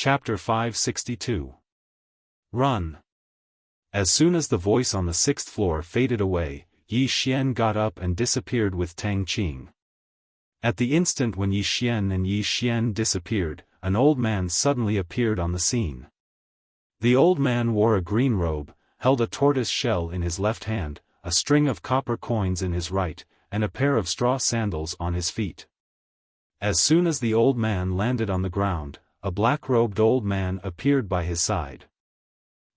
Chapter 562. Run. As soon as the voice on the sixth floor faded away, Yi Xian got up and disappeared with Tang Qing. At the instant when Yi Xian and Yi Xian disappeared, an old man suddenly appeared on the scene. The old man wore a green robe, held a tortoise shell in his left hand, a string of copper coins in his right, and a pair of straw sandals on his feet. As soon as the old man landed on the ground, a black-robed old man appeared by his side.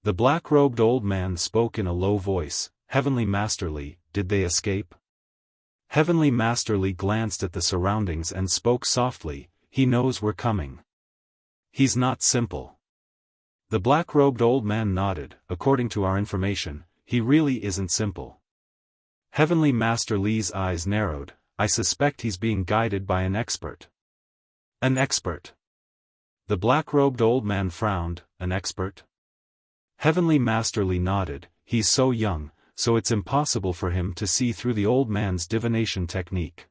The black-robed old man spoke in a low voice, "Heavenly Masterly, did they escape?" Heavenly Masterly glanced at the surroundings and spoke softly, "He knows we're coming. He's not simple." The black-robed old man nodded, "According to our information, he really isn't simple." Heavenly Master Li's eyes narrowed, "I suspect he's being guided by an expert." "An expert?" The black-robed old man frowned, "An expert?" Heavenly Master Li nodded, "He's so young, so it's impossible for him to see through the old man's divination technique.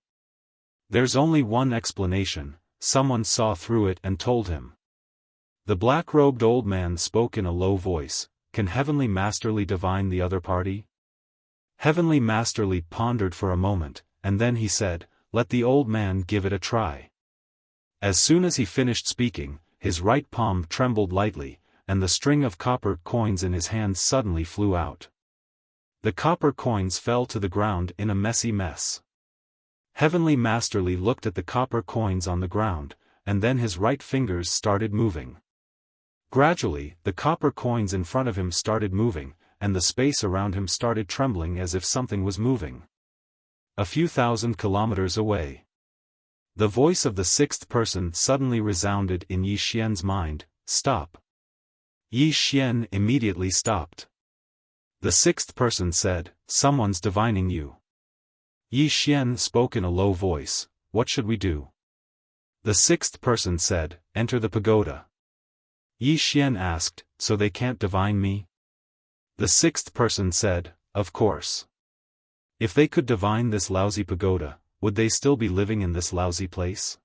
There's only one explanation, someone saw through it and told him." The black-robed old man spoke in a low voice, "Can Heavenly Master Li divine the other party?" Heavenly Master Li pondered for a moment, and then he said, "Let the old man give it a try." As soon as he finished speaking, his right palm trembled lightly, and the string of copper coins in his hand suddenly flew out. The copper coins fell to the ground in a messy mess. Heavenly Master Li looked at the copper coins on the ground, and then his right fingers started moving. Gradually, the copper coins in front of him started moving, and the space around him started trembling as if something was moving. A few thousand kilometers away. The voice of the sixth person suddenly resounded in Yi Xian's mind, "Stop." Yi Xian immediately stopped. The sixth person said, "Someone's divining you." Yi Xian spoke in a low voice, "What should we do?" The sixth person said, "Enter the pagoda." Yi Xian asked, "So they can't divine me?" The sixth person said, "Of course. If they could divine this lousy pagoda, would they still be living in this lousy place?"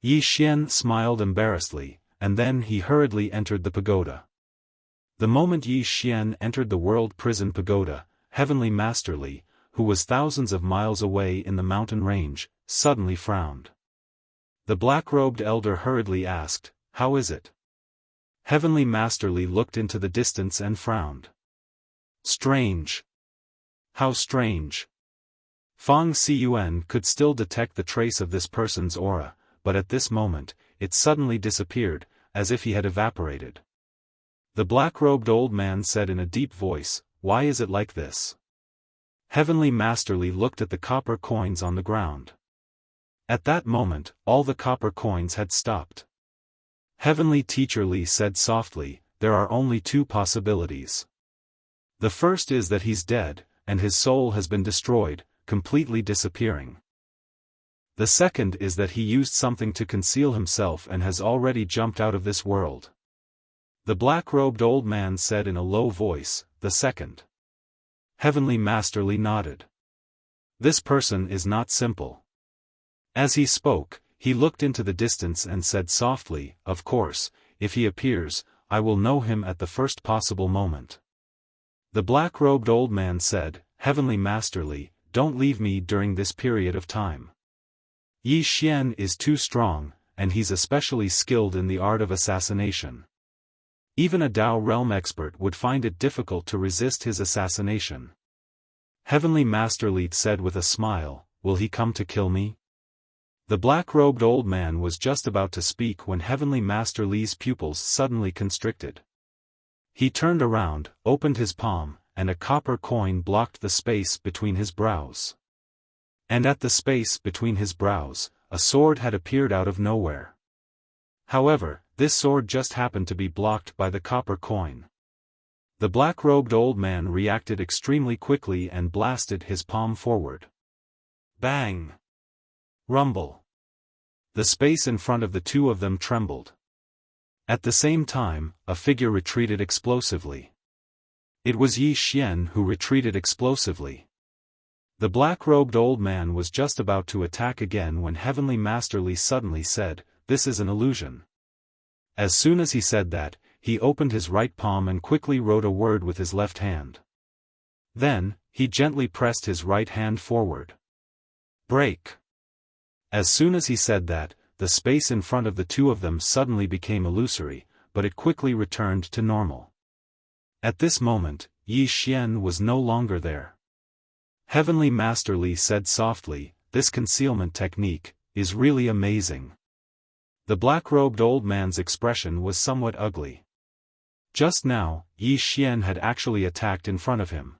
Yi Xian smiled embarrassedly, and then he hurriedly entered the pagoda. The moment Yi Xian entered the world prison pagoda, Heavenly Master Li, who was thousands of miles away in the mountain range, suddenly frowned. The black-robed elder hurriedly asked, "How is it?" Heavenly Master Li looked into the distance and frowned. "Strange." "How strange?" Fang Xiyuan could still detect the trace of this person's aura, but at this moment, it suddenly disappeared, as if he had evaporated. The black-robed old man said in a deep voice, "Why is it like this?" Heavenly Master Li looked at the copper coins on the ground. At that moment, all the copper coins had stopped. Heavenly Teacher Li said softly, "There are only two possibilities. The first is that he's dead, and his soul has been destroyed, completely disappearing. The second is that he used something to conceal himself and has already jumped out of this world." The black-robed old man said in a low voice, "The second." Heavenly Master Li nodded. "This person is not simple." As he spoke, he looked into the distance and said softly, "Of course, if he appears, I will know him at the first possible moment." The black-robed old man said, "Heavenly Master Li, don't leave me during this period of time. Yi Xian is too strong, and he's especially skilled in the art of assassination. Even a Dao realm expert would find it difficult to resist his assassination." Heavenly Master Li said with a smile, "Will he come to kill me?" The black-robed old man was just about to speak when Heavenly Master Li's pupils suddenly constricted. He turned around, opened his palm, and a copper coin blocked the space between his brows. And at the space between his brows, a sword had appeared out of nowhere. However, this sword just happened to be blocked by the copper coin. The black-robed old man reacted extremely quickly and blasted his palm forward. Bang! Rumble! The space in front of the two of them trembled. At the same time, a figure retreated explosively. It was Yi Xian who retreated explosively. The black-robed old man was just about to attack again when Heavenly Master Li suddenly said, "This is an illusion." As soon as he said that, he opened his right palm and quickly wrote a word with his left hand. Then, he gently pressed his right hand forward. Break. As soon as he said that, the space in front of the two of them suddenly became illusory, but it quickly returned to normal. At this moment, Yi Xian was no longer there. Heavenly Master Li said softly, "This concealment technique is really amazing." The black-robed old man's expression was somewhat ugly. Just now, Yi Xian had actually attacked in front of him.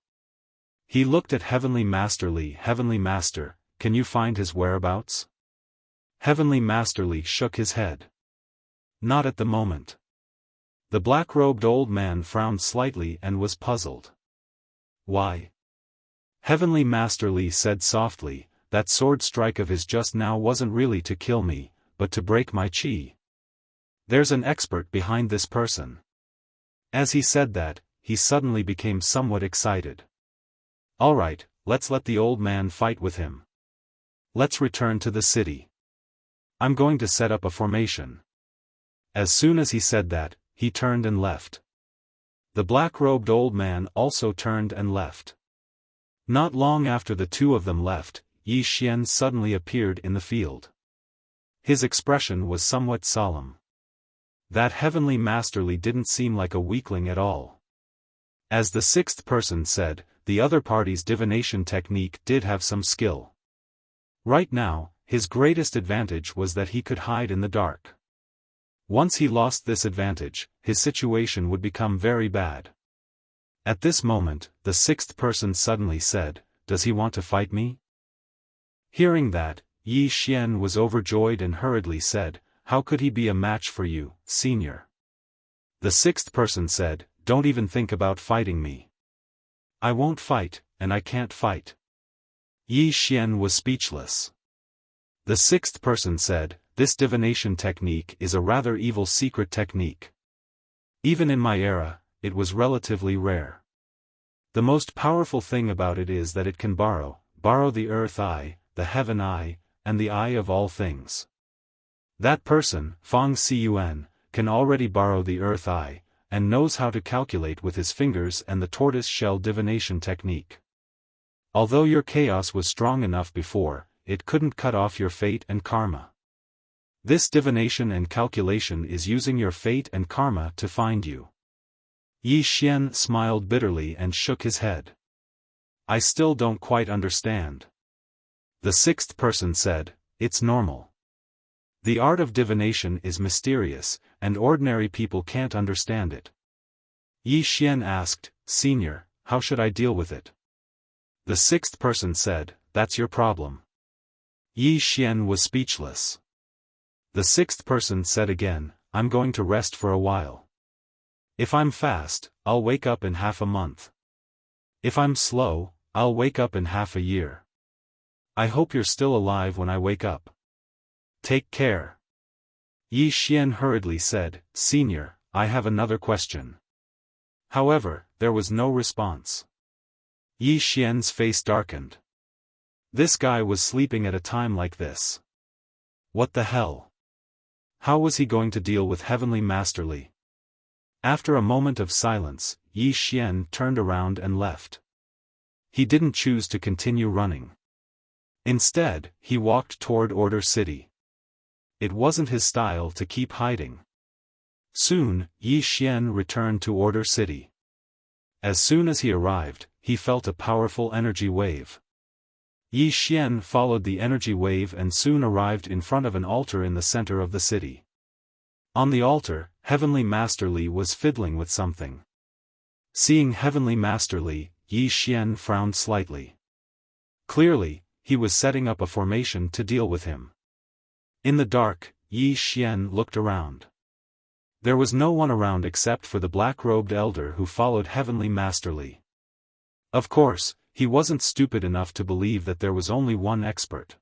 He looked at Heavenly Master Li. "Heavenly Master, can you find his whereabouts?" Heavenly Master Li shook his head. "Not at the moment." The black-robed old man frowned slightly and was puzzled. "Why?" Heavenly Master Li said softly, "That sword strike of his just now wasn't really to kill me, but to break my qi. There's an expert behind this person." As he said that, he suddenly became somewhat excited. "Alright, let's let the old man fight with him. Let's return to the city. I'm going to set up a formation." As soon as he said that, he turned and left. The black-robed old man also turned and left. Not long after the two of them left, Yi Xian suddenly appeared in the field. His expression was somewhat solemn. That Heavenly Master Li didn't seem like a weakling at all. As the sixth person said, the other party's divination technique did have some skill. Right now, his greatest advantage was that he could hide in the dark. Once he lost this advantage, his situation would become very bad. At this moment, the sixth person suddenly said, "Does he want to fight me?" Hearing that, Yi Xian was overjoyed and hurriedly said, "How could he be a match for you, senior?" The sixth person said, "Don't even think about fighting me. I won't fight, and I can't fight." Yi Xian was speechless. The sixth person said, "This divination technique is a rather evil secret technique. Even in my era, it was relatively rare. The most powerful thing about it is that it can borrow the earth eye, the heaven eye, and the eye of all things. That person, Fang Xiyuan, can already borrow the earth eye, and knows how to calculate with his fingers and the tortoise shell divination technique. Although your chaos was strong enough before, it couldn't cut off your fate and karma. This divination and calculation is using your fate and karma to find you." Yi Xian smiled bitterly and shook his head. "I still don't quite understand." The sixth person said, "It's normal. The art of divination is mysterious, and ordinary people can't understand it." Yi Xian asked, "Senior, how should I deal with it?" The sixth person said, "That's your problem." Yi Xian was speechless. The sixth person said again, "I'm going to rest for a while. If I'm fast, I'll wake up in half a month. If I'm slow, I'll wake up in half a year. I hope you're still alive when I wake up. Take care." Yi Xian hurriedly said, "Senior, I have another question." However, there was no response. Yi Xian's face darkened. This guy was sleeping at a time like this. What the hell? How was he going to deal with Heavenly Master Li? After a moment of silence, Yi Xian turned around and left. He didn't choose to continue running. Instead, he walked toward Order City. It wasn't his style to keep hiding. Soon, Yi Xian returned to Order City. As soon as he arrived, he felt a powerful energy wave. Yi Xian followed the energy wave and soon arrived in front of an altar in the center of the city. On the altar, Heavenly Master Li was fiddling with something. Seeing Heavenly Master Li, Yi Xian frowned slightly. Clearly, he was setting up a formation to deal with him. In the dark, Yi Xian looked around. There was no one around except for the black-robed elder who followed Heavenly Master Li. Of course, he wasn't stupid enough to believe that there was only one expert.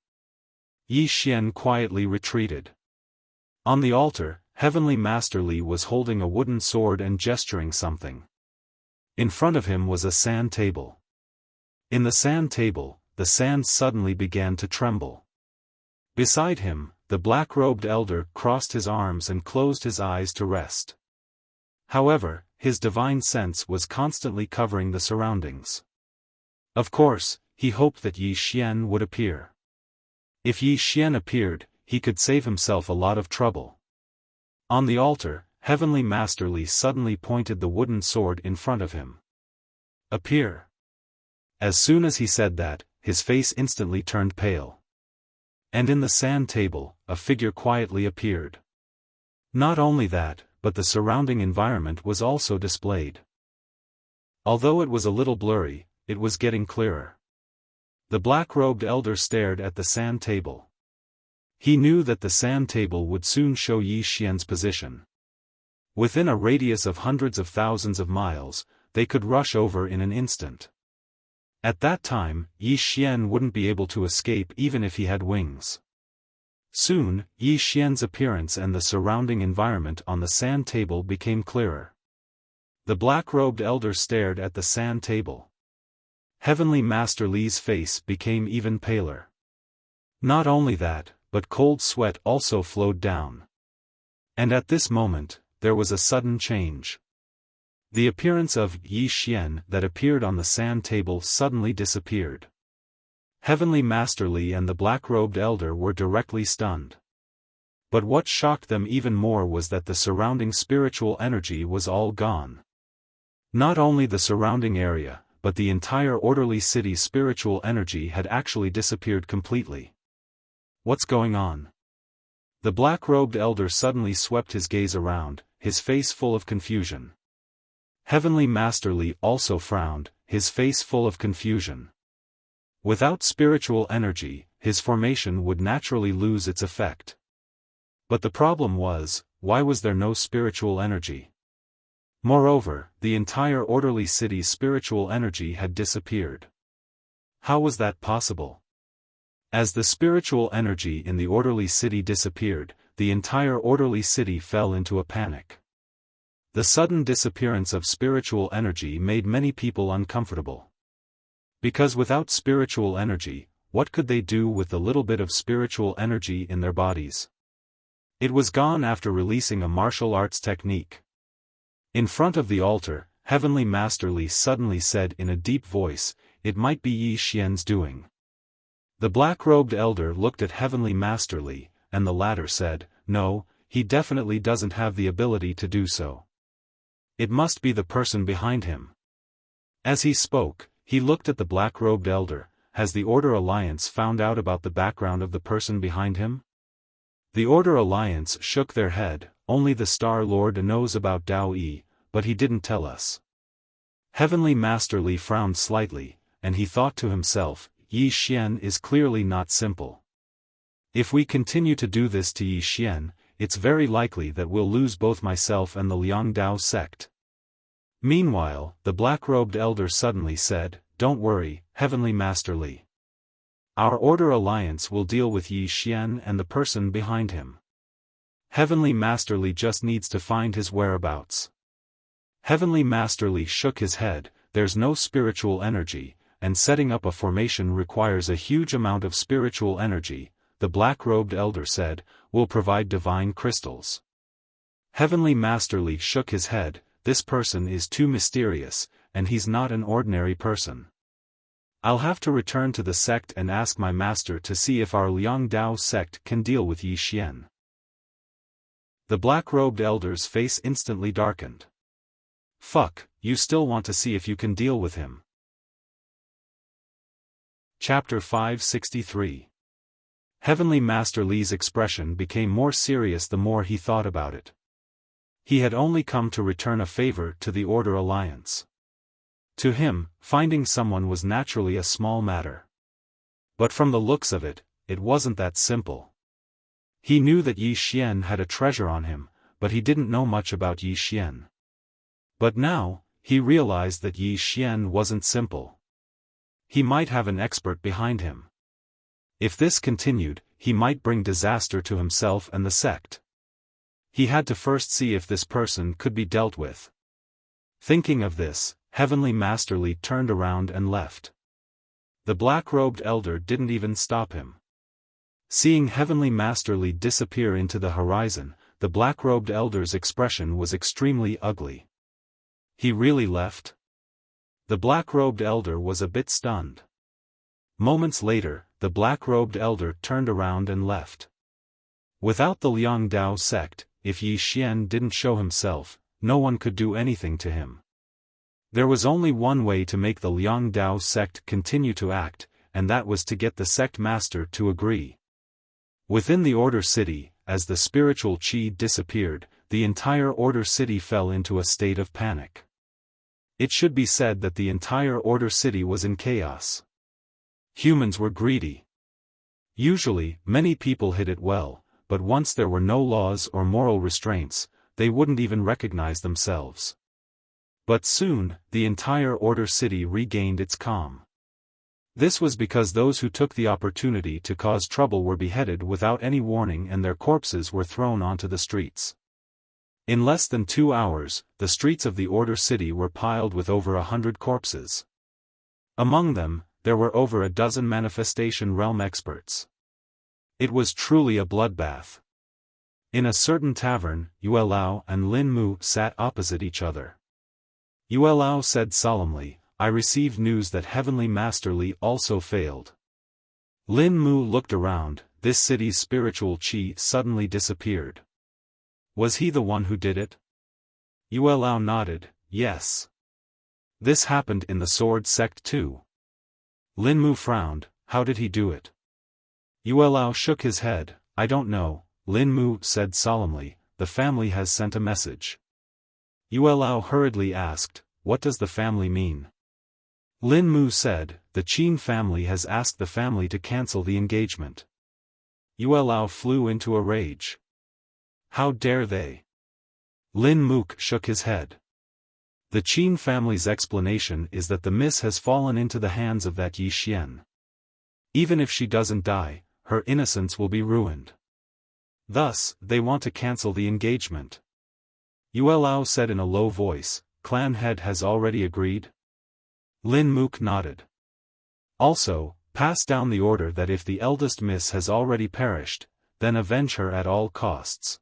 Yi Xian quietly retreated. On the altar, Heavenly Master Li was holding a wooden sword and gesturing something. In front of him was a sand table. In the sand table, the sand suddenly began to tremble. Beside him, the the black-robed elder crossed his arms and closed his eyes to rest. However, his divine sense was constantly covering the surroundings. Of course, he hoped that Yi Xian would appear. If Yi Xian appeared, he could save himself a lot of trouble. On the altar, Heavenly Master Li suddenly pointed the wooden sword in front of him. Appear. As soon as he said that, his face instantly turned pale. And in the sand table, a figure quietly appeared. Not only that, but the surrounding environment was also displayed. Although it was a little blurry, it was getting clearer. The black-robed elder stared at the sand table. He knew that the sand table would soon show Yi Xian's position. Within a radius of hundreds of thousands of miles, they could rush over in an instant. At that time, Yi Xian wouldn't be able to escape even if he had wings. Soon, Yi Xian's appearance and the surrounding environment on the sand table became clearer. The black-robed elder stared at the sand table. Heavenly Master Li's face became even paler. Not only that, but cold sweat also flowed down. And at this moment, there was a sudden change. The appearance of Yi Xian that appeared on the sand table suddenly disappeared. Heavenly Master Li and the black-robed elder were directly stunned. But what shocked them even more was that the surrounding spiritual energy was all gone. Not only the surrounding area, but the entire orderly city's spiritual energy had actually disappeared completely. What's going on? The black-robed elder suddenly swept his gaze around, his face full of confusion. Heavenly Master Li also frowned, his face full of confusion. Without spiritual energy, his formation would naturally lose its effect. But the problem was, why was there no spiritual energy? Moreover, the entire orderly city's spiritual energy had disappeared. How was that possible? As the spiritual energy in the orderly city disappeared, the entire orderly city fell into a panic. The sudden disappearance of spiritual energy made many people uncomfortable. Because without spiritual energy, what could they do with the little bit of spiritual energy in their bodies? It was gone after releasing a martial arts technique. In front of the altar, Heavenly Master Li suddenly said in a deep voice, "It might be Yi Xian's doing." The black-robed elder looked at Heavenly Master Li, and the latter said, "No, he definitely doesn't have the ability to do so. It must be the person behind him." As he spoke, he looked at the black-robed elder. Has the Order Alliance found out about the background of the person behind him? The Order Alliance shook their head. Only the Star Lord knows about Dao Yi, but he didn't tell us. Heavenly Master Li frowned slightly, and he thought to himself, Yi Xian is clearly not simple. If we continue to do this to Yi Xian, it's very likely that we'll lose both myself and the Liang Dao sect. Meanwhile, the black-robed elder suddenly said, "Don't worry, Heavenly Master Li. Our Order Alliance will deal with Yi Xian and the person behind him. Heavenly Master Li just needs to find his whereabouts." Heavenly Master Li shook his head. There's no spiritual energy, and setting up a formation requires a huge amount of spiritual energy. The black-robed elder said, "We'll provide divine crystals." Heavenly Master Li shook his head. This person is too mysterious, and he's not an ordinary person. I'll have to return to the sect and ask my master to see if our Liang Dao sect can deal with Yi Xian. The black-robed elder's face instantly darkened. Fuck, you still want to see if you can deal with him. Chapter 563. Heavenly Master Li's expression became more serious the more he thought about it. He had only come to return a favor to the Order Alliance. To him, finding someone was naturally a small matter. But from the looks of it, it wasn't that simple. He knew that Yi Xian had a treasure on him, but he didn't know much about Yi Xian. But now, he realized that Yi Xian wasn't simple. He might have an expert behind him. If this continued, he might bring disaster to himself and the sect. He had to first see if this person could be dealt with. Thinking of this, Heavenly Master Li turned around and left. The black-robed elder didn't even stop him. Seeing Heavenly Master Li disappear into the horizon, the black-robed elder's expression was extremely ugly. He really left? The black-robed elder was a bit stunned. Moments later, the black-robed elder turned around and left. Without the Liang Dao sect, if Yi Xian didn't show himself, no one could do anything to him. There was only one way to make the Liang Dao sect continue to act, and that was to get the sect master to agree. Within the Order City, as the spiritual qi disappeared, the entire Order City fell into a state of panic. It should be said that the entire Order City was in chaos. Humans were greedy. Usually, many people hid it well, but once there were no laws or moral restraints, they wouldn't even recognize themselves. But soon, the entire Order City regained its calm. This was because those who took the opportunity to cause trouble were beheaded without any warning and their corpses were thrown onto the streets. In less than 2 hours, the streets of the Order City were piled with over 100 corpses. Among them, there were over a dozen manifestation realm experts. It was truly a bloodbath. In a certain tavern, Yue Lao and Lin Mu sat opposite each other. Yue Lao said solemnly, "I received news that Heavenly Master Li also failed." Lin Mu looked around. This city's spiritual qi suddenly disappeared. Was he the one who did it? Yue Lao nodded, yes. This happened in the Sword sect too. Lin Mu frowned, how did he do it? Yue Lao shook his head, I don't know. Lin Mu said solemnly, the family has sent a message. Yue Lao hurriedly asked, what does the family mean? Lin Mu said, the Qin family has asked the family to cancel the engagement. Yue Lao flew into a rage. How dare they? Lin Mook shook his head. The Qin family's explanation is that the miss has fallen into the hands of that Yi Xian. Even if she doesn't die, her innocence will be ruined. Thus, they want to cancel the engagement. Yue Lao said in a low voice, clan head has already agreed? Lin Mook nodded. Also, pass down the order that if the eldest miss has already perished, then avenge her at all costs.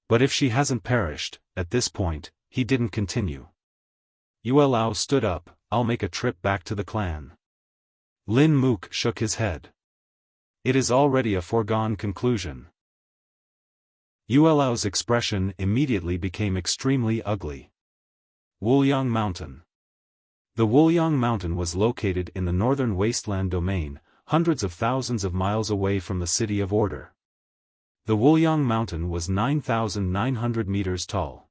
But if she hasn't perished, at this point, he didn't continue. Yue Lao stood up, I'll make a trip back to the clan. Lin Mook shook his head. It is already a foregone conclusion. Yue Lao's expression immediately became extremely ugly. Wuliang Mountain. The Wuliang Mountain was located in the northern wasteland domain, hundreds of thousands of miles away from the City of Order. The Wuliang Mountain was 9,900 meters tall.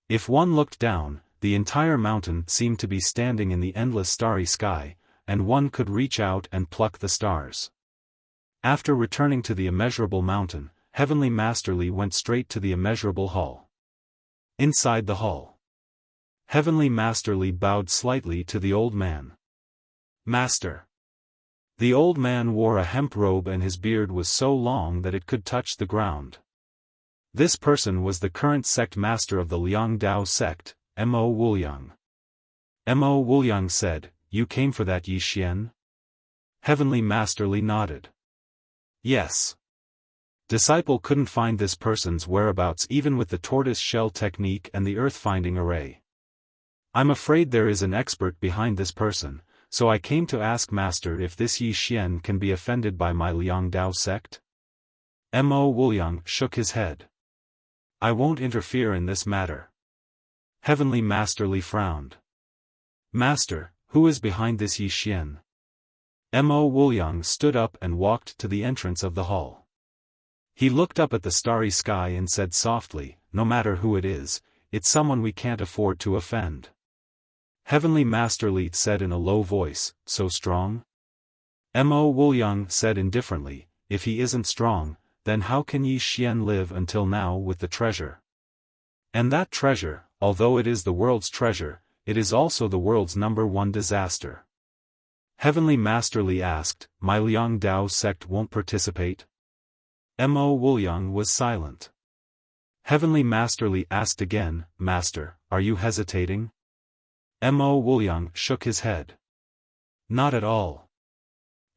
If one looked down, the entire mountain seemed to be standing in the endless starry sky, and one could reach out and pluck the stars. After returning to the immeasurable mountain, Heavenly Master Li went straight to the immeasurable hall. Inside the hall, Heavenly Master Li bowed slightly to the old man. Master. The old man wore a hemp robe and his beard was so long that it could touch the ground. This person was the current sect master of the Liang Dao sect, Mo Wuliang. Mo Wuliang said, you came for that Yi Xian? Heavenly Master Li nodded. Yes. Disciple couldn't find this person's whereabouts even with the tortoise shell technique and the earth-finding array. I'm afraid there is an expert behind this person, so I came to ask Master if this Yi Xian can be offended by my Liang Dao sect? Mo Wuliang shook his head. I won't interfere in this matter. Heavenly Master Li frowned. Master, who is behind this Yi Xian? Mo Wuliang stood up and walked to the entrance of the hall. He looked up at the starry sky and said softly, no matter who it is, it's someone we can't afford to offend. Heavenly Master Li said in a low voice, so strong? Mo Wuliang said indifferently, if he isn't strong, then how can Yi Xian live until now with the treasure? And that treasure, although it is the world's treasure, it is also the world's #1 disaster. Heavenly Master Li asked, my Liang Dao sect won't participate? Mo Wuliang was silent. Heavenly Master Li asked again, Master, are you hesitating? Mo Wuliang shook his head. Not at all.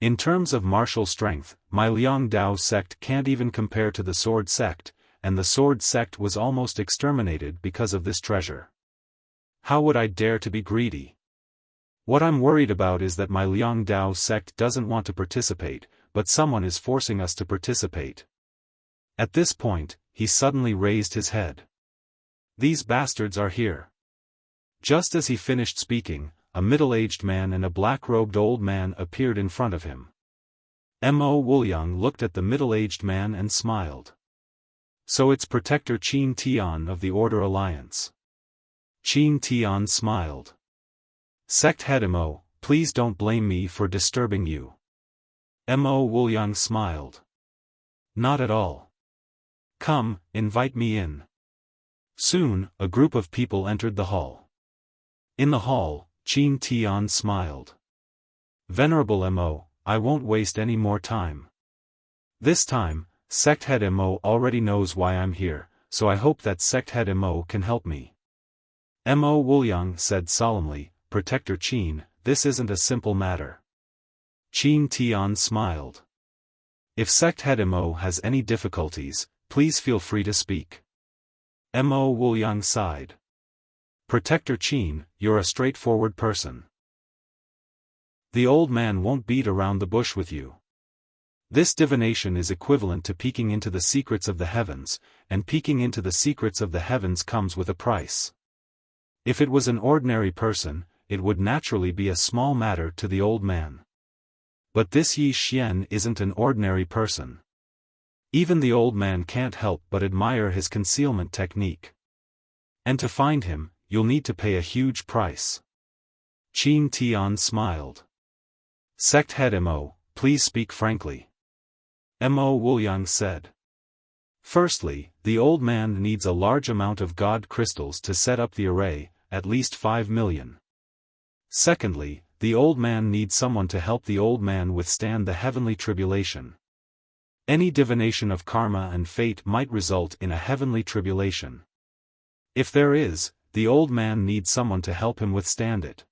In terms of martial strength, my Liang Dao sect can't even compare to the Sword sect, and the Sword sect was almost exterminated because of this treasure. How would I dare to be greedy? What I'm worried about is that my Liang Dao sect doesn't want to participate, but someone is forcing us to participate. At this point, he suddenly raised his head. These bastards are here. Just as he finished speaking, a middle-aged man and a black-robed old man appeared in front of him. Mo Wuliang looked at the middle-aged man and smiled. So it's Protector Qin Tian of the Order Alliance. Qin Tian smiled. Sect head Mo, please don't blame me for disturbing you. Mo Wuliang smiled. Not at all. Come, invite me in. Soon, a group of people entered the hall. In the hall, Qin Tian smiled. Venerable Mo, I won't waste any more time. This time, Sect head Mo already knows why I'm here, so I hope that Sect head Mo can help me. Mo Wuliang said solemnly, Protector Qin, this isn't a simple matter. Qin Tian smiled. If Sect head Mo has any difficulties, please feel free to speak. Mo Wuliang sighed. Protector Qin, you're a straightforward person. The old man won't beat around the bush with you. This divination is equivalent to peeking into the secrets of the heavens, and peeking into the secrets of the heavens comes with a price. If it was an ordinary person, it would naturally be a small matter to the old man. But this Yi Xian isn't an ordinary person. Even the old man can't help but admire his concealment technique. And to find him, you'll need to pay a huge price. Qin Tian smiled. Sect head Mo, please speak frankly. Mo Wuliang said. Firstly, the old man needs a large amount of god crystals to set up the array, at least 5 million. Secondly, the old man needs someone to help the old man withstand the heavenly tribulation. Any divination of karma and fate might result in a heavenly tribulation. If there is, the old man needs someone to help him withstand it.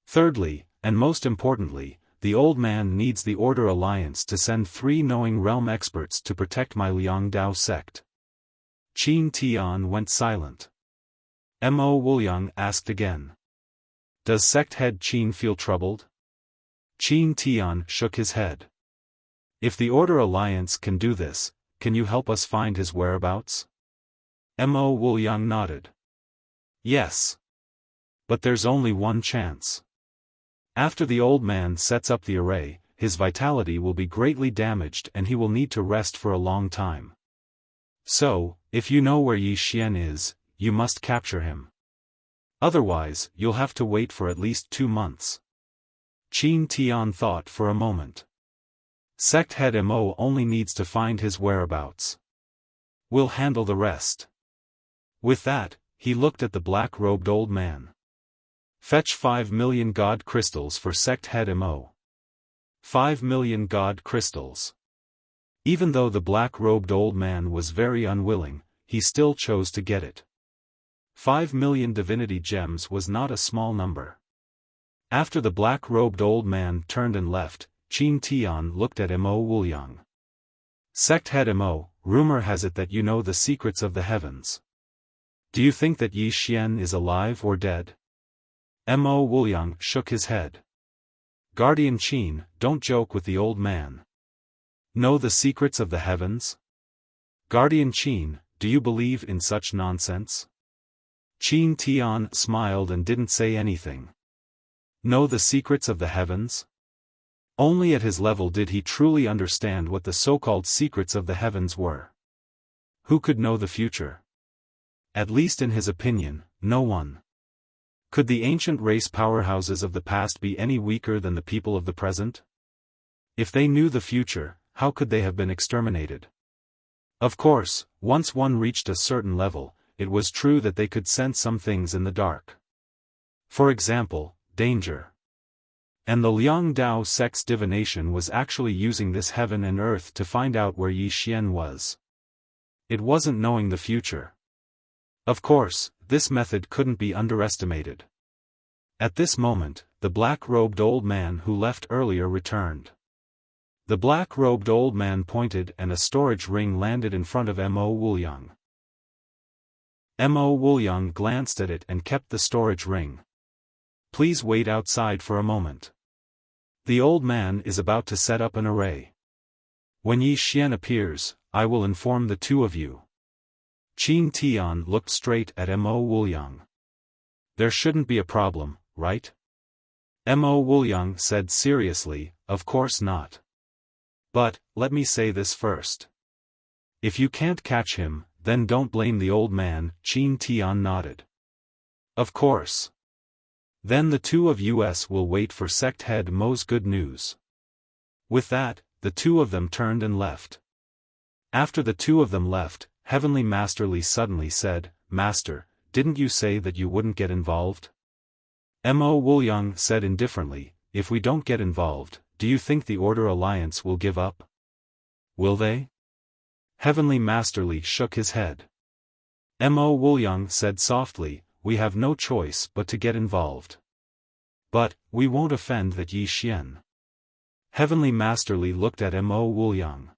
Thirdly, and most importantly, the old man needs the Order Alliance to send 3 knowing realm experts to protect my Liang Dao sect. Qin Tian went silent. Mo Wuliang asked again. Does sect head Qin feel troubled? Qin Tian shook his head. If the Order Alliance can do this, can you help us find his whereabouts? Mo Wuliang nodded. Yes. But there's only one chance. After the old man sets up the array, his vitality will be greatly damaged and he will need to rest for a long time. So, if you know where Yi Xian is, you must capture him. Otherwise, you'll have to wait for at least 2 months. Qin Tian thought for a moment. Sect head Mo only needs to find his whereabouts. We'll handle the rest. With that, he looked at the black-robed old man. Fetch 5 million god crystals for sect head Mo. 5 million god crystals. Even though the black-robed old man was very unwilling, he still chose to get it. 5 million divinity gems was not a small number. After the black-robed old man turned and left, Qin Tian looked at Mo Wuliang. Sect head Mo, rumor has it that you know the secrets of the heavens. Do you think that Yi Xian is alive or dead? Mo Wuliang shook his head. Guardian Qin, don't joke with the old man. Know the secrets of the heavens? Guardian Qin, do you believe in such nonsense? Qin Tian smiled and didn't say anything. Know the secrets of the heavens? Only at his level did he truly understand what the so-called secrets of the heavens were. Who could know the future? At least in his opinion, no one. Could the ancient race powerhouses of the past be any weaker than the people of the present? If they knew the future, how could they have been exterminated? Of course, once one reached a certain level, it was true that they could sense some things in the dark. For example, danger. And the Liang Dao sect's divination was actually using this heaven and earth to find out where Yi Xian was. It wasn't knowing the future. Of course, this method couldn't be underestimated. At this moment, the black-robed old man who left earlier returned. The black-robed old man pointed and a storage ring landed in front of Mo Wuliang. Mo Wuliang glanced at it and kept the storage ring. Please wait outside for a moment. The old man is about to set up an array. When Yi Xian appears, I will inform the two of you. Qin Tian looked straight at Mo Wuliang. There shouldn't be a problem, right? Mo Wuliang said seriously, of course not. But, let me say this first. If you can't catch him, then don't blame the old man, Qin Tian nodded. Of course. Then the two of us will wait for sect head Mo's good news. With that, the two of them turned and left. After the two of them left, Heavenly Master Li suddenly said, Master, didn't you say that you wouldn't get involved? Mo Wuliang said indifferently, if we don't get involved, do you think the Order Alliance will give up? Will they? Heavenly Master Li shook his head. Mo Wuliang said softly, we have no choice but to get involved. But, we won't offend that Yi Xian. Heavenly Master Li looked at Mo Wuliang.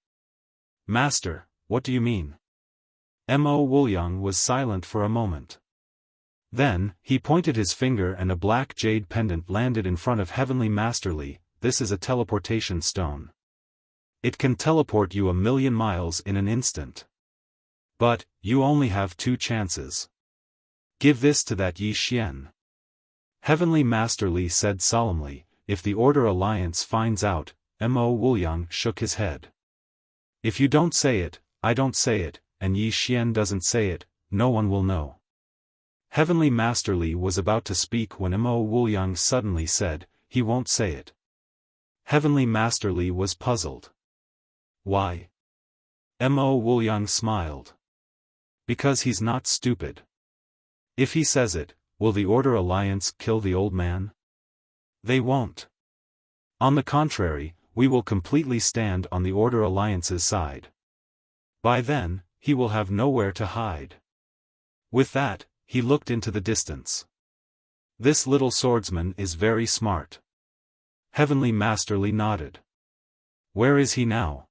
Master, what do you mean? Mo Wuliang was silent for a moment. Then, he pointed his finger and a black jade pendant landed in front of Heavenly Master Li. This is a teleportation stone. It can teleport you 1,000,000 miles in an instant. But, you only have 2 chances. Give this to that Yi Xian. Heavenly Master Li said solemnly, if the Order Alliance finds out, Mo Wuliang shook his head. If you don't say it, I don't say it, and Yi Xian doesn't say it, no one will know. Heavenly Master Li was about to speak when Mo Wuliang suddenly said, he won't say it. Heavenly Master Li was puzzled. Why? Mo Wuliang smiled. Because he's not stupid. If he says it, will the Order Alliance kill the old man? They won't. On the contrary, we will completely stand on the Order Alliance's side. By then, he will have nowhere to hide. With that, he looked into the distance. This little swordsman is very smart. Heavenly Master Li nodded. Where is he now?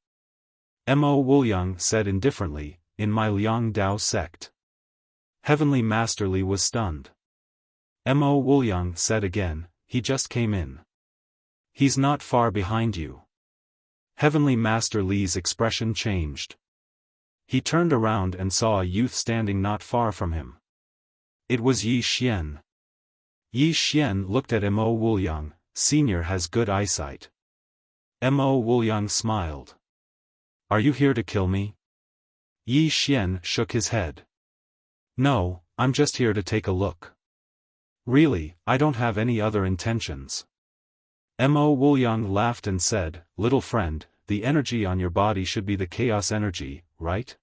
Mo Wuliang said indifferently, in my Liang Dao sect. Heavenly Master Li was stunned. Mo Wuliang said again, he just came in. He's not far behind you. Heavenly Master Li's expression changed. He turned around and saw a youth standing not far from him. It was Yi Xian. Yi Xian looked at Mo Wuliang, Senior has good eyesight. Mo Wuliang smiled. Are you here to kill me? Yi Xian shook his head. No, I'm just here to take a look. Really, I don't have any other intentions. Mo Wuliang laughed and said, little friend, the energy on your body should be the chaos energy, right?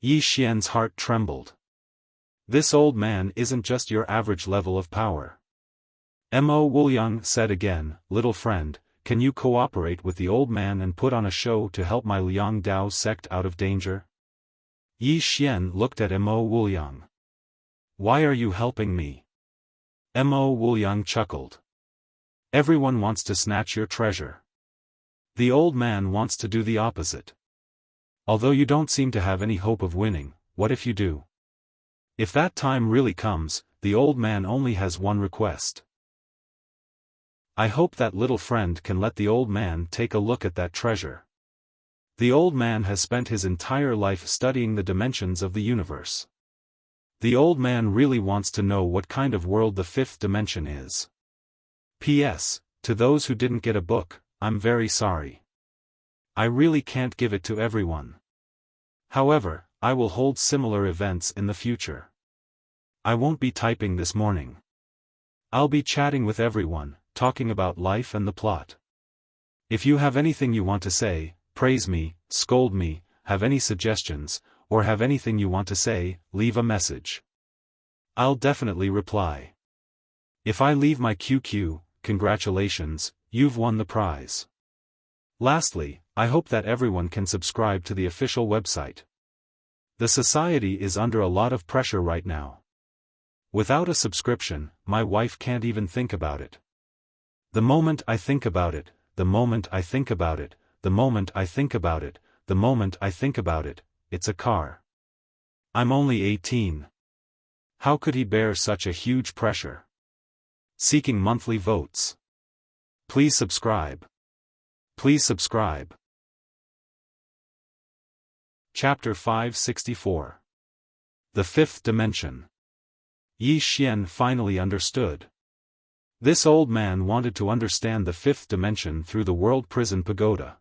Yi Xian's heart trembled. This old man isn't just your average level of power. Mo Wuliang said again, little friend, can you cooperate with the old man and put on a show to help my Liang Dao sect out of danger? Yi Xian looked at Mo Wuliang. Why are you helping me? Mo Wuliang chuckled. Everyone wants to snatch your treasure. The old man wants to do the opposite. Although you don't seem to have any hope of winning, what if you do? If that time really comes, the old man only has one request. I hope that little friend can let the old man take a look at that treasure. The old man has spent his entire life studying the dimensions of the universe. The old man really wants to know what kind of world the 5th dimension is. P.S. To those who didn't get a book, I'm very sorry. I really can't give it to everyone. However, I will hold similar events in the future. I won't be typing this morning. I'll be chatting with everyone, talking about life and the plot. If you have anything you want to say, praise me, scold me, have any suggestions, or have anything you want to say, leave a message. I'll definitely reply. If I leave my QQ, congratulations, you've won the prize. Lastly, I hope that everyone can subscribe to the official website. The society is under a lot of pressure right now. Without a subscription, my wife can't even think about it. The moment I think about it, the moment I think about it, the moment I think about it, it's a car. I'm only 18. How could he bear such a huge pressure? Seeking monthly votes. Please subscribe. Please subscribe. Chapter 564. The Fifth Dimension. Yi Xian finally understood. This old man wanted to understand the fifth dimension through the world prison pagoda.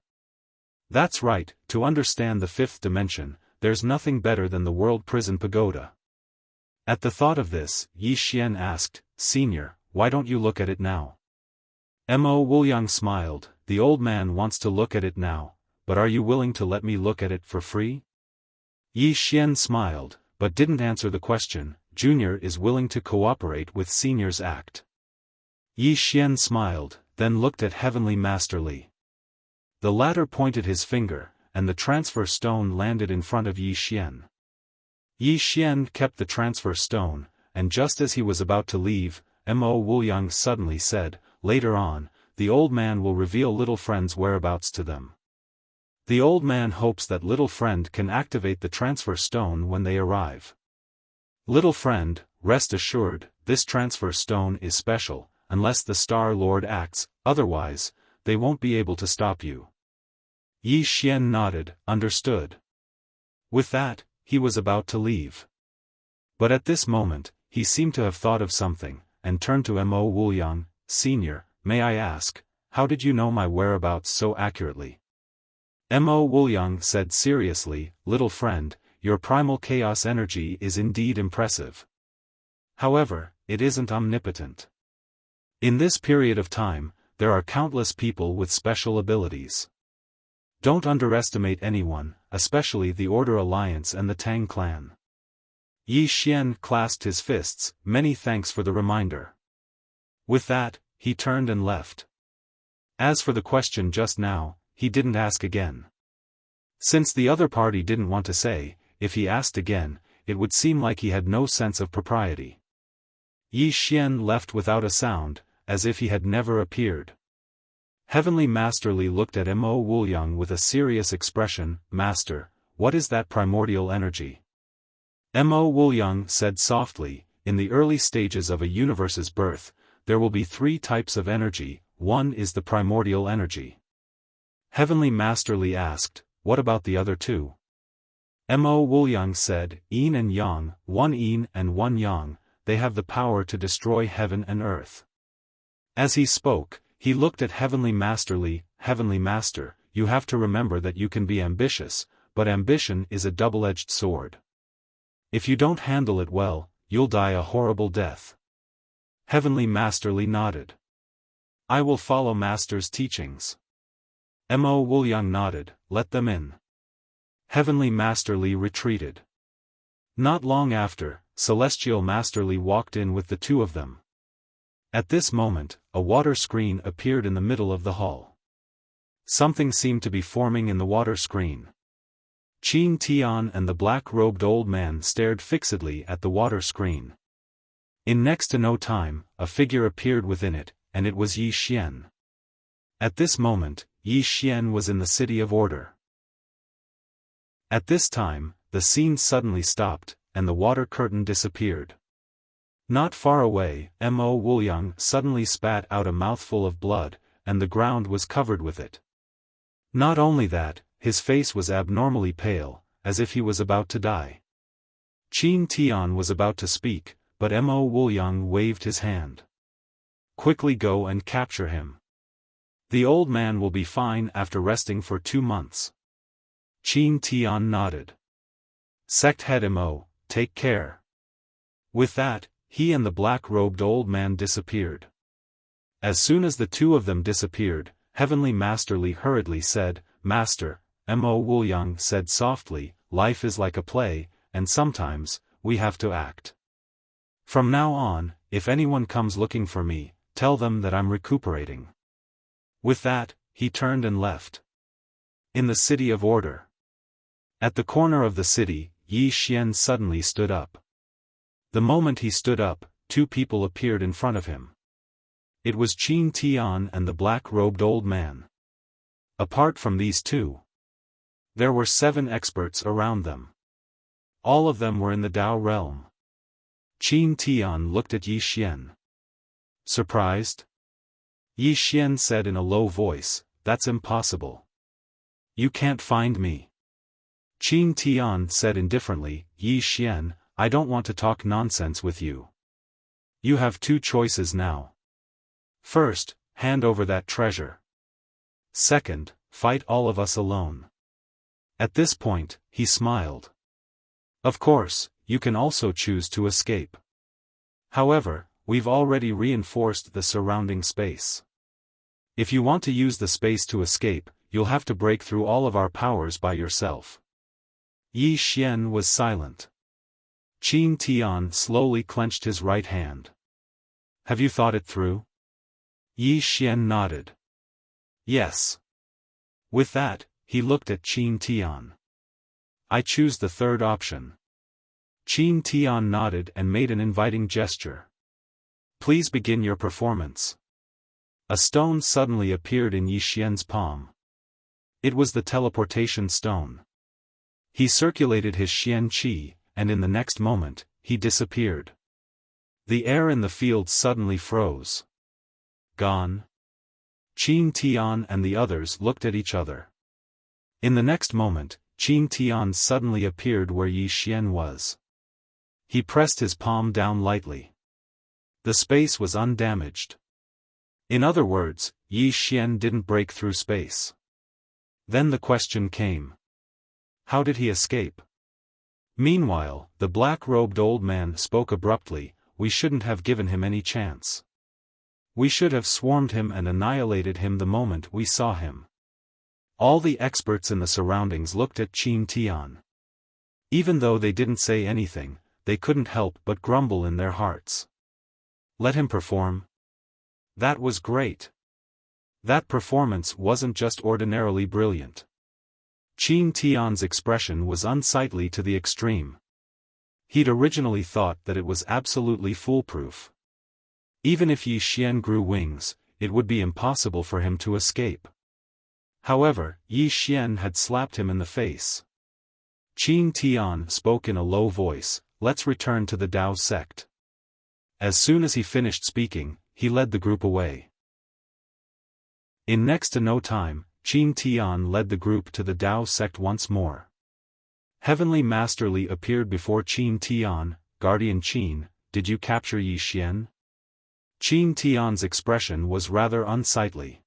That's right, to understand the fifth dimension, there's nothing better than the world prison pagoda. At the thought of this, Yi Xian asked, "Senior, why don't you look at it now?" Mo Wuliang smiled, "The old man wants to look at it now, but are you willing to let me look at it for free?" Yi Xian smiled, but didn't answer the question. Junior is willing to cooperate with Senior's act. Yi Xian smiled, then looked at Heavenly Master Li. The latter pointed his finger, and the transfer stone landed in front of Yi Xian. Yi Xian kept the transfer stone, and just as he was about to leave, Mo Wuliang suddenly said, "Later on, the old man will reveal little friend's whereabouts to them. The old man hopes that little friend can activate the transfer stone when they arrive. Little friend, rest assured, this transfer stone is special, unless the Star Lord acts, otherwise, they won't be able to stop you." Yi Xian nodded, understood. With that, he was about to leave. But at this moment, he seemed to have thought of something, and turned to Mo Wuliang, "Senior, may I ask, how did you know my whereabouts so accurately?" Mo Wuliang said seriously, "Little friend, your primal chaos energy is indeed impressive. However, it isn't omnipotent. In this period of time, there are countless people with special abilities. Don't underestimate anyone, especially the Order Alliance and the Tang clan." Yi Xian clasped his fists, "Many thanks for the reminder." With that, he turned and left. As for the question just now, he didn't ask again. Since the other party didn't want to say, if he asked again, it would seem like he had no sense of propriety. Yi Xian left without a sound, as if he had never appeared. Heavenly Master Li looked at Mo Wuliang with a serious expression. "Master, what is that primordial energy?" Mo Wuliang said softly, "In the early stages of a universe's birth, there will be three types of energy. One is the primordial energy." Heavenly Master Li asked, "What about the other two?" Mo Wuliang said, "Yin and Yang, one Yin and one Yang, they have the power to destroy heaven and earth." As he spoke, he looked at Heavenly Master Li. "Heavenly Master, you have to remember that you can be ambitious, but ambition is a double-edged sword. If you don't handle it well, you'll die a horrible death." Heavenly Master Li nodded. "I will follow Master's teachings." Mo Wuliang nodded, "Let them in." Heavenly Master Li retreated. Not long after, Celestial Master Li walked in with the two of them. At this moment, a water screen appeared in the middle of the hall. Something seemed to be forming in the water screen. Qin Tian and the black-robed old man stared fixedly at the water screen. In next to no time, a figure appeared within it, and it was Yi Xian. At this moment, Yi Xian was in the City of Order. At this time, the scene suddenly stopped, and the water curtain disappeared. Not far away, Mo Wuliang suddenly spat out a mouthful of blood, and the ground was covered with it. Not only that, his face was abnormally pale, as if he was about to die. Qin Tian was about to speak, but Mo Wuliang waved his hand. "Quickly go and capture him. The old man will be fine after resting for 2 months." Qin Tian nodded. "Sect head Mo, take care." With that, he and the black-robed old man disappeared. As soon as the two of them disappeared, Heavenly Master Li hurriedly said, "Master," Mo Wuliang said softly, "Life is like a play, and sometimes, we have to act. From now on, if anyone comes looking for me, tell them that I'm recuperating." With that, he turned and left. In the City of Order. At the corner of the city, Yi Xian suddenly stood up. The moment he stood up, 2 people appeared in front of him. It was Qin Tian and the black-robed old man. Apart from these two, there were 7 experts around them. All of them were in the Tao realm. Qin Tian looked at Yi Xian. Surprised? Yi Xian said in a low voice, "That's impossible. You can't find me." Qin Tian said indifferently, "Yi Xian, I don't want to talk nonsense with you. You have 2 choices now. First, hand over that treasure. Second, fight all of us alone." At this point, he smiled. "Of course, you can also choose to escape. However, we've already reinforced the surrounding space. If you want to use the space to escape, you'll have to break through all of our powers by yourself." Yi Xian was silent. Qin Tian slowly clenched his right hand. "Have you thought it through?" Yi Xian nodded. "Yes." With that, he looked at Qin Tian. "I choose the third option." Qin Tian nodded and made an inviting gesture. "Please begin your performance." A stone suddenly appeared in Yi Xian's palm. It was the teleportation stone. He circulated his Xian Qi, and in the next moment, he disappeared. The air in the field suddenly froze. "Gone?" Qin Tian and the others looked at each other. In the next moment, Qin Tian suddenly appeared where Yi Xian was. He pressed his palm down lightly. The space was undamaged. In other words, Yi Xian didn't break through space. Then the question came. How did he escape? Meanwhile, the black-robed old man spoke abruptly, "We shouldn't have given him any chance. We should have swarmed him and annihilated him the moment we saw him." All the experts in the surroundings looked at Qin Tian. Even though they didn't say anything, they couldn't help but grumble in their hearts. Let him perform. That was great. That performance wasn't just ordinarily brilliant. Qin Tian's expression was unsightly to the extreme. He'd originally thought that it was absolutely foolproof. Even if Yi Xian grew wings, it would be impossible for him to escape. However, Yi Xian had slapped him in the face. Qin Tian spoke in a low voice, "Let's return to the Tao sect." As soon as he finished speaking, he led the group away. In next to no time, Qin Tian led the group to the Tao sect once more. Heavenly Master Li appeared before Qin Tian. "Guardian Qin, did you capture Yi Xian?" Qin Tian's expression was rather unsightly.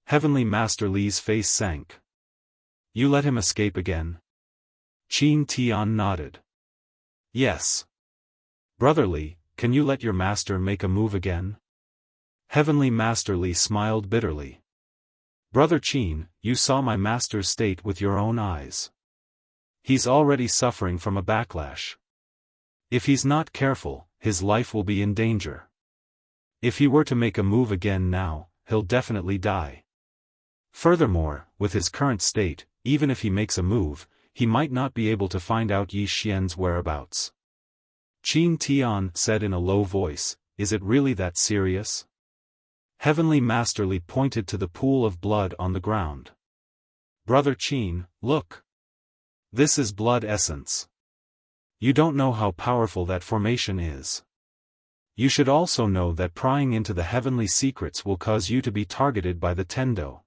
Heavenly Master Li's face sank. "You let him escape again?" Qin Tian nodded. "Yes. Brother Li, can you let your master make a move again?" Heavenly Master Li smiled bitterly. "Brother Qin, you saw my master's state with your own eyes. He's already suffering from a backlash. If he's not careful, his life will be in danger. If he were to make a move again now, he'll definitely die. Furthermore, with his current state, even if he makes a move, he might not be able to find out Yi Xian's whereabouts." Qin Tian said in a low voice, "Is it really that serious?" Heavenly Master Li pointed to the pool of blood on the ground. "Brother Qin, look. This is blood essence. You don't know how powerful that formation is. You should also know that prying into the heavenly secrets will cause you to be targeted by the Tendo.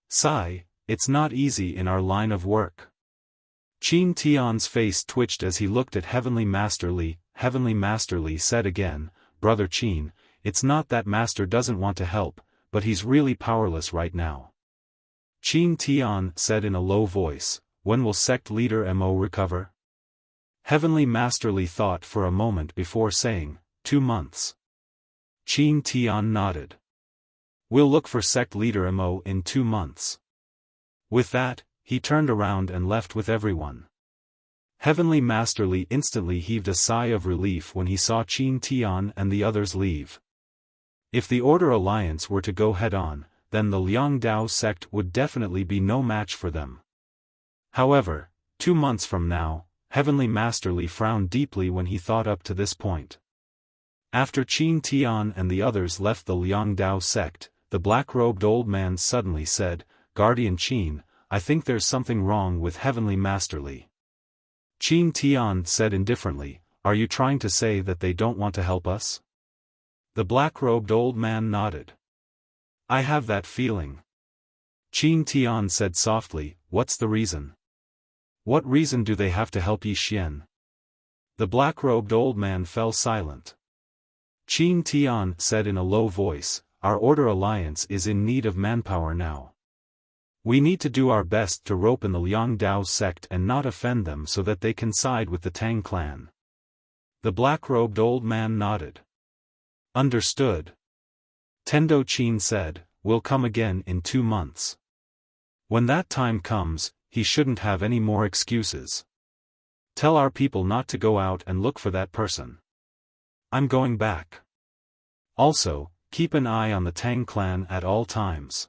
Sai, it's not easy in our line of work." Qin Tian's face twitched as he looked at Heavenly Master Li. Heavenly Master Li said again, "Brother Qin, it's not that Master doesn't want to help, but he's really powerless right now." Qin Tian said in a low voice, "When will sect leader Mo recover?" Heavenly Master Li thought for a moment before saying, 2 months. Qin Tian nodded. "We'll look for sect leader Mo in 2 months." With that, he turned around and left with everyone. Heavenly Master Li instantly heaved a sigh of relief when he saw Qin Tian and the others leave. If the Order Alliance were to go head-on, then the Liang Dao sect would definitely be no match for them. However, 2 months from now, Heavenly Master Li frowned deeply when he thought up to this point. After Qin Tian and the others left the Liang Dao sect, the black-robed old man suddenly said, Guardian Qin, I think there's something wrong with Heavenly Masterly. Qin Tian said indifferently, are you trying to say that they don't want to help us? The black-robed old man nodded. I have that feeling. Qin Tian said softly, what's the reason? What reason do they have to help Yi Xian? The black-robed old man fell silent. Qin Tian said in a low voice, our Order Alliance is in need of manpower now. We need to do our best to rope in the Liang Dao sect and not offend them so that they can side with the Tang clan. The black-robed old man nodded. Understood. Tendo Qin said, we'll come again in 2 months. When that time comes, he shouldn't have any more excuses. Tell our people not to go out and look for that person. I'm going back. Also, keep an eye on the Tang clan at all times.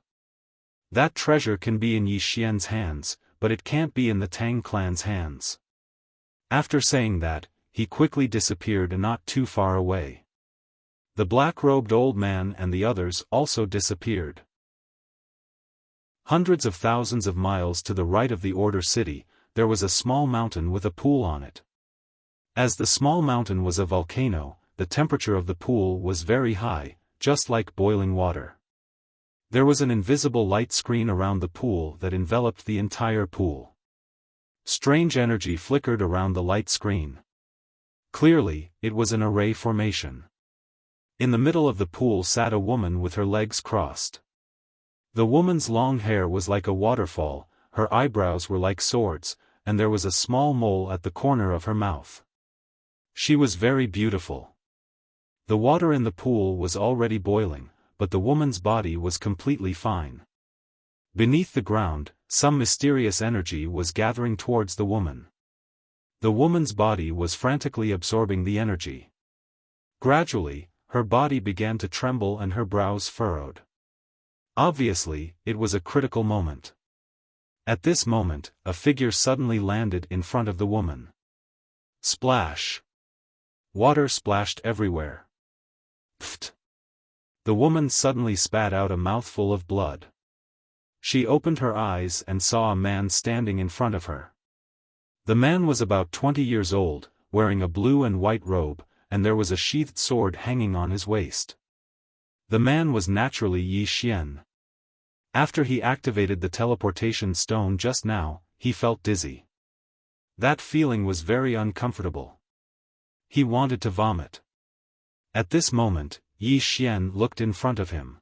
That treasure can be in Yi Xian's hands, but it can't be in the Tang clan's hands. After saying that, he quickly disappeared not too far away. The black-robed old man and the others also disappeared. Hundreds of thousands of miles to the right of the Order City, there was a small mountain with a pool on it. As the small mountain was a volcano, the temperature of the pool was very high, just like boiling water. There was an invisible light screen around the pool that enveloped the entire pool. Strange energy flickered around the light screen. Clearly, it was an array formation. In the middle of the pool sat a woman with her legs crossed. The woman's long hair was like a waterfall, her eyebrows were like swords, and there was a small mole at the corner of her mouth. She was very beautiful. The water in the pool was already boiling, but the woman's body was completely fine. Beneath the ground, some mysterious energy was gathering towards the woman. The woman's body was frantically absorbing the energy. Gradually, her body began to tremble and her brows furrowed. Obviously, it was a critical moment. At this moment, a figure suddenly landed in front of the woman. Splash! Water splashed everywhere. Pfft! The woman suddenly spat out a mouthful of blood. She opened her eyes and saw a man standing in front of her. The man was about 20 years old, wearing a blue and white robe, and there was a sheathed sword hanging on his waist. The man was naturally Yi Xian. After he activated the teleportation stone just now, he felt dizzy. That feeling was very uncomfortable. He wanted to vomit. At this moment, Yi Xian looked in front of him.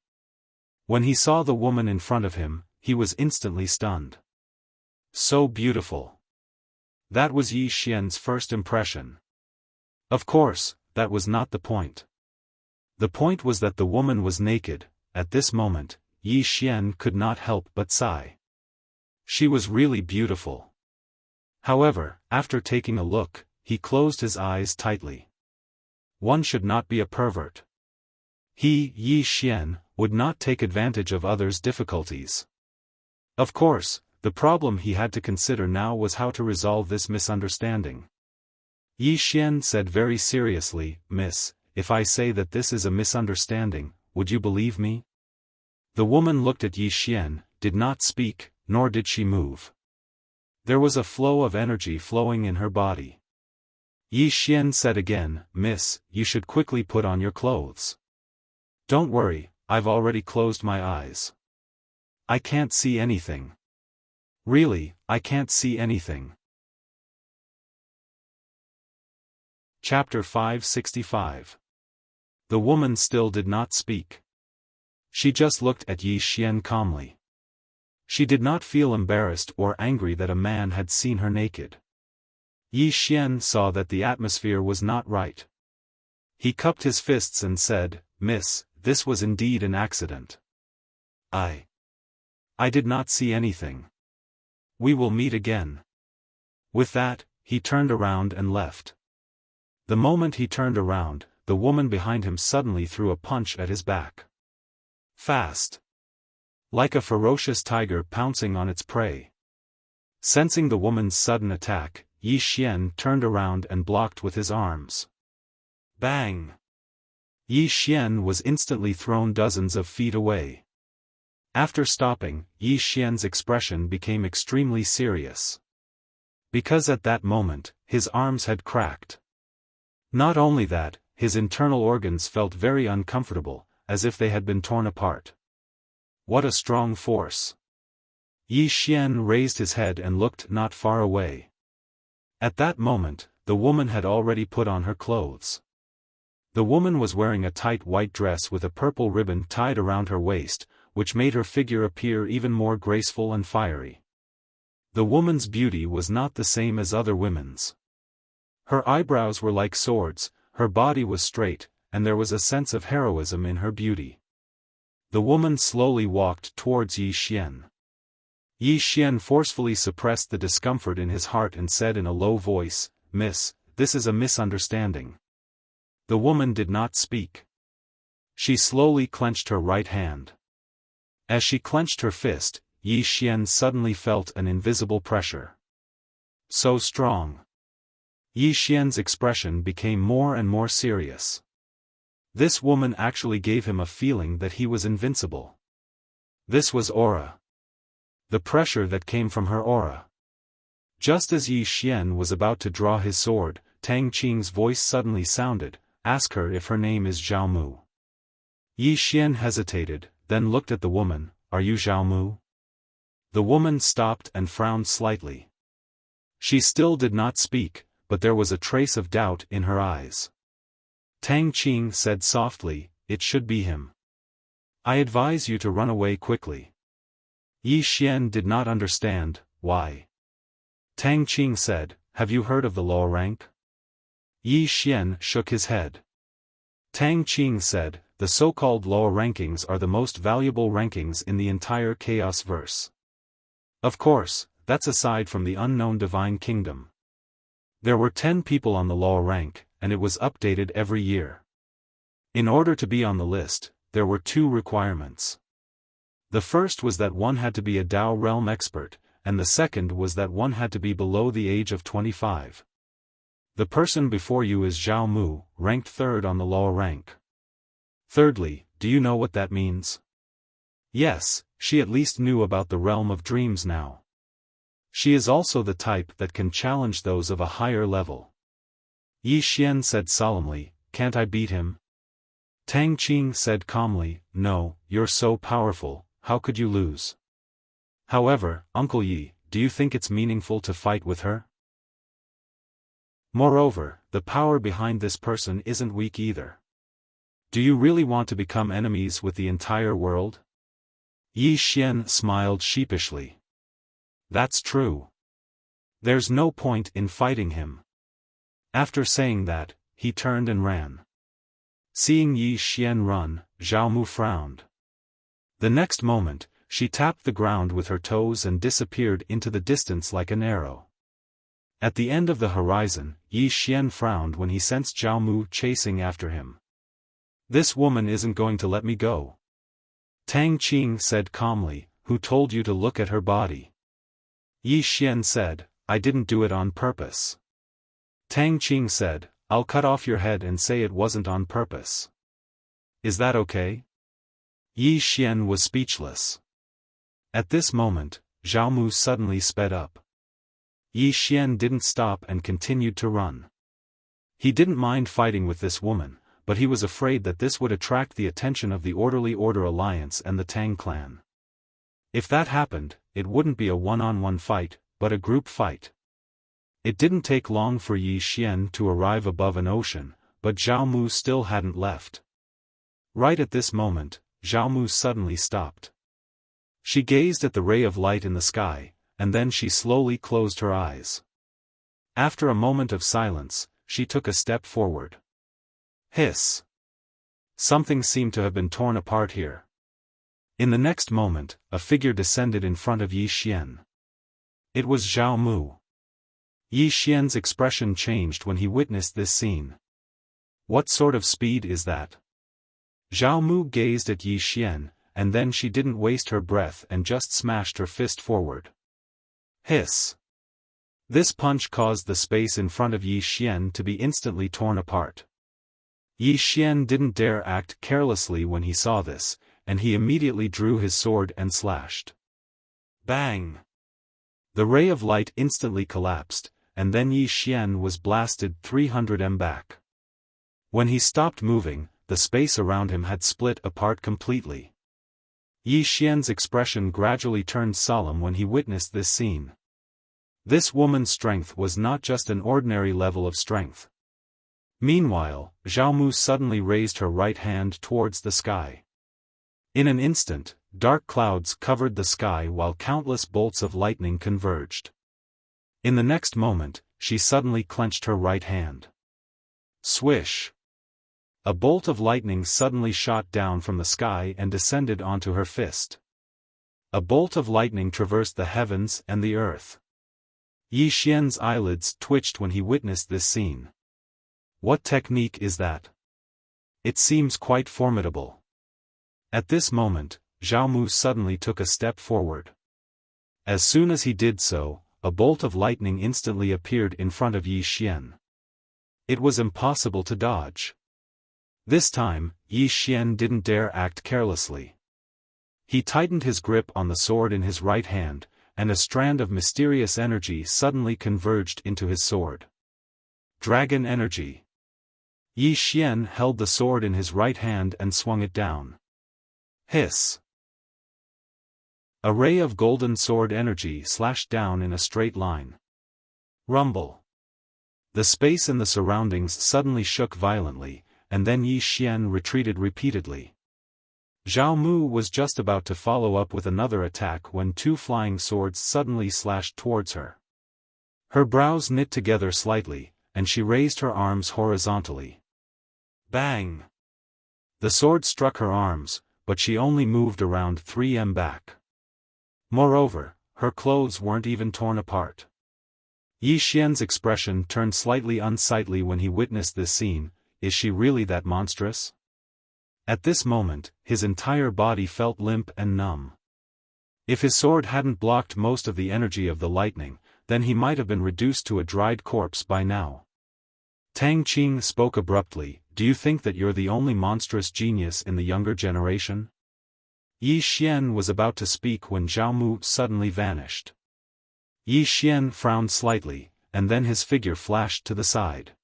When he saw the woman in front of him, he was instantly stunned. So beautiful. That was Yi Xian's first impression. Of course, that was not the point. The point was that the woman was naked. At this moment, Yi Xian could not help but sigh. She was really beautiful. However, after taking a look, he closed his eyes tightly. One should not be a pervert. He, Yi Xian, would not take advantage of others' difficulties. Of course, the problem he had to consider now was how to resolve this misunderstanding. Yi Xian said very seriously, Miss, if I say that this is a misunderstanding, would you believe me? The woman looked at Yi Xian, did not speak, nor did she move. There was a flow of energy flowing in her body. Yi Xian said again, Miss, you should quickly put on your clothes. Don't worry, I've already closed my eyes. I can't see anything. Really, I can't see anything. Chapter 565. The woman still did not speak. She just looked at Yi Xian calmly. She did not feel embarrassed or angry that a man had seen her naked. Yi Xian saw that the atmosphere was not right. He cupped his fists and said, Miss, this was indeed an accident. I did not see anything. We will meet again. With that, he turned around and left. The moment he turned around, the woman behind him suddenly threw a punch at his back. Fast. Like a ferocious tiger pouncing on its prey. Sensing the woman's sudden attack, Yi Xian turned around and blocked with his arms. Bang! Yi Xian was instantly thrown dozens of feet away. After stopping, Yi Xian's expression became extremely serious. Because at that moment, his arms had cracked. Not only that, his internal organs felt very uncomfortable, as if they had been torn apart. What a strong force! Yi Xian raised his head and looked not far away. At that moment, the woman had already put on her clothes. The woman was wearing a tight white dress with a purple ribbon tied around her waist, which made her figure appear even more graceful and fiery. The woman's beauty was not the same as other women's. Her eyebrows were like swords, her body was straight, and there was a sense of heroism in her beauty. The woman slowly walked towards Yi Xian. Yi Xian forcefully suppressed the discomfort in his heart and said in a low voice, "Miss, this is a misunderstanding." The woman did not speak. She slowly clenched her right hand. As she clenched her fist, Yi Xian suddenly felt an invisible pressure. So strong. Yi Xian's expression became more and more serious. This woman actually gave him a feeling that he was invincible. This was aura. The pressure that came from her aura. Just as Yi Xian was about to draw his sword, Tang Qing's voice suddenly sounded, "Ask her if her name is Zhao Mu." Yi Xian hesitated, then looked at the woman, "Are you Zhao Mu?" The woman stopped and frowned slightly. She still did not speak, but there was a trace of doubt in her eyes. Tang Qing said softly, "It should be him. I advise you to run away quickly." Yi Xian did not understand, why. Tang Qing said, "Have you heard of the lower rank?" Yi Xian shook his head. Tang Qing said, "The so-called lower rankings are the most valuable rankings in the entire Chaos verse. Of course, that's aside from the unknown divine kingdom. There were 10 people on the lower rank, and it was updated every year. In order to be on the list, there were 2 requirements. The first was that one had to be a Dao realm expert, and the second was that one had to be below the age of 25. The person before you is Zhao Mu, ranked 3rd on the lower rank. Thirdly, do you know what that means?" Yes, she at least knew about the realm of dreams now. She is also the type that can challenge those of a higher level. Yi Xian said solemnly, "Can't I beat him?" Tang Qing said calmly, "No, you're so powerful, how could you lose? However, Uncle Yi, do you think it's meaningful to fight with her? Moreover, the power behind this person isn't weak either. Do you really want to become enemies with the entire world?" Yi Xian smiled sheepishly. "That's true. There's no point in fighting him." After saying that, he turned and ran. Seeing Yi Xian run, Zhao Mu frowned. The next moment, she tapped the ground with her toes and disappeared into the distance like an arrow. At the end of the horizon, Yi Xian frowned when he sensed Zhao Mu chasing after him. "This woman isn't going to let me go." Tang Qing said calmly, "Who told you to look at her body?" Yi Xian said, "I didn't do it on purpose." Tang Qing said, "I'll cut off your head and say it wasn't on purpose. Is that okay?" Yi Xian was speechless. At this moment, Zhao Mu suddenly sped up. Yi Xian didn't stop and continued to run. He didn't mind fighting with this woman, but he was afraid that this would attract the attention of the Orderly Order Alliance and the Tang clan. If that happened, it wouldn't be a one-on-one fight, but a group fight. It didn't take long for Yi Xian to arrive above an ocean, but Zhao Mu still hadn't left. Right at this moment, Zhao Mu suddenly stopped. She gazed at the ray of light in the sky, and then she slowly closed her eyes. After a moment of silence, she took a step forward. Hiss! Something seemed to have been torn apart here. In the next moment, a figure descended in front of Yi Xian. It was Zhao Mu. Yi Xian's expression changed when he witnessed this scene. What sort of speed is that? Zhao Mu gazed at Yi Xian, and then she didn't waste her breath and just smashed her fist forward. Hiss! This punch caused the space in front of Yi Xian to be instantly torn apart. Yi Xian didn't dare act carelessly when he saw this, and he immediately drew his sword and slashed. Bang! The ray of light instantly collapsed, and then Yi Xian was blasted 300 m back. When he stopped moving, the space around him had split apart completely. Yi Xian's expression gradually turned solemn when he witnessed this scene. This woman's strength was not just an ordinary level of strength. Meanwhile, Zhao Mu suddenly raised her right hand towards the sky. In an instant, dark clouds covered the sky while countless bolts of lightning converged. In the next moment, she suddenly clenched her right hand. Swish! A bolt of lightning suddenly shot down from the sky and descended onto her fist. A bolt of lightning traversed the heavens and the earth. Yi Xian's eyelids twitched when he witnessed this scene. What technique is that? It seems quite formidable. At this moment, Zhao Mu suddenly took a step forward. As soon as he did so, a bolt of lightning instantly appeared in front of Yi Xian. It was impossible to dodge. This time, Yi Xian didn't dare act carelessly. He tightened his grip on the sword in his right hand, and a strand of mysterious energy suddenly converged into his sword. Dragon energy. Yi Xian held the sword in his right hand and swung it down. Hiss! A ray of golden sword energy slashed down in a straight line. Rumble! The space and the surroundings suddenly shook violently, and then Yi Xian retreated repeatedly. Zhao Mu was just about to follow up with another attack when two flying swords suddenly slashed towards her. Her brows knit together slightly, and she raised her arms horizontally. Bang! The sword struck her arms, but she only moved around 3 m back. Moreover, her clothes weren't even torn apart. Yi Xian's expression turned slightly unsightly when he witnessed this scene. Is she really that monstrous? At this moment, his entire body felt limp and numb. If his sword hadn't blocked most of the energy of the lightning, then he might have been reduced to a dried corpse by now. Tang Qing spoke abruptly, "Do you think that you're the only monstrous genius in the younger generation?" Yi Xian was about to speak when Zhao Mu suddenly vanished. Yi Xian frowned slightly, and then his figure flashed to the side.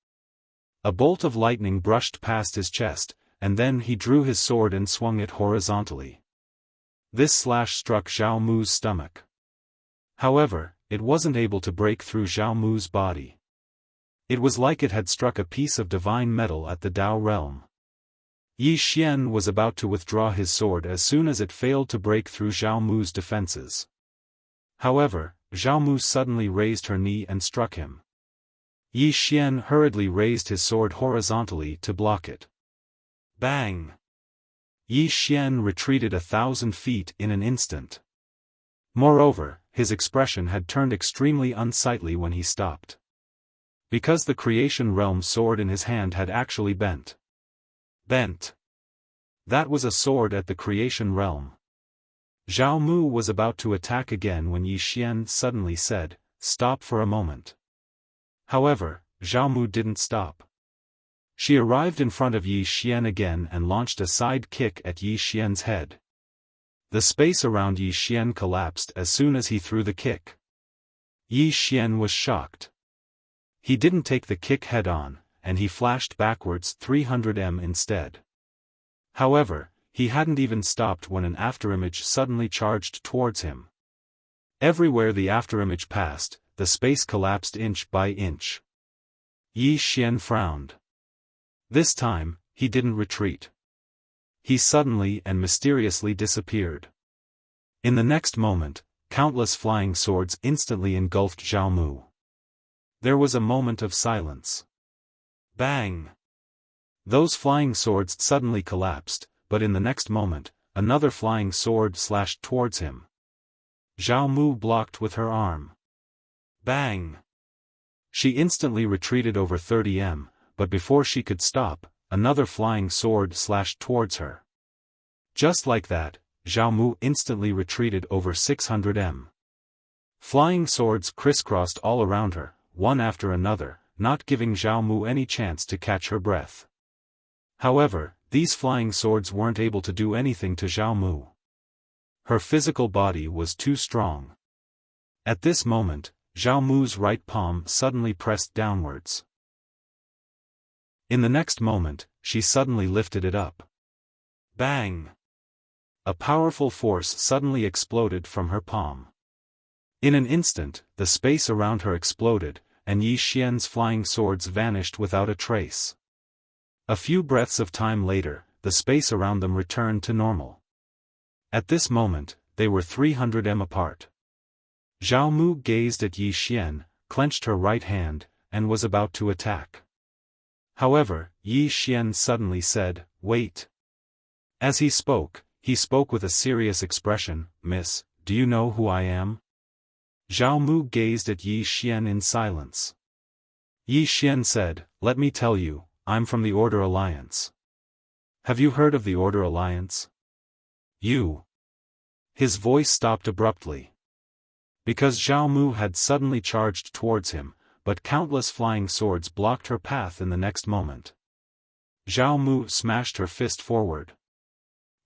A bolt of lightning brushed past his chest, and then he drew his sword and swung it horizontally. This slash struck Zhao Mu's stomach. However, it wasn't able to break through Zhao Mu's body. It was like it had struck a piece of divine metal at the Tao realm. Yi Xian was about to withdraw his sword as soon as it failed to break through Zhao Mu's defenses. However, Zhao Mu suddenly raised her knee and struck him. Yi Xian hurriedly raised his sword horizontally to block it. Bang! Yi Xian retreated 1,000 feet in an instant. Moreover, his expression had turned extremely unsightly when he stopped. Because the creation realm sword in his hand had actually bent. That was a sword at the creation realm. Zhao Mu was about to attack again when Yi Xian suddenly said, "Stop for a moment." However, Zhao Mu didn't stop. She arrived in front of Yi Xian again and launched a side kick at Yi Xian's head. The space around Yi Xian collapsed as soon as he threw the kick. Yi Xian was shocked. He didn't take the kick head-on, and he flashed backwards 300 m instead. However, he hadn't even stopped when an afterimage suddenly charged towards him. Everywhere the afterimage passed, the space collapsed inch by inch. Yi Xian frowned. This time, he didn't retreat. He suddenly and mysteriously disappeared. In the next moment, countless flying swords instantly engulfed Zhao Mu. There was a moment of silence. Bang! Those flying swords suddenly collapsed, but in the next moment, another flying sword slashed towards him. Zhao Mu blocked with her arm. Bang! She instantly retreated over 30 m, but before she could stop, another flying sword slashed towards her. Just like that, Zhao Mu instantly retreated over 600 m. Flying swords crisscrossed all around her, one after another, not giving Zhao Mu any chance to catch her breath. However, these flying swords weren't able to do anything to Zhao Mu. Her physical body was too strong. At this moment, Zhao Mu's right palm suddenly pressed downwards. In the next moment, she suddenly lifted it up. Bang! A powerful force suddenly exploded from her palm. In an instant, the space around her exploded, and Yi Xian's flying swords vanished without a trace. A few breaths of time later, the space around them returned to normal. At this moment, they were 300 m apart. Zhao Mu gazed at Yi Xian, clenched her right hand, and was about to attack. However, Yi Xian suddenly said, "Wait." As he spoke with a serious expression, "Miss, do you know who I am?" Zhao Mu gazed at Yi Xian in silence. Yi Xian said, "Let me tell you, I'm from the Order Alliance." "Have you heard of the Order Alliance?" "You." His voice stopped abruptly. Because Zhao Mu had suddenly charged towards him, but countless flying swords blocked her path in the next moment. Zhao Mu smashed her fist forward.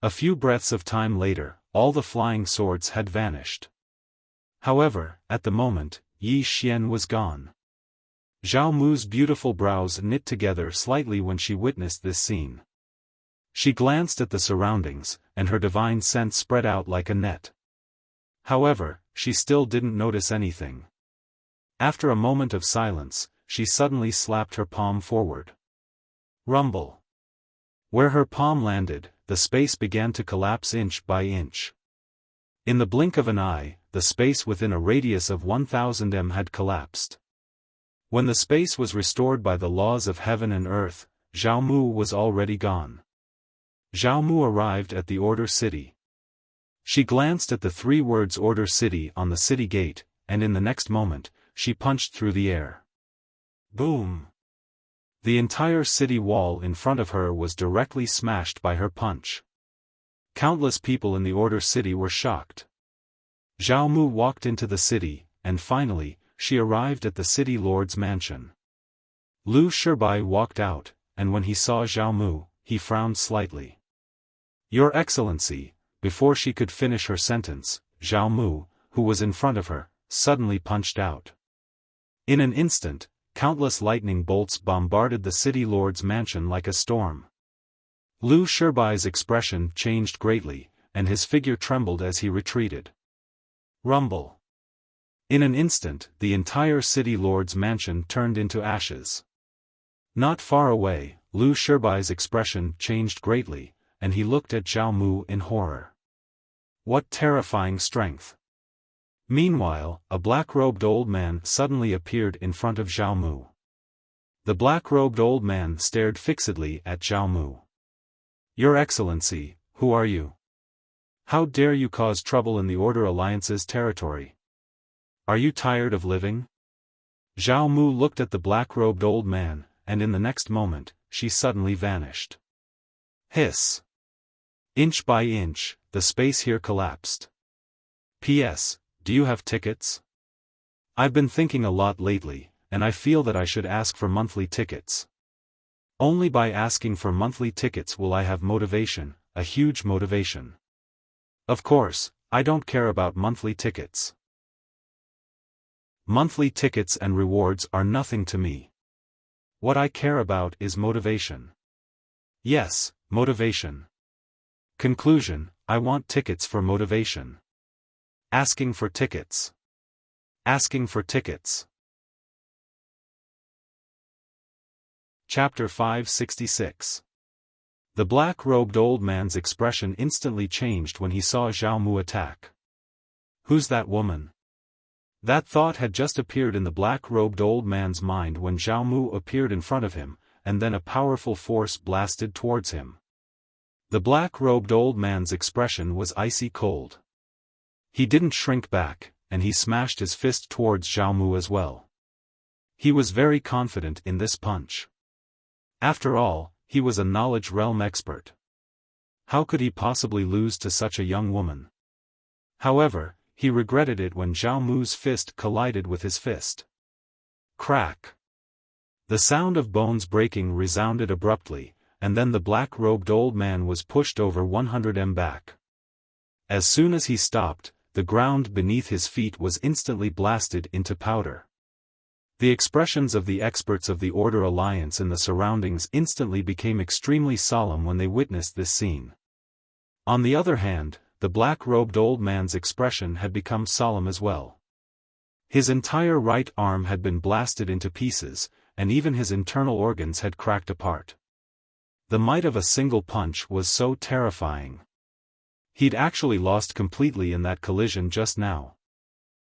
A few breaths of time later, all the flying swords had vanished. However, at the moment, Yi Xian was gone. Zhao Mu's beautiful brows knit together slightly when she witnessed this scene. She glanced at the surroundings, and her divine sense spread out like a net. However, she still didn't notice anything. After a moment of silence, she suddenly slapped her palm forward. Rumble. Where her palm landed, the space began to collapse inch by inch. In the blink of an eye, the space within a radius of 1000 m had collapsed. When the space was restored by the laws of heaven and earth, Zhao Mu was already gone. Zhao Mu arrived at the Order City. She glanced at the 3 words Order City on the city gate, and in the next moment, she punched through the air. Boom! The entire city wall in front of her was directly smashed by her punch. Countless people in the Order City were shocked. Zhao Mu walked into the city, and finally, she arrived at the city lord's mansion. Lu Shibai walked out, and when he saw Zhao Mu, he frowned slightly. "Your Excellency," before she could finish her sentence, Zhao Mu, who was in front of her, suddenly punched out. In an instant, countless lightning bolts bombarded the city lord's mansion like a storm. Lu Shibai's expression changed greatly, and his figure trembled as he retreated. Rumble. In an instant, the entire city lord's mansion turned into ashes. Not far away, Lu Shibai's expression changed greatly, and he looked at Zhao Mu in horror. What terrifying strength! Meanwhile, a black-robed old man suddenly appeared in front of Zhao Mu. The black-robed old man stared fixedly at Zhao Mu. "Your Excellency, who are you? How dare you cause trouble in the Order Alliance's territory? Are you tired of living?" Zhao Mu looked at the black-robed old man, and in the next moment, she suddenly vanished. Hiss! Inch by inch, the space here collapsed. P.S. Do you have tickets? I've been thinking a lot lately, and I feel that I should ask for monthly tickets. Only by asking for monthly tickets will I have motivation, a huge motivation. Of course, I don't care about monthly tickets. Monthly tickets and rewards are nothing to me. What I care about is motivation. Yes, motivation. Conclusion, I want tickets for motivation. Asking for tickets. Asking for tickets. Chapter 566. The black-robed old man's expression instantly changed when he saw Zhao Mu attack. Who's that woman? That thought had just appeared in the black-robed old man's mind when Zhao Mu appeared in front of him, and then a powerful force blasted towards him. The black-robed old man's expression was icy cold. He didn't shrink back, and he smashed his fist towards Zhao Mu as well. He was very confident in this punch. After all, he was a knowledge realm expert. How could he possibly lose to such a young woman? However, he regretted it when Zhao Mu's fist collided with his fist. Crack! The sound of bones breaking resounded abruptly, and then the black-robed old man was pushed over 100 m back. As soon as he stopped, the ground beneath his feet was instantly blasted into powder. The expressions of the experts of the Order Alliance and the surroundings instantly became extremely solemn when they witnessed this scene. On the other hand, the black-robed old man's expression had become solemn as well. His entire right arm had been blasted into pieces, and even his internal organs had cracked apart. The might of a single punch was so terrifying. He'd actually lost completely in that collision just now.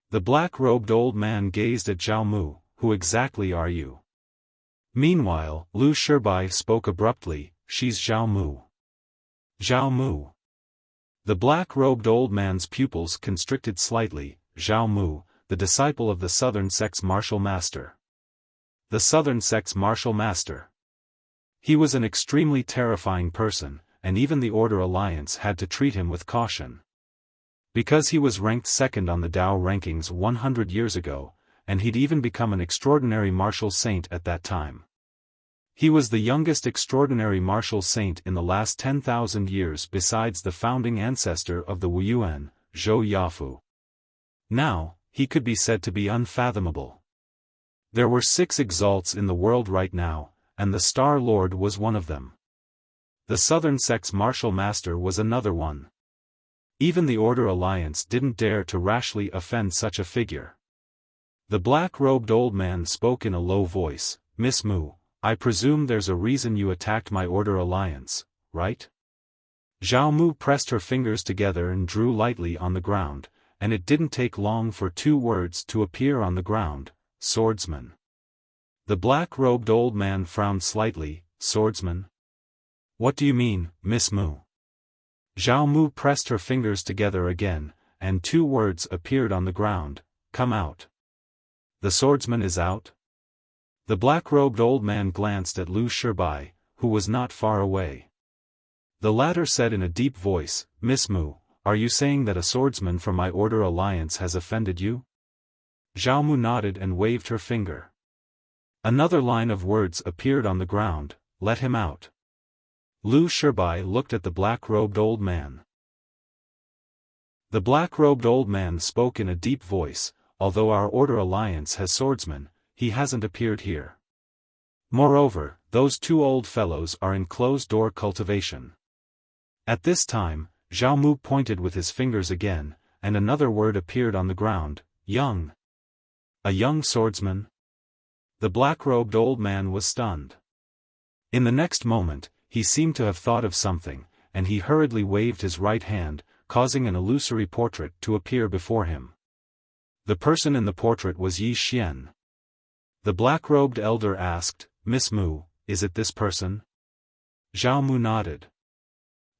The black-robed old man gazed at Zhao Mu. Who exactly are you? Meanwhile, Lu Shibai spoke abruptly, she's Zhao Mu. Zhao Mu. The black-robed old man's pupils constricted slightly. Zhao Mu, the disciple of the Southern Sect's martial master. The Southern Sect's martial master. He was an extremely terrifying person, and even the Order Alliance had to treat him with caution. Because he was ranked second on the Dao rankings 100 years ago, and he'd even become an extraordinary martial saint at that time. He was the youngest extraordinary martial saint in the last 10,000 years besides the founding ancestor of the Wuyuan, Zhou Yafu. Now, he could be said to be unfathomable. There were 6 exalts in the world right now, and the Star Lord was one of them. The Southern Sect's martial master was another one. Even the Order Alliance didn't dare to rashly offend such a figure. The black-robed old man spoke in a low voice, Miss Mu, I presume there's a reason you attacked my Order Alliance, right? Zhao Mu pressed her fingers together and drew lightly on the ground, and it didn't take long for 2 words to appear on the ground, swordsman. The black-robed old man frowned slightly, swordsman? What do you mean, Miss Mu? Zhao Mu pressed her fingers together again, and 2 words appeared on the ground, come out. The swordsman is out? The black-robed old man glanced at Lu Shibai, who was not far away. The latter said in a deep voice, Miss Mu, are you saying that a swordsman from my Order Alliance has offended you? Zhao Mu nodded and waved her finger. Another line of words appeared on the ground, let him out. Lu Shibai looked at the black-robed old man. The black-robed old man spoke in a deep voice, although our Order Alliance has swordsmen, he hasn't appeared here. Moreover, those 2 old fellows are in closed-door cultivation. At this time, Zhao Mu pointed with his fingers again, and another word appeared on the ground, young. A young swordsman? The black-robed old man was stunned. In the next moment, he seemed to have thought of something, and he hurriedly waved his right hand, causing an illusory portrait to appear before him. The person in the portrait was Yi Xian. The black-robed elder asked, Miss Mu, is it this person? Zhao Mu nodded.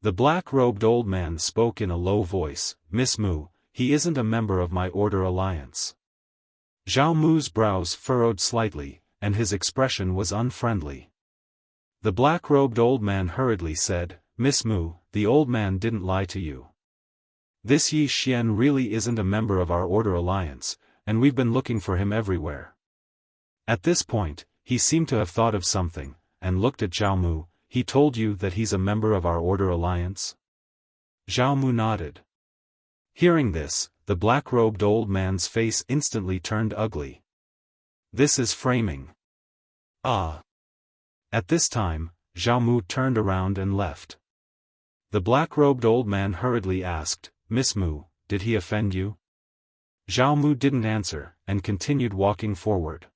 The black-robed old man spoke in a low voice, Miss Mu, he isn't a member of my Order Alliance. Zhao Mu's brows furrowed slightly, and his expression was unfriendly. The black-robed old man hurriedly said, Miss Mu, the old man didn't lie to you. This Yi Xian really isn't a member of our Order Alliance, and we've been looking for him everywhere. At this point, he seemed to have thought of something, and looked at Zhao Mu, he told you that he's a member of our Order Alliance? Zhao Mu nodded. Hearing this, the black-robed old man's face instantly turned ugly. This is framing. Ah. At this time, Zhao Mu turned around and left. The black-robed old man hurriedly asked, Miss Mu, did he offend you? Zhao Mu didn't answer, and continued walking forward.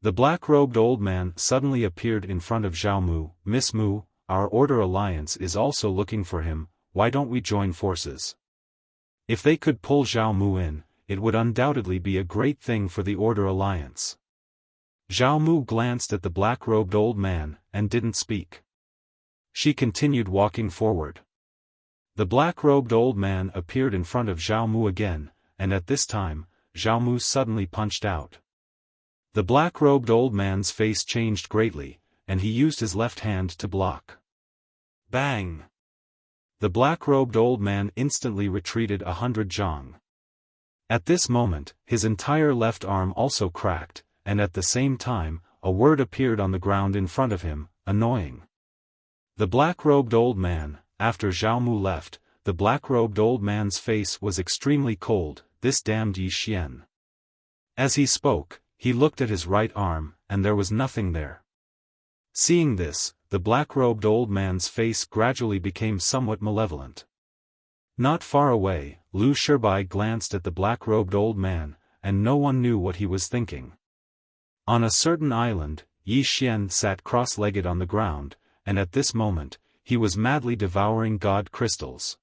The black-robed old man suddenly appeared in front of Zhao Mu, Miss Mu, our Order Alliance is also looking for him, why don't we join forces? If they could pull Zhao Mu in, it would undoubtedly be a great thing for the Order Alliance. Zhao Mu glanced at the black-robed old man, and didn't speak. She continued walking forward. The black-robed old man appeared in front of Zhao Mu again, and at this time, Zhao Mu suddenly punched out. The black-robed old man's face changed greatly, and he used his left hand to block. Bang! The black-robed old man instantly retreated 100 zhang. At this moment, his entire left arm also cracked, and at the same time, a word appeared on the ground in front of him, annoying. The black-robed old man. After Zhao Mu left, the black-robed old man's face was extremely cold. This damned Yi Xian. As he spoke, he looked at his right arm, and there was nothing there. Seeing this, the black-robed old man's face gradually became somewhat malevolent. Not far away, Lu Shibai glanced at the black-robed old man, and no one knew what he was thinking. On a certain island, Yi Xian sat cross-legged on the ground, and at this moment, he was madly devouring god crystals.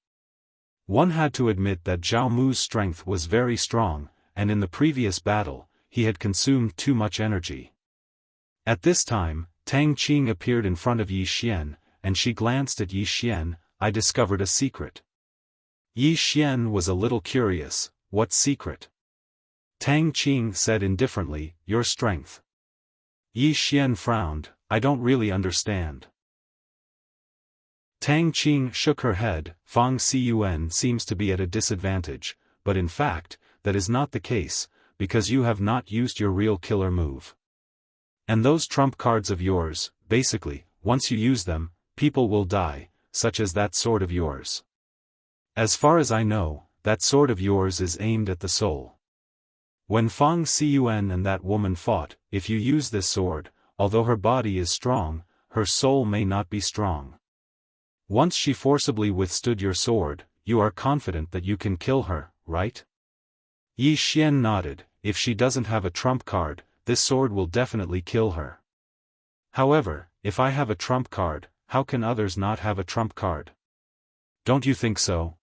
One had to admit that Zhao Mu's strength was very strong, and in the previous battle, he had consumed too much energy. At this time, Tang Qing appeared in front of Yi Xian, and she glanced at Yi Xian. I discovered a secret. Yi Xian was a little curious. What secret? Tang Qing said indifferently, your strength. Yi Xian frowned, I don't really understand. Tang Qing shook her head. Fang Cun seems to be at a disadvantage, but in fact, that is not the case, because you have not used your real killer move. And those trump cards of yours, basically, once you use them, people will die, such as that sword of yours. As far as I know, that sword of yours is aimed at the soul. When Fang Cun and that woman fought, if you use this sword, although her body is strong, her soul may not be strong. Once she forcibly withstood your sword, you are confident that you can kill her, right? Yi Xian nodded. If she doesn't have a trump card, this sword will definitely kill her. However, if I have a trump card, how can others not have a trump card? Don't you think so?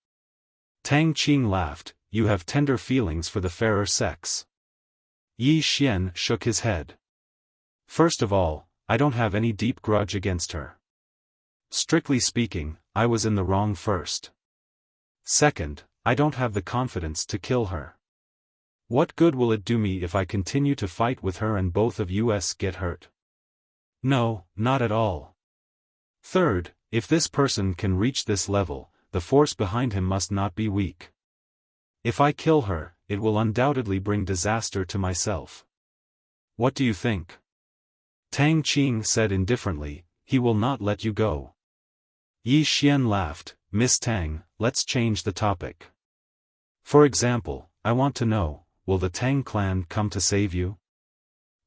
Tang Qing laughed. You have tender feelings for the fairer sex. Yi Xian shook his head. First of all, I don't have any deep grudge against her. Strictly speaking, I was in the wrong first. Second, I don't have the confidence to kill her. What good will it do me if I continue to fight with her and both of us get hurt? No, not at all. Third, if this person can reach this level, the force behind him must not be weak. If I kill her, it will undoubtedly bring disaster to myself. What do you think? Tang Qing said indifferently, he will not let you go. Yi Xian laughed, Miss Tang, let's change the topic. For example, I want to know, will the Tang clan come to save you?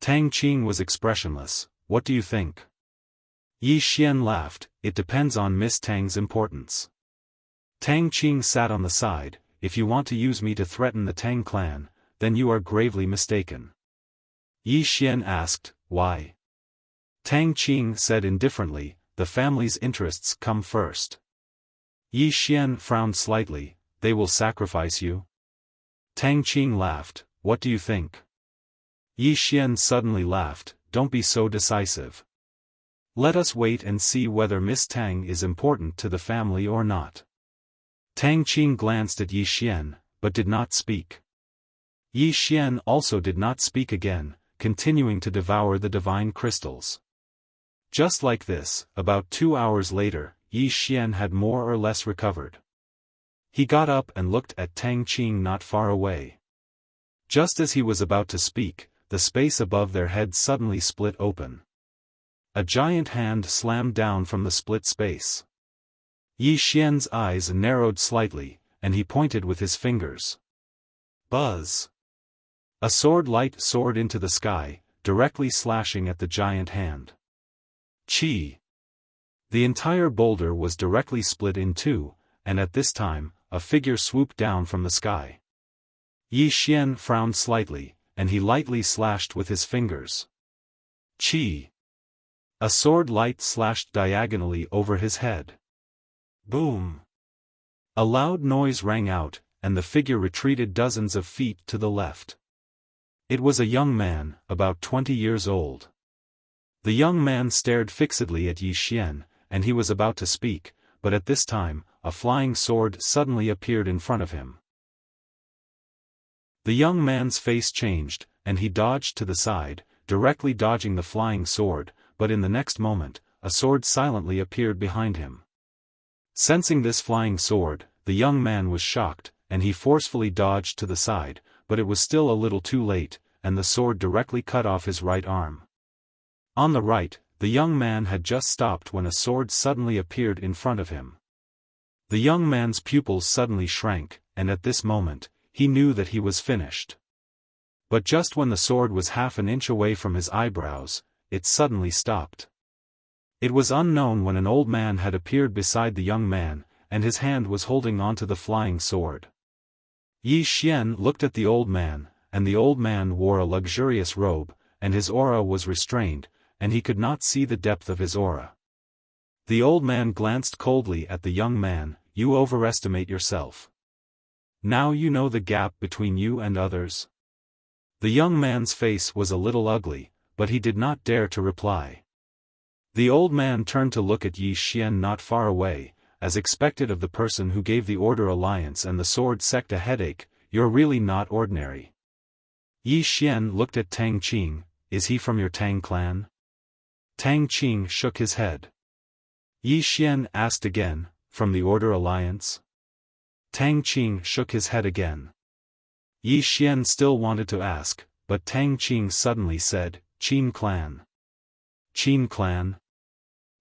Tang Qing was expressionless. What do you think? Yi Xian laughed, it depends on Miss Tang's importance. Tang Qing sat on the side, if you want to use me to threaten the Tang clan, then you are gravely mistaken. Yi Xian asked, why? Tang Qing said indifferently, the family's interests come first. Yi Xian frowned slightly, they will sacrifice you? Tang Qing laughed, what do you think? Yi Xian suddenly laughed, don't be so decisive. Let us wait and see whether Miss Tang is important to the family or not. Tang Qing glanced at Yi Xian, but did not speak. Yi Xian also did not speak again, continuing to devour the divine crystals. Just like this, about 2 hours later, Yi Xian had more or less recovered. He got up and looked at Tang Qing not far away. Just as he was about to speak, the space above their heads suddenly split open. A giant hand slammed down from the split space. Yi Xian's eyes narrowed slightly, and he pointed with his fingers. Buzz! A sword light soared into the sky, directly slashing at the giant hand. Chi! The entire boulder was directly split in two, and at this time, a figure swooped down from the sky. Yi Xian frowned slightly, and he lightly slashed with his fingers. Chi! A sword light slashed diagonally over his head. Boom! A loud noise rang out, and the figure retreated dozens of feet to the left. It was a young man, about 20 years old. The young man stared fixedly at Yi Xian, and he was about to speak, but at this time, a flying sword suddenly appeared in front of him. The young man's face changed, and he dodged to the side, directly dodging the flying sword, but in the next moment, a sword silently appeared behind him. Sensing this flying sword, the young man was shocked, and he forcefully dodged to the side, but it was still a little too late, and the sword directly cut off his right arm. On the right, the young man had just stopped when a sword suddenly appeared in front of him. The young man's pupils suddenly shrank, and at this moment, he knew that he was finished. But just when the sword was half an inch away from his eyebrows, it suddenly stopped. It was unknown when an old man had appeared beside the young man, and his hand was holding onto the flying sword. Yi Xian looked at the old man, and the old man wore a luxurious robe, and his aura was restrained, and he could not see the depth of his aura. The old man glanced coldly at the young man. You overestimate yourself. Now you know the gap between you and others. The young man's face was a little ugly, but he did not dare to reply. The old man turned to look at Yi Xian not far away, as expected of the person who gave the order alliance and the sword sect a headache. You're really not ordinary. Yi Xian looked at Tang Qing. Is he from your Tang clan? Tang Qing shook his head. Yi Xian asked again, from the order alliance? Tang Qing shook his head again. Yi Xian still wanted to ask, but Tang Qing suddenly said, Qin clan. Qin clan?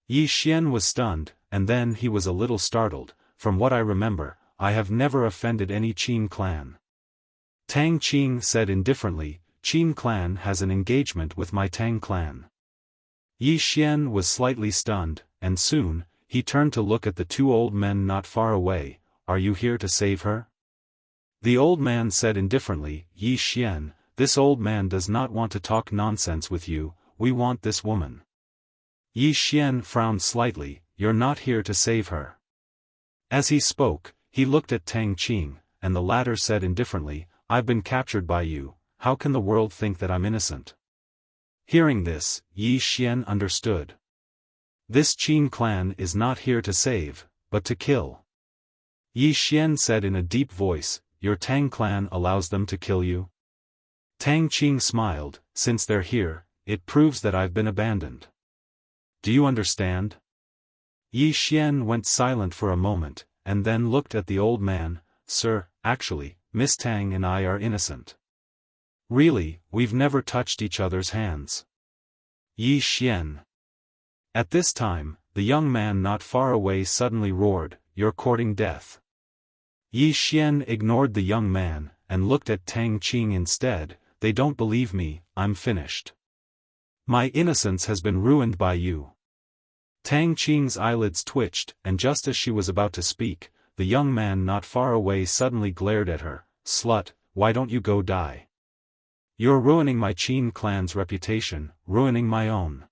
Yi Xian was stunned, and then he was a little startled. From what I remember, I have never offended any Qin clan. Tang Qing said indifferently, Qin clan has an engagement with my Tang clan. Yi Xian was slightly stunned, and soon, he turned to look at the two old men not far away. Are you here to save her? The old man said indifferently, Yi Xian, this old man does not want to talk nonsense with you, we want this woman. Yi Xian frowned slightly, you're not here to save her. As he spoke, he looked at Tang Qing, and the latter said indifferently, I've been captured by you, how can the world think that I'm innocent? Hearing this, Yi Xian understood. This Qin clan is not here to save, but to kill. Yi Xian said in a deep voice, your Tang clan allows them to kill you? Tang Qing smiled, since they're here, it proves that I've been abandoned. Do you understand? Yi Xian went silent for a moment, and then looked at the old man. Sir, actually, Miss Tang and I are innocent. Really, we've never touched each other's hands. Yi Xian. At this time, the young man not far away suddenly roared, you're courting death. Yi Xian ignored the young man, and looked at Tang Qing instead. They don't believe me, I'm finished. My innocence has been ruined by you. Tang Qing's eyelids twitched, and just as she was about to speak, the young man not far away suddenly glared at her. Slut, why don't you go die? You're ruining my Qin clan's reputation, ruining my own.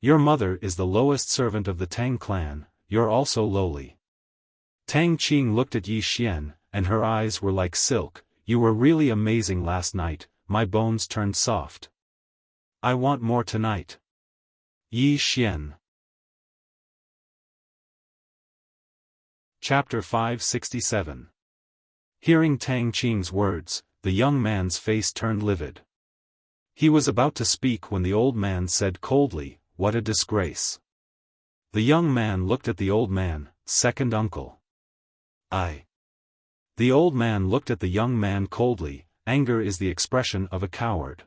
Your mother is the lowest servant of the Tang clan, you're also lowly. Tang Qing looked at Yi Xian, and her eyes were like silk. You were really amazing last night, my bones turned soft. I want more tonight. Yi Xian. Chapter 567. Hearing Tang Qing's words, the young man's face turned livid. He was about to speak when the old man said coldly, what a disgrace. The young man looked at the old man, second uncle. The old man looked at the young man coldly. Anger is the expression of a coward.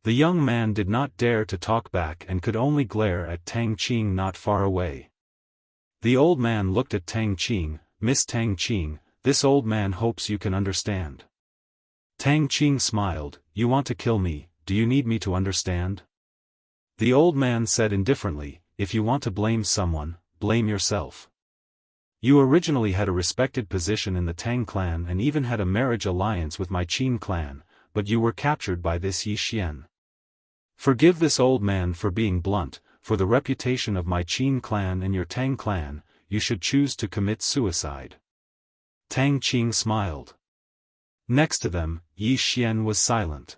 The young man did not dare to talk back and could only glare at Tang Qing not far away. The old man looked at Tang Qing. Miss Tang Qing, this old man hopes you can understand. Tang Qing smiled, you want to kill me, do you need me to understand? The old man said indifferently, if you want to blame someone, blame yourself. You originally had a respected position in the Tang clan and even had a marriage alliance with my Qin clan, but you were captured by this Yi Xian. Forgive this old man for being blunt. For the reputation of my Qin clan and your Tang clan, you should choose to commit suicide. Tang Qing smiled. Next to them, Yi Xian was silent.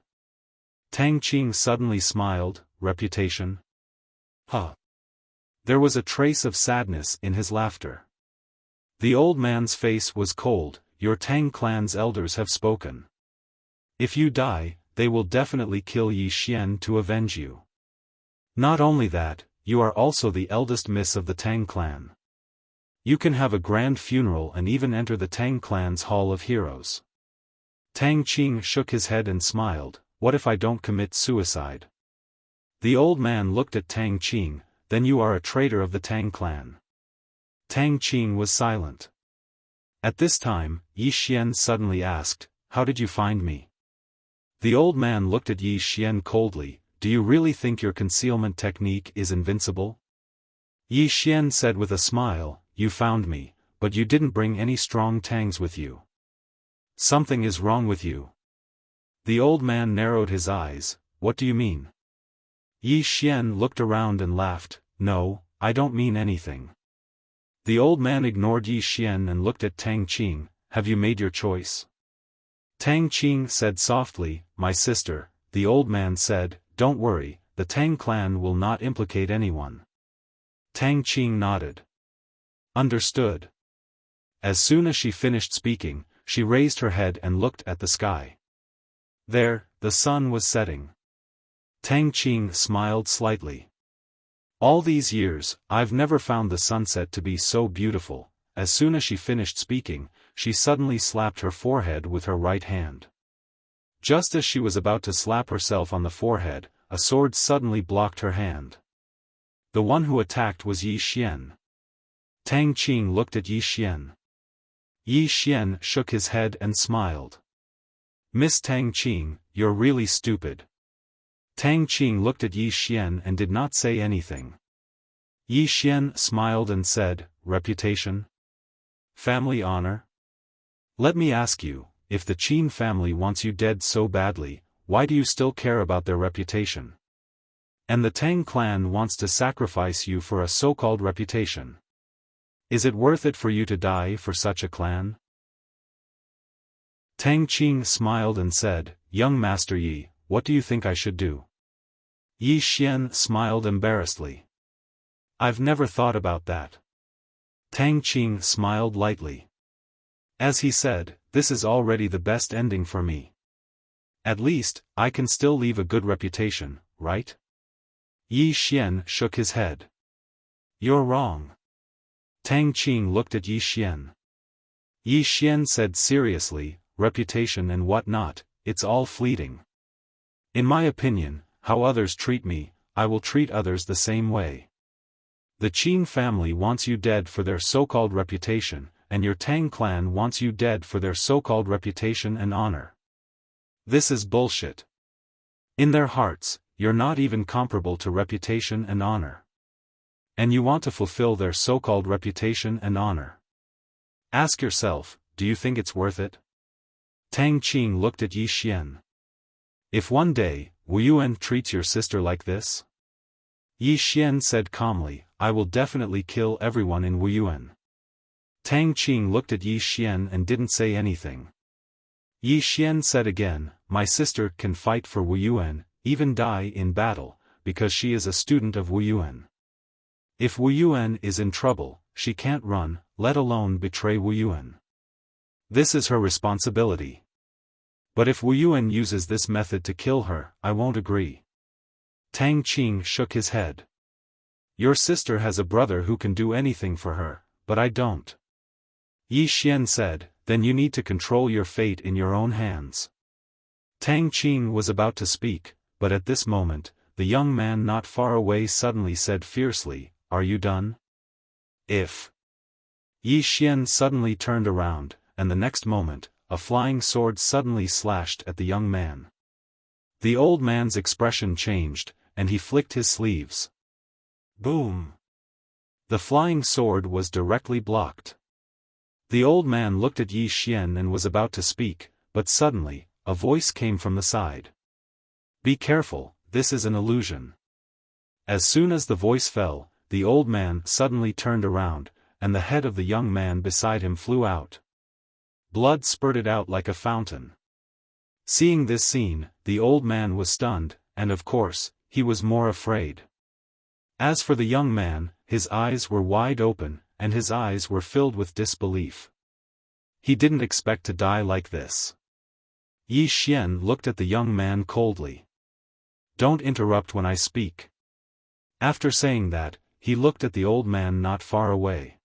Tang Qing suddenly smiled, reputation? Huh. There was a trace of sadness in his laughter. The old man's face was cold. Your Tang clan's elders have spoken. If you die, they will definitely kill Yi Xian to avenge you. Not only that, you are also the eldest miss of the Tang clan. You can have a grand funeral and even enter the Tang clan's Hall of Heroes. Tang Qing shook his head and smiled, what if I don't commit suicide? The old man looked at Tang Qing. Then you are a traitor of the Tang clan. Tang Qing was silent. At this time, Yi Xian suddenly asked, how did you find me? The old man looked at Yi Xian coldly. Do you really think your concealment technique is invincible? Yi Xian said with a smile, you found me, but you didn't bring any strong tangs with you. Something is wrong with you. The old man narrowed his eyes. What do you mean? Yi Xian looked around and laughed. No, I don't mean anything. The old man ignored Yi Xian and looked at Tang Qing. Have you made your choice? Tang Qing said softly, my sister. The old man said, don't worry, the Tang clan will not implicate anyone. Tang Qing nodded. Understood. As soon as she finished speaking, she raised her head and looked at the sky. There, the sun was setting. Tang Qing smiled slightly. All these years, I've never found the sunset to be so beautiful. As soon as she finished speaking, she suddenly slapped her forehead with her right hand. Just as she was about to slap herself on the forehead, a sword suddenly blocked her hand. The one who attacked was Yi Xian. Tang Qing looked at Yi Xian. Yi Xian shook his head and smiled. Miss Tang Qing, you're really stupid. Tang Qing looked at Yi Xian and did not say anything. Yi Xian smiled and said, reputation? Family honor? Let me ask you, if the Qin family wants you dead so badly, why do you still care about their reputation? And the Tang clan wants to sacrifice you for a so-called reputation. Is it worth it for you to die for such a clan? Tang Qing smiled and said, young Master Yi, what do you think I should do? Yi Xian smiled embarrassedly. I've never thought about that. Tang Qing smiled lightly. As he said, this is already the best ending for me. At least, I can still leave a good reputation, right? Yi Xian shook his head. You're wrong. Tang Qing looked at Yi Xian. Yi Xian said seriously, reputation and what not, it's all fleeting. In my opinion, how others treat me, I will treat others the same way. The Qin family wants you dead for their so-called reputation, and your Tang clan wants you dead for their so-called reputation and honor. This is bullshit. In their hearts, you're not even comparable to reputation and honor. And you want to fulfill their so-called reputation and honor. Ask yourself, do you think it's worth it? Tang Qing looked at Yi Xian. If one day, Wu Yuan treats your sister like this? Yi Xian said calmly, I will definitely kill everyone in Wu Yuan. Tang Qing looked at Yi Xian and didn't say anything. Yi Xian said again, my sister can fight for Wu Yuan, even die in battle, because she is a student of Wu Yuan. If Wu Yuan is in trouble, she can't run, let alone betray Wu Yuan. This is her responsibility. But if Wu Yuan uses this method to kill her, I won't agree. Tang Qing shook his head. Your sister has a brother who can do anything for her, but I don't. Yi Xian said, then you need to control your fate in your own hands. Tang Qing was about to speak, but at this moment, the young man not far away suddenly said fiercely, are you done? If. Yi Xian suddenly turned around, and the next moment, a flying sword suddenly slashed at the young man. The old man's expression changed, and he flicked his sleeves. Boom! The flying sword was directly blocked. The old man looked at Yi Xian and was about to speak, but suddenly, a voice came from the side. Be careful, this is an illusion. As soon as the voice fell, the old man suddenly turned around, and the head of the young man beside him flew out. Blood spurted out like a fountain. Seeing this scene, the old man was stunned, and of course, he was more afraid. As for the young man, his eyes were wide open, and his eyes were filled with disbelief. He didn't expect to die like this. Yi Xian looked at the young man coldly. Don't interrupt when I speak. After saying that, he looked at the old man not far away.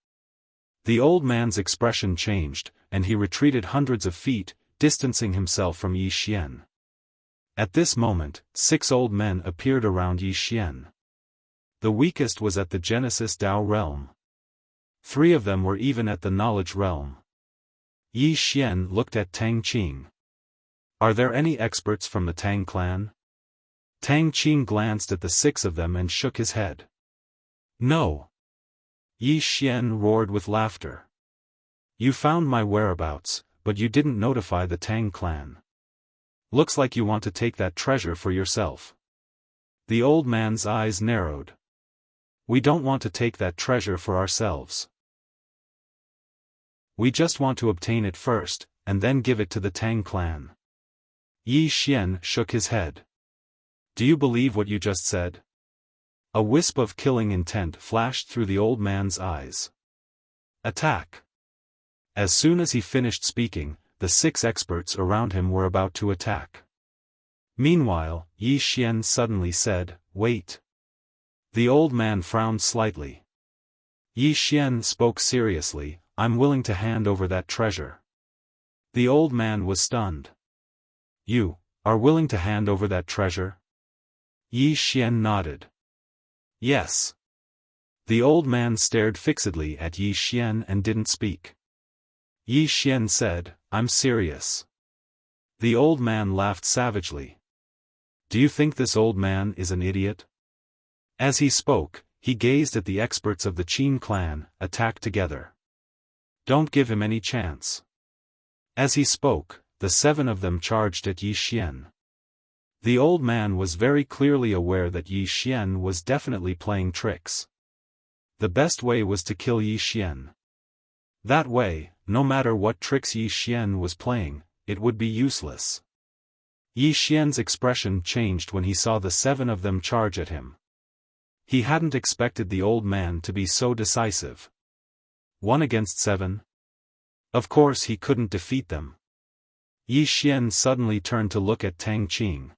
The old man's expression changed, and he retreated hundreds of feet, distancing himself from Yi Xian. At this moment, 6 old men appeared around Yi Xian. The weakest was at the Genesis Dao realm. 3 of them were even at the Knowledge realm. Yi Xian looked at Tang Qing. Are there any experts from the Tang clan? Tang Qing glanced at the 6 of them and shook his head. No. Yi Xian roared with laughter. You found my whereabouts, but you didn't notify the Tang clan. Looks like you want to take that treasure for yourself. The old man's eyes narrowed. We don't want to take that treasure for ourselves. We just want to obtain it first, and then give it to the Tang clan. Yi Xian shook his head. Do you believe what you just said? A wisp of killing intent flashed through the old man's eyes. Attack! As soon as he finished speaking, the 6 experts around him were about to attack. Meanwhile, Yi Xian suddenly said, Wait. The old man frowned slightly. Yi Xian spoke seriously, I'm willing to hand over that treasure. The old man was stunned. You are willing to hand over that treasure? Yi Xian nodded. Yes. The old man stared fixedly at Yi Xian and didn't speak. Yi Xian said, I'm serious. The old man laughed savagely. Do you think this old man is an idiot? As he spoke, he gazed at the experts of the Qin clan, attacked together. Don't give him any chance. As he spoke, the 7 of them charged at Yi Xian. The old man was very clearly aware that Yi Xian was definitely playing tricks. The best way was to kill Yi Xian. That way, no matter what tricks Yi Xian was playing, it would be useless. Yi Xian's expression changed when he saw the 7 of them charge at him. He hadn't expected the old man to be so decisive. 1 against 7? Of course he couldn't defeat them. Yi Xian suddenly turned to look at Tang Qing.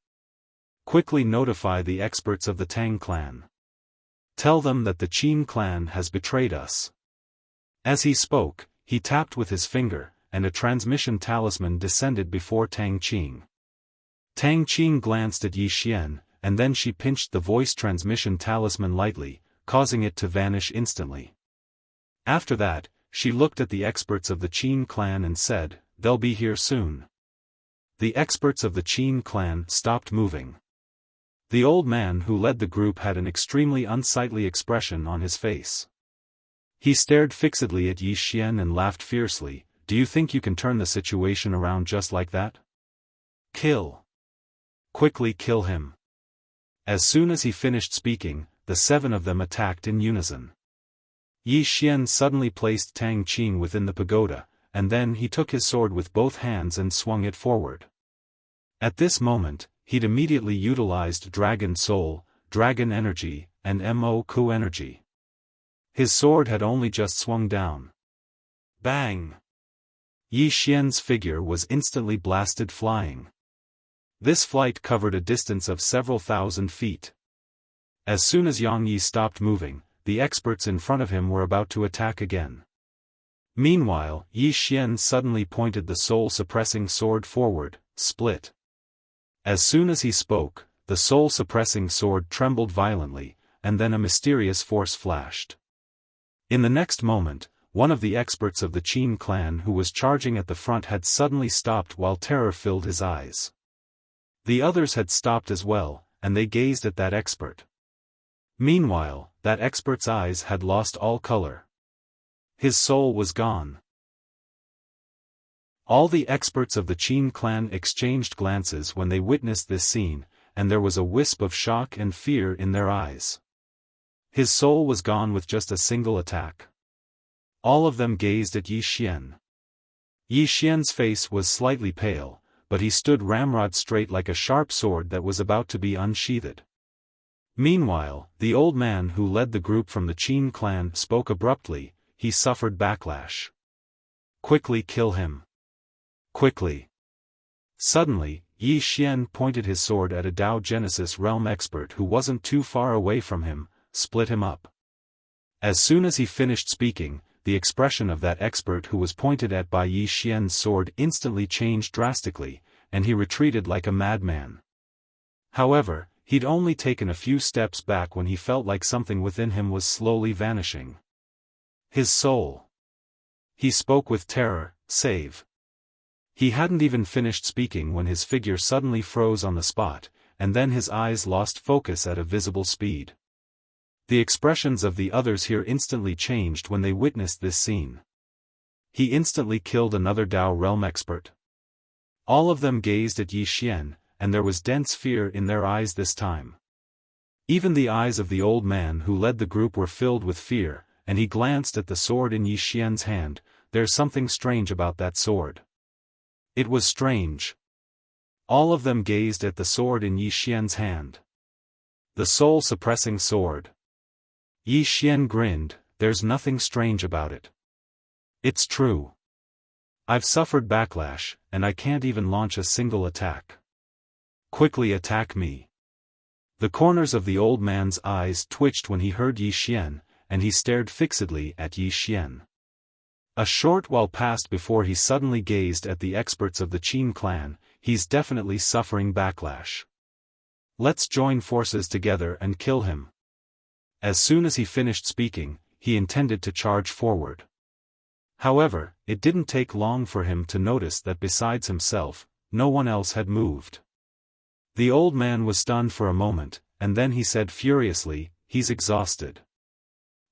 Quickly notify the experts of the Tang clan. Tell them that the Qin clan has betrayed us. As he spoke, he tapped with his finger, and a transmission talisman descended before Tang Qing. Tang Qing glanced at Yi Xian, and then she pinched the voice transmission talisman lightly, causing it to vanish instantly. After that, she looked at the experts of the Qin clan and said, They'll be here soon. The experts of the Qin clan stopped moving. The old man who led the group had an extremely unsightly expression on his face. He stared fixedly at Yi Xian and laughed fiercely. Do you think you can turn the situation around just like that? Kill. Quickly kill him. As soon as he finished speaking, the 7 of them attacked in unison. Yi Xian suddenly placed Tang Qing within the pagoda, and then he took his sword with both hands and swung it forward. At this moment, he'd immediately utilized Dragon Soul, Dragon Energy, and Mo-Ku Energy. His sword had only just swung down. Bang! Yi Xian's figure was instantly blasted flying. This flight covered a distance of several thousand feet. As soon as Yang Yi stopped moving, the experts in front of him were about to attack again. Meanwhile, Yi Xian suddenly pointed the soul-suppressing sword forward, split. As soon as he spoke, the soul-suppressing sword trembled violently, and then a mysterious force flashed. In the next moment, one of the experts of the Qin clan who was charging at the front had suddenly stopped while terror filled his eyes. The others had stopped as well, and they gazed at that expert. Meanwhile, that expert's eyes had lost all color. His soul was gone. All the experts of the Qin clan exchanged glances when they witnessed this scene, and there was a wisp of shock and fear in their eyes. His soul was gone with just a single attack. All of them gazed at Yi Xian. Yi Xian's face was slightly pale, but he stood ramrod straight like a sharp sword that was about to be unsheathed. Meanwhile, the old man who led the group from the Qin clan spoke abruptly. He suffered backlash. Quickly kill him. Quickly. Suddenly, Yi Xian pointed his sword at a Dao Genesis realm expert who wasn't too far away from him, split him up. As soon as he finished speaking, the expression of that expert who was pointed at by Yi Xian's sword instantly changed drastically, and he retreated like a madman. However, he'd only taken a few steps back when he felt like something within him was slowly vanishing. His soul. He spoke with terror, save. He hadn't even finished speaking when his figure suddenly froze on the spot, and then his eyes lost focus at a visible speed. The expressions of the others here instantly changed when they witnessed this scene. He instantly killed another Dao realm expert. All of them gazed at Yi Xian, and there was dense fear in their eyes this time. Even the eyes of the old man who led the group were filled with fear, and he glanced at the sword in Yi Xian's hand. There's something strange about that sword. It was strange. All of them gazed at the sword in Yi Xian's hand. The soul-suppressing sword. Yi Xian grinned, there's nothing strange about it. It's true. I've suffered backlash, and I can't even launch a single attack. Quickly attack me. The corners of the old man's eyes twitched when he heard Yi Xian, and he stared fixedly at Yi Xian. A short while passed before he suddenly gazed at the experts of the Qin clan. He's definitely suffering backlash. Let's join forces together and kill him. As soon as he finished speaking, he intended to charge forward. However, it didn't take long for him to notice that besides himself, no one else had moved. The old man was stunned for a moment, and then he said furiously, he's exhausted.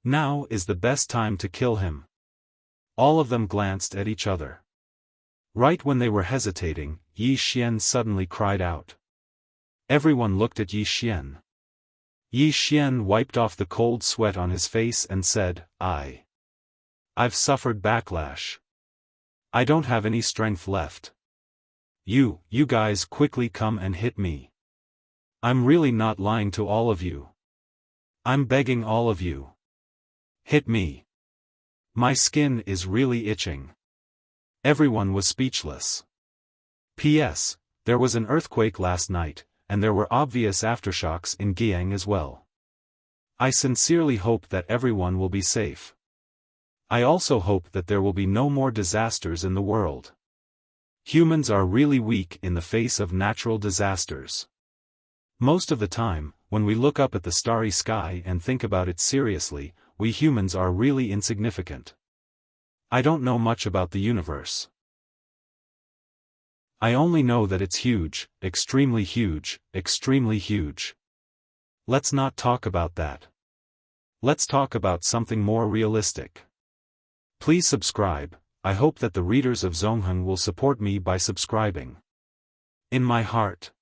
Now is the best time to kill him. All of them glanced at each other. Right when they were hesitating, Yi Xian suddenly cried out. Everyone looked at Yi Xian. Yi Xian wiped off the cold sweat on his face and said, I've suffered backlash. I don't have any strength left. You guys quickly come and hit me. I'm really not lying to all of you. I'm begging all of you. Hit me. My skin is really itching. Everyone was speechless. P.S. There was an earthquake last night, and there were obvious aftershocks in Guiyang as well. I sincerely hope that everyone will be safe. I also hope that there will be no more disasters in the world. Humans are really weak in the face of natural disasters. Most of the time, when we look up at the starry sky and think about it seriously, we humans are really insignificant. I don't know much about the universe. I only know that it's huge, extremely huge, extremely huge. Let's not talk about that. Let's talk about something more realistic. Please subscribe. I hope that the readers of Zongheng will support me by subscribing. In my heart,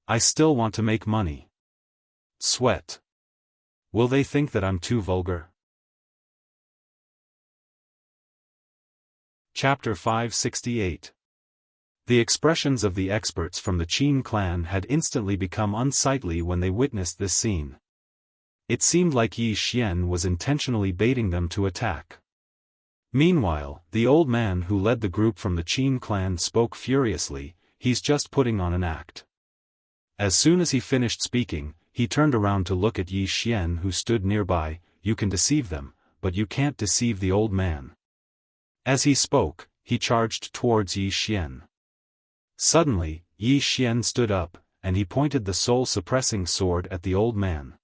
I still want to make money. Sweat. Will they think that I'm too vulgar? Chapter 568. The expressions of the experts from the Qin clan had instantly become unsightly when they witnessed this scene. It seemed like Yi Xian was intentionally baiting them to attack. Meanwhile, the old man who led the group from the Qin clan spoke furiously, he's just putting on an act. As soon as he finished speaking, he turned around to look at Yi Xian who stood nearby. You can deceive them, but you can't deceive the old man. As he spoke, he charged towards Yi Xian. Suddenly, Yi Xian stood up, and he pointed the soul-suppressing sword at the old man.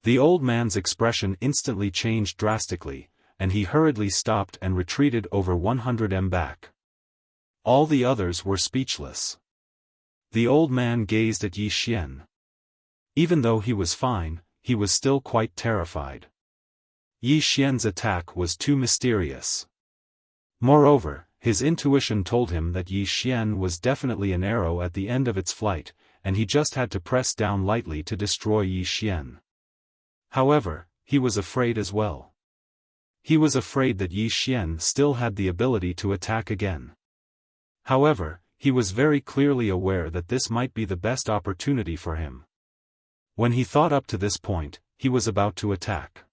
The old man's expression instantly changed drastically, and he hurriedly stopped and retreated over 100 m back. All the others were speechless. The old man gazed at Yi Xian. Even though he was fine, he was still quite terrified. Yi Xian's attack was too mysterious. Moreover, his intuition told him that Yi Xian was definitely an arrow at the end of its flight, and he just had to press down lightly to destroy Yi Xian. However, he was afraid as well. He was afraid that Yi Xian still had the ability to attack again. However, he was very clearly aware that this might be the best opportunity for him. When he thought up to this point, he was about to attack.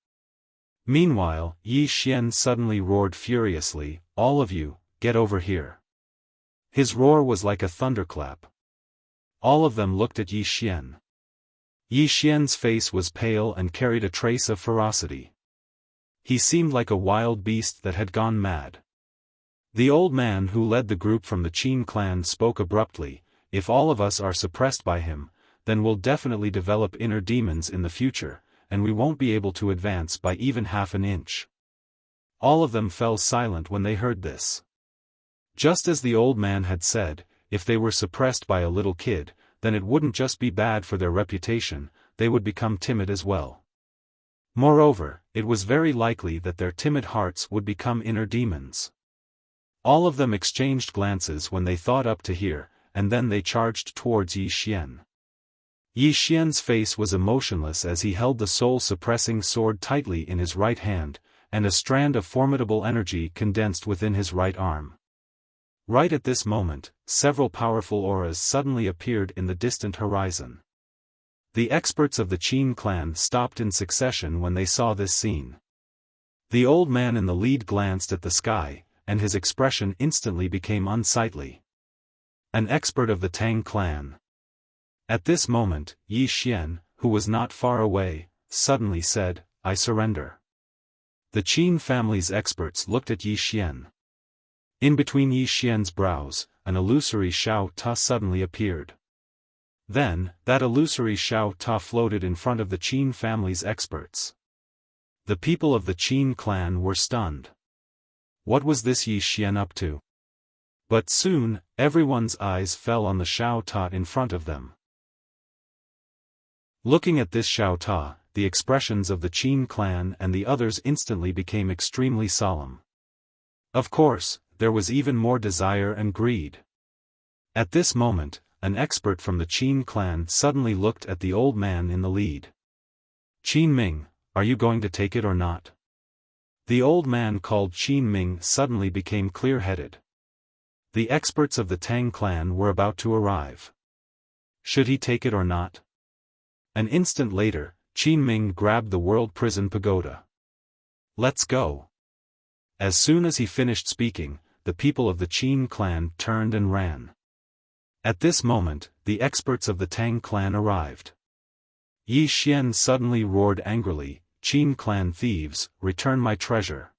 Meanwhile, Yi Xian suddenly roared furiously, "All of you, get over here." His roar was like a thunderclap. All of them looked at Yi Xian. Yi Xian's face was pale and carried a trace of ferocity. He seemed like a wild beast that had gone mad. The old man who led the group from the Qin clan spoke abruptly, "If all of us are suppressed by him, then we'll definitely develop inner demons in the future, and we won't be able to advance by even half an inch. All of them fell silent when they heard this. Just as the old man had said, if they were suppressed by a little kid, then it wouldn't just be bad for their reputation, they would become timid as well. Moreover, it was very likely that their timid hearts would become inner demons. All of them exchanged glances when they thought up to here, and then they charged towards Yi Xian. Yi Xian's face was emotionless as he held the soul-suppressing sword tightly in his right hand, and a strand of formidable energy condensed within his right arm. Right at this moment, several powerful auras suddenly appeared in the distant horizon. The experts of the Qin clan stopped in succession when they saw this scene. The old man in the lead glanced at the sky, and his expression instantly became unsightly. An expert of the Tang clan. At this moment, Yi Xian, who was not far away, suddenly said, "I surrender." The Qin family's experts looked at Yi Xian. In between Yi Xian's brows, an illusory Xiao Ta suddenly appeared. Then, that illusory Xiao Ta floated in front of the Qin family's experts. The people of the Qin clan were stunned. What was this Yi Xian up to? But soon, everyone's eyes fell on the Xiao Ta in front of them. Looking at this Xiao Ta, the expressions of the Qin clan and the others instantly became extremely solemn. Of course, there was even more desire and greed. At this moment, an expert from the Qin clan suddenly looked at the old man in the lead. "Qin Ming, are you going to take it or not?" The old man called Qin Ming suddenly became clear-headed. The experts of the Tang clan were about to arrive. Should he take it or not? An instant later, Qin Ming grabbed the World Prison Pagoda. "Let's go." As soon as he finished speaking, the people of the Qin clan turned and ran. At this moment, the experts of the Tang clan arrived. Yi Xian suddenly roared angrily, "Qin clan thieves, return my treasure."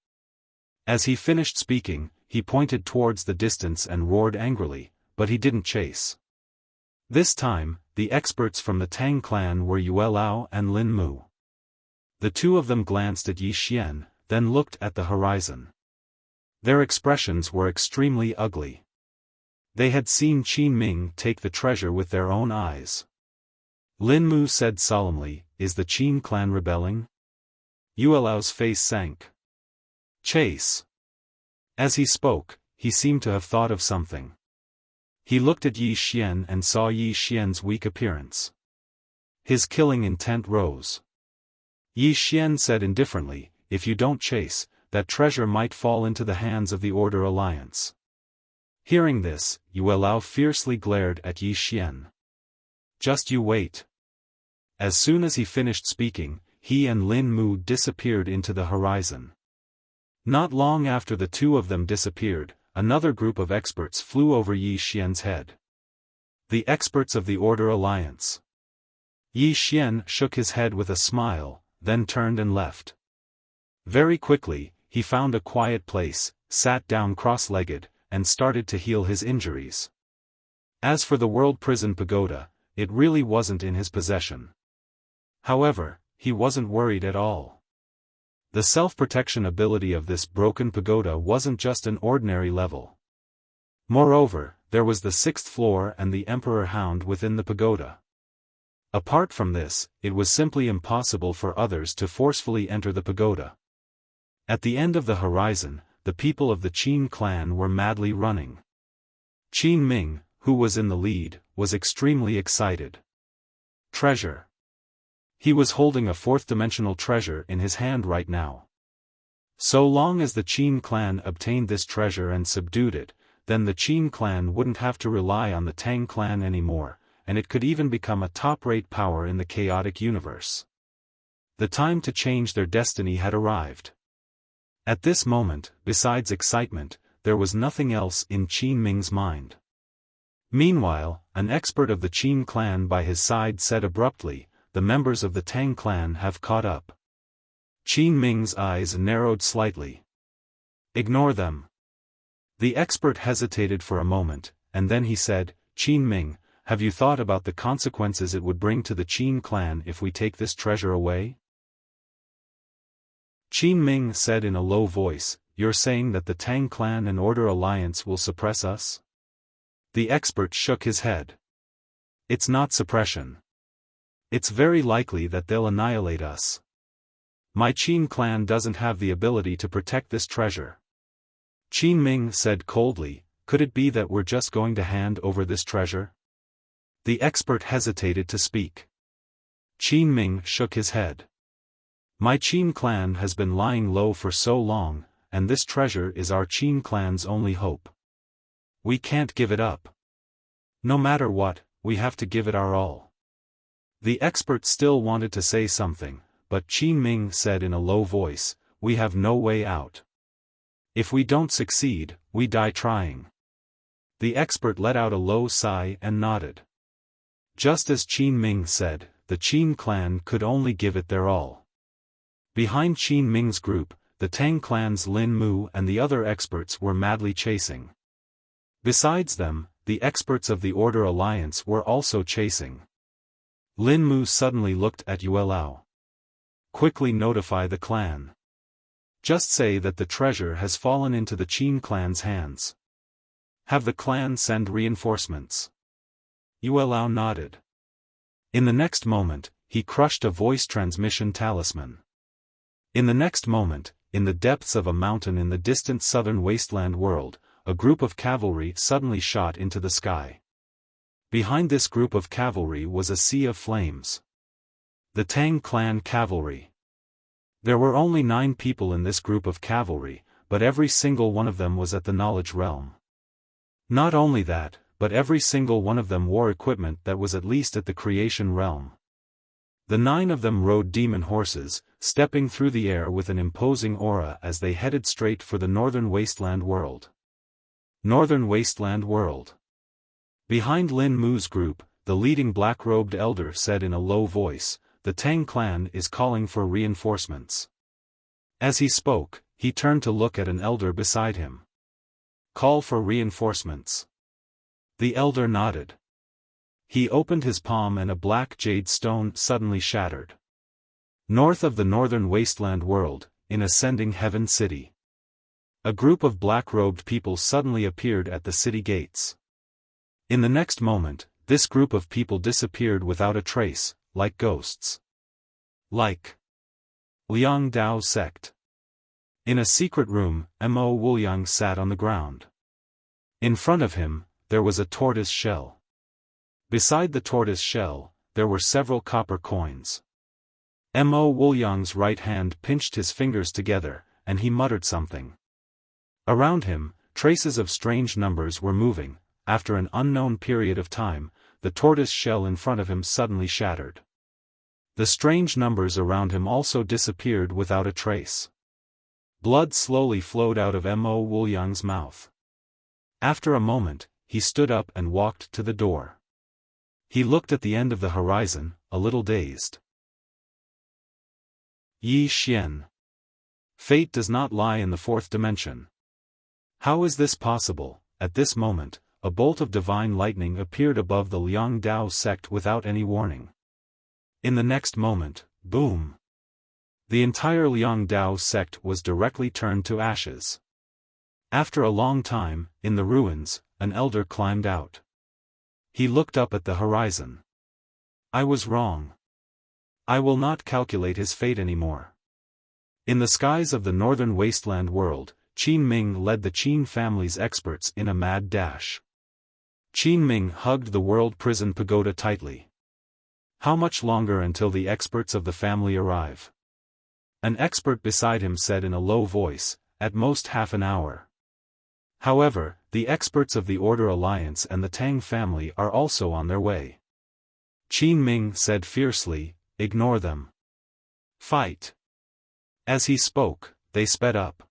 As he finished speaking, he pointed towards the distance and roared angrily, but he didn't chase. This time, the experts from the Tang clan were Yue Lao and Lin Mu. The two of them glanced at Yi Xian, then looked at the horizon. Their expressions were extremely ugly. They had seen Qin Ming take the treasure with their own eyes. Lin Mu said solemnly, "Is the Qin clan rebelling?" Yue Lao's face sank. "Chase." As he spoke, he seemed to have thought of something. He looked at Yi Xian and saw Yi Xian's weak appearance. His killing intent rose. Yi Xian said indifferently, "If you don't chase, that treasure might fall into the hands of the Order Alliance." Hearing this, Yue Lao fiercely glared at Yi Xian. "Just you wait." As soon as he finished speaking, he and Lin Mu disappeared into the horizon. Not long after the two of them disappeared, another group of experts flew over Yi Xian's head. The experts of the Order Alliance. Yi Xian shook his head with a smile, then turned and left. Very quickly, he found a quiet place, sat down cross-legged, and started to heal his injuries. As for the World Prison Pagoda, it really wasn't in his possession. However, he wasn't worried at all. The self-protection ability of this broken pagoda wasn't just an ordinary level. Moreover, there was the 6th floor and the Emperor Hound within the pagoda. Apart from this, it was simply impossible for others to forcefully enter the pagoda. At the end of the horizon, the people of the Qin clan were madly running. Qin Ming, who was in the lead, was extremely excited. Treasure. He was holding a fourth-dimensional treasure in his hand right now. So long as the Qin clan obtained this treasure and subdued it, then the Qin clan wouldn't have to rely on the Tang clan anymore, and it could even become a top-rate power in the chaotic universe. The time to change their destiny had arrived. At this moment, besides excitement, there was nothing else in Qin Ming's mind. Meanwhile, an expert of the Qin clan by his side said abruptly, "The members of the Tang clan have caught up." Qin Ming's eyes narrowed slightly. "Ignore them." The expert hesitated for a moment, and then he said, "Qin Ming, have you thought about the consequences it would bring to the Qin clan if we take this treasure away? Qin Ming said in a low voice, you're saying that the Tang clan and Order Alliance will suppress us? The expert shook his head. It's not suppression. It's very likely that they'll annihilate us. My Qin clan doesn't have the ability to protect this treasure. Qin Ming said coldly, could it be that we're just going to hand over this treasure? The expert hesitated to speak. Qin Ming shook his head. My Qin clan has been lying low for so long, and this treasure is our Qin clan's only hope. We can't give it up. No matter what, we have to give it our all. The expert still wanted to say something, but Qin Ming said in a low voice, we have no way out. If we don't succeed, we die trying. The expert let out a low sigh and nodded. Just as Qin Ming said, the Qin clan could only give it their all. Behind Qin Ming's group, the Tang clan's Lin Mu and the other experts were madly chasing. Besides them, the experts of the Order Alliance were also chasing. Lin Mu suddenly looked at Yue Lao. Quickly notify the clan. Just say that the treasure has fallen into the Qin clan's hands. Have the clan send reinforcements. Yue Lao nodded. In the next moment, he crushed a voice transmission talisman. In the next moment, in the depths of a mountain in the distant southern wasteland world, a group of cavalry suddenly shot into the sky. Behind this group of cavalry was a sea of flames. The Tang clan cavalry. There were only 9 people in this group of cavalry, but every single one of them was at the knowledge realm. Not only that, but every single one of them wore equipment that was at least at the creation realm. The 9 of them rode demon horses, stepping through the air with an imposing aura as they headed straight for the northern wasteland world. Northern wasteland world. Behind Lin Mu's group, the leading black-robed elder said in a low voice, the Tang clan is calling for reinforcements. As he spoke, he turned to look at an elder beside him. Call for reinforcements. The elder nodded. He opened his palm and a black jade stone suddenly shattered. North of the northern wasteland world, in ascending heaven city. A group of black-robed people suddenly appeared at the city gates. In the next moment, this group of people disappeared without a trace, like ghosts. Like Liang Dao sect. In a secret room, Mo Wuliang sat on the ground. In front of him, there was a tortoise shell. Beside the tortoise shell, there were several copper coins. Mo Wuliang's right hand pinched his fingers together, and he muttered something. Around him, traces of strange numbers were moving. After an unknown period of time, the tortoise shell in front of him suddenly shattered. The strange numbers around him also disappeared without a trace. Blood slowly flowed out of Mo Wuliang's mouth. After a moment, he stood up and walked to the door. He looked at the end of the horizon, a little dazed. Yi Xian. Fate does not lie in the 4th dimension. How is this possible? At this moment, a bolt of divine lightning appeared above the Liang Dao sect without any warning. In the next moment, boom! The entire Liang Dao sect was directly turned to ashes. After a long time, in the ruins, an elder climbed out. He looked up at the horizon. I was wrong. I will not calculate his fate anymore. In the skies of the northern wasteland world, Qin Ming led the Qin family's experts in a mad dash. Qin Ming hugged the world prison pagoda tightly. How much longer until the experts of the family arrive? An expert beside him said in a low voice, at most half an hour. However, the experts of the Order Alliance and the Tang family are also on their way. Qin Ming said fiercely, ignore them. Fight. As he spoke, they sped up.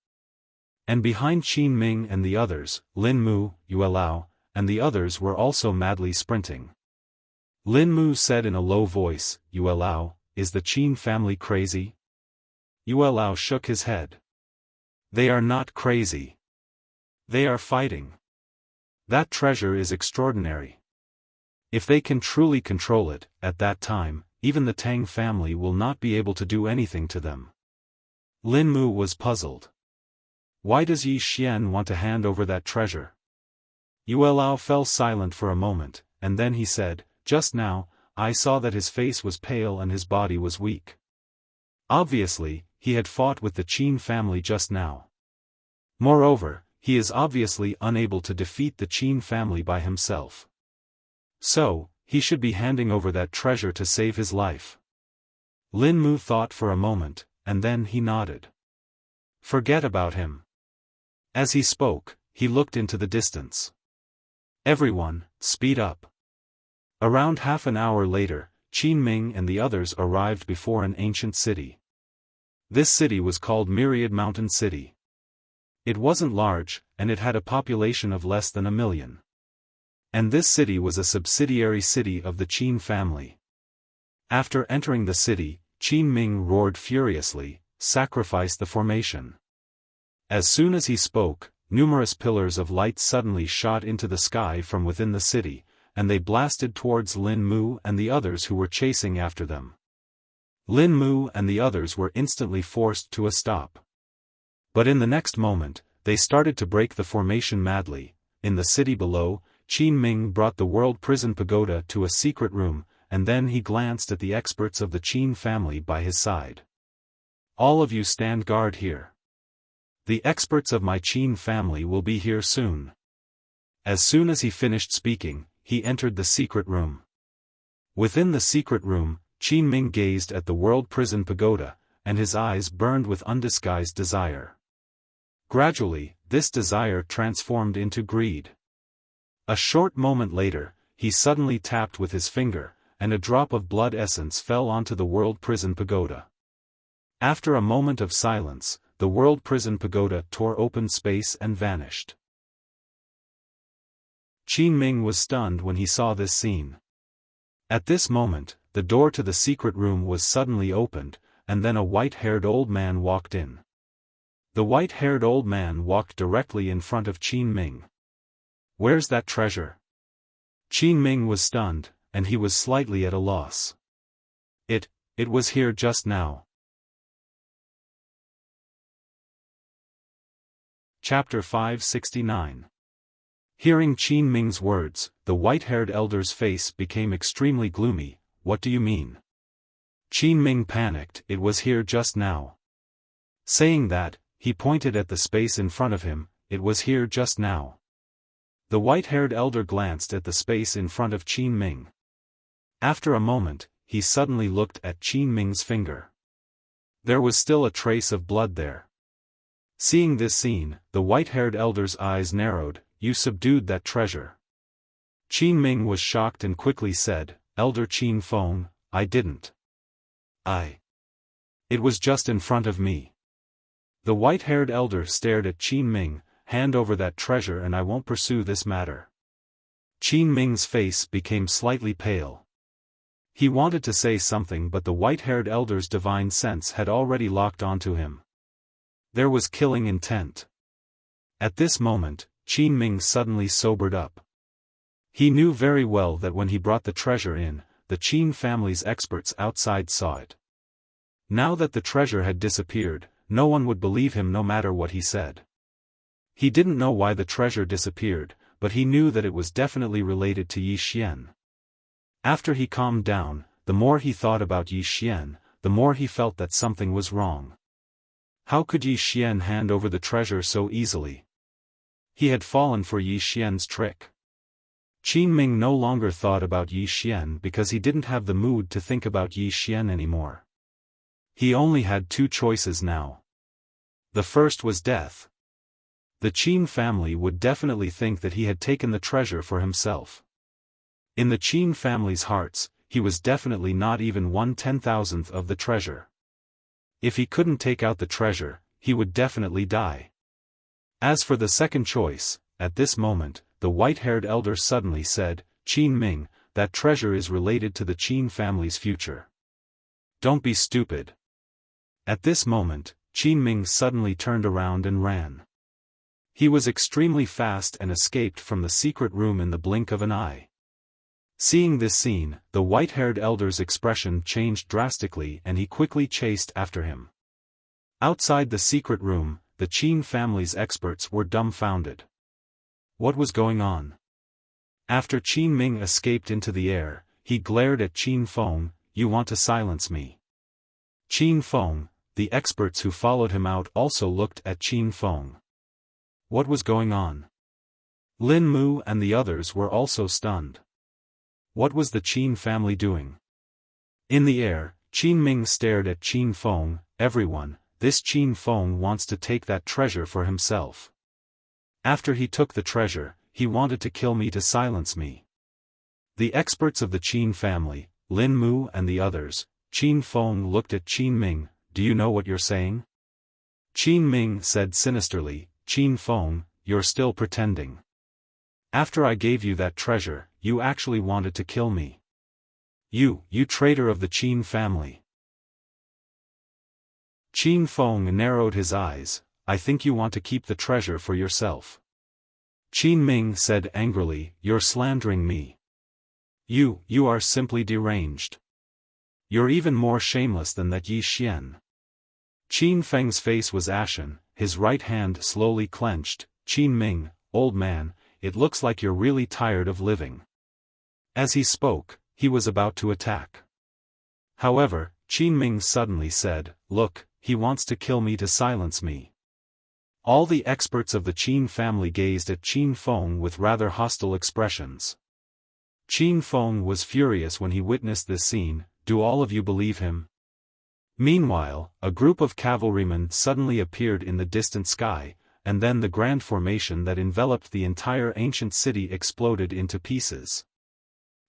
And behind Qin Ming and the others, Lin Mu, Yue Lao, and the others were also madly sprinting. Lin Mu said in a low voice, Yue Lao, is the Qin family crazy? Yue Lao shook his head. They are not crazy. They are fighting. That treasure is extraordinary. If they can truly control it, at that time, even the Tang family will not be able to do anything to them. Lin Mu was puzzled. Why does Yi Xian want to hand over that treasure? Yue Lao fell silent for a moment, and then he said, "Just now, I saw that his face was pale and his body was weak. Obviously, he had fought with the Qin family just now. Moreover, he is obviously unable to defeat the Qin family by himself. So, he should be handing over that treasure to save his life." Lin Mu thought for a moment, and then he nodded. "Forget about him." As he spoke, he looked into the distance. "Everyone, speed up." Around half an hour later, Qin Ming and the others arrived before an ancient city. This city was called Myriad Mountain City. It wasn't large, and it had a population of less than 1 million. And this city was a subsidiary city of the Qin family. After entering the city, Qin Ming roared furiously, "Sacrifice the formation." As soon as he spoke, numerous pillars of light suddenly shot into the sky from within the city, and they blasted towards Lin Mu and the others who were chasing after them. Lin Mu and the others were instantly forced to a stop. But in the next moment, they started to break the formation madly. In the city below, Qin Ming brought the World Prison Pagoda to a secret room, and then he glanced at the experts of the Qin family by his side. "All of you stand guard here. The experts of my Qin family will be here soon." As soon as he finished speaking, he entered the secret room. Within the secret room, Qin Ming gazed at the World Prison Pagoda, and his eyes burned with undisguised desire. Gradually, this desire transformed into greed. A short moment later, he suddenly tapped with his finger, and a drop of blood essence fell onto the World Prison Pagoda. After a moment of silence, the World Prison Pagoda tore open space and vanished. Qin Ming was stunned when he saw this scene. At this moment, the door to the secret room was suddenly opened, and then a white-haired old man walked in. The white-haired old man walked directly in front of Qin Ming. "Where's that treasure?" Qin Ming was stunned, and he was slightly at a loss. It was here just now." Chapter 569. Hearing Qin Ming's words, the white-haired elder's face became extremely gloomy. "What do you mean?" Qin Ming panicked. "It was here just now." Saying that, he pointed at the space in front of him. "It was here just now." The white-haired elder glanced at the space in front of Qin Ming. After a moment, he suddenly looked at Qin Ming's finger. There was still a trace of blood there. Seeing this scene, the white-haired elder's eyes narrowed. "You subdued that treasure." Qin Ming was shocked and quickly said, "Elder Qin Feng, I didn't. It was just in front of me." The white-haired elder stared at Qin Ming. "Hand over that treasure and I won't pursue this matter." Qin Ming's face became slightly pale. He wanted to say something, but the white-haired elder's divine sense had already locked onto him. There was killing intent. At this moment, Qin Ming suddenly sobered up. He knew very well that when he brought the treasure in, the Qin family's experts outside saw it. Now that the treasure had disappeared, no one would believe him no matter what he said. He didn't know why the treasure disappeared, but he knew that it was definitely related to Yi Xian. After he calmed down, the more he thought about Yi Xian, the more he felt that something was wrong. How could Yi Xian hand over the treasure so easily? He had fallen for Yi Xian's trick. Qin Ming no longer thought about Yi Xian because he didn't have the mood to think about Yi Xian anymore. He only had two choices now. The first was death. The Qin family would definitely think that he had taken the treasure for himself. In the Qin family's hearts, he was definitely not even 1/10,000th of the treasure. If he couldn't take out the treasure, he would definitely die. As for the second choice, at this moment, the white-haired elder suddenly said, "Qin Ming, that treasure is related to the Qin family's future. Don't be stupid." At this moment, Qin Ming suddenly turned around and ran. He was extremely fast and escaped from the secret room in the blink of an eye. Seeing this scene, the white-haired elder's expression changed drastically and he quickly chased after him. Outside the secret room, the Qin family's experts were dumbfounded. What was going on? After Qin Ming escaped into the air, he glared at Qin Feng, "You want to silence me?" Qin Feng, the experts who followed him out also looked at Qin Feng. What was going on? Lin Mu and the others were also stunned. What was the Qin family doing? In the air, Qin Ming stared at Qin Feng, "Everyone, this Qin Feng wants to take that treasure for himself. After he took the treasure, he wanted to kill me to silence me." The experts of the Qin family, Lin Mu and the others, Qin Feng looked at Qin Ming, "Do you know what you're saying?" Qin Ming said sinisterly, "Qin Feng, you're still pretending. After I gave you that treasure, you actually wanted to kill me. You traitor of the Qin family." Qin Feng narrowed his eyes, "I think you want to keep the treasure for yourself." Qin Ming said angrily, "You're slandering me. You are simply deranged. You're even more shameless than that Yi Xian." Qin Feng's face was ashen, his right hand slowly clenched. "Qin Ming, old man, it looks like you're really tired of living." As he spoke, he was about to attack. However, Qin Ming suddenly said, "Look, he wants to kill me to silence me." All the experts of the Qin family gazed at Qin Feng with rather hostile expressions. Qin Feng was furious when he witnessed this scene. "Do all of you believe him?" Meanwhile, a group of cavalrymen suddenly appeared in the distant sky, and then the grand formation that enveloped the entire ancient city exploded into pieces.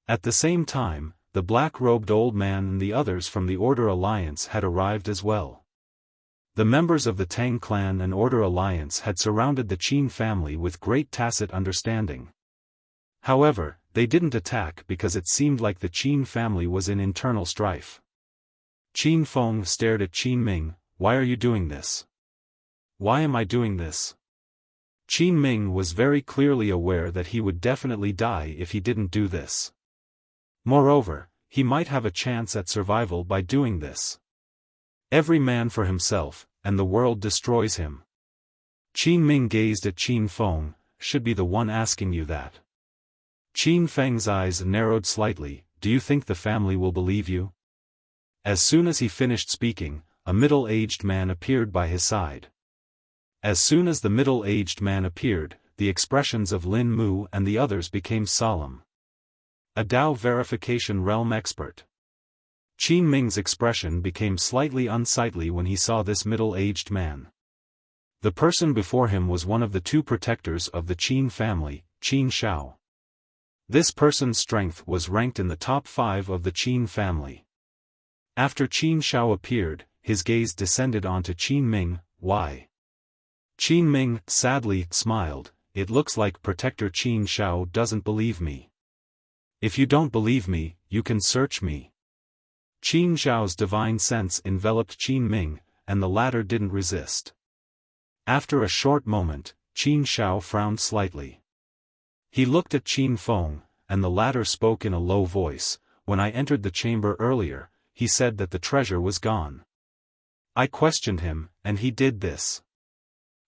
At the same time, the black-robed old man and the others from the Order Alliance had arrived as well. The members of the Tang clan and Order Alliance had surrounded the Qin family with great tacit understanding. However, they didn't attack because it seemed like the Qin family was in internal strife. Qin Feng stared at Qin Ming, "Why are you doing this? Why am I doing this?" Qin Ming was very clearly aware that he would definitely die if he didn't do this. Moreover, he might have a chance at survival by doing this. Every man for himself, and the world destroys him. Qin Ming gazed at Qin Feng, "Should be the one asking you that." Qin Feng's eyes narrowed slightly, "Do you think the family will believe you?" As soon as he finished speaking, a middle-aged man appeared by his side. As soon as the middle-aged man appeared, the expressions of Lin Mu and the others became solemn. A Dao verification realm expert. Qin Ming's expression became slightly unsightly when he saw this middle-aged man. The person before him was one of the two protectors of the Qin family, Qin Shao. This person's strength was ranked in the top 5 of the Qin family. After Qin Shao appeared, his gaze descended onto Qin Ming. "Why?" Qin Ming sadly smiled, "It looks like Protector Qin Shao doesn't believe me. If you don't believe me, you can search me." Qin Zhao's divine sense enveloped Qin Ming, and the latter didn't resist. After a short moment, Qin Shao frowned slightly. He looked at Qin Feng, and the latter spoke in a low voice, "When I entered the chamber earlier, he said that the treasure was gone. I questioned him, and he did this."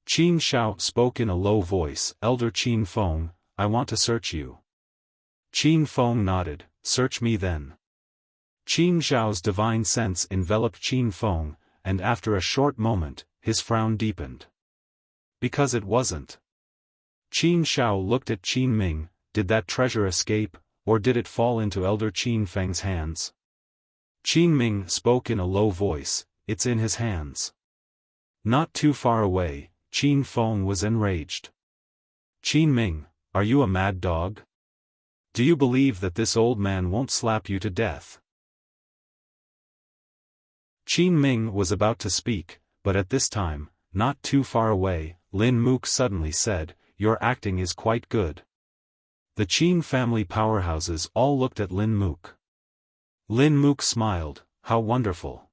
Qin Shao spoke in a low voice, "Elder Qin Feng, I want to search you." Qin Feng nodded, "Search me then." Qin Zhao's divine sense enveloped Qin Feng, and after a short moment, his frown deepened. Because it wasn't. Qin Shao looked at Qin Ming, "Did that treasure escape, or did it fall into Elder Qin Feng's hands?" Qin Ming spoke in a low voice, "It's in his hands." Not too far away, Qin Feng was enraged. "Qin Ming, are you a mad dog? Do you believe that this old man won't slap you to death?" Qin Ming was about to speak, but at this time, not too far away, Lin Mook suddenly said, "Your acting is quite good." The Qin family powerhouses all looked at Lin Mook. Lin Mook smiled, "How wonderful."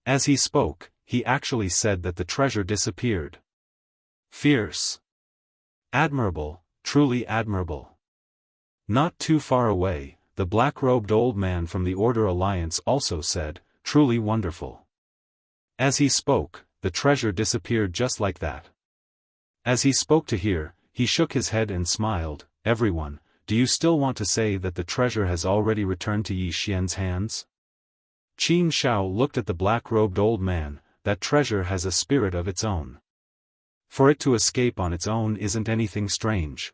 As he spoke, he actually said that the treasure disappeared. Fierce. Admirable, truly admirable. Not too far away, the black-robed old man from the Order Alliance also said, "Truly wonderful." As he spoke, the treasure disappeared just like that. As he spoke to hear, he shook his head and smiled. "Everyone, do you still want to say that the treasure has already returned to Yi Xian's hands?" Qin Shao looked at the black-robed old man. "That treasure has a spirit of its own. For it to escape on its own isn't anything strange."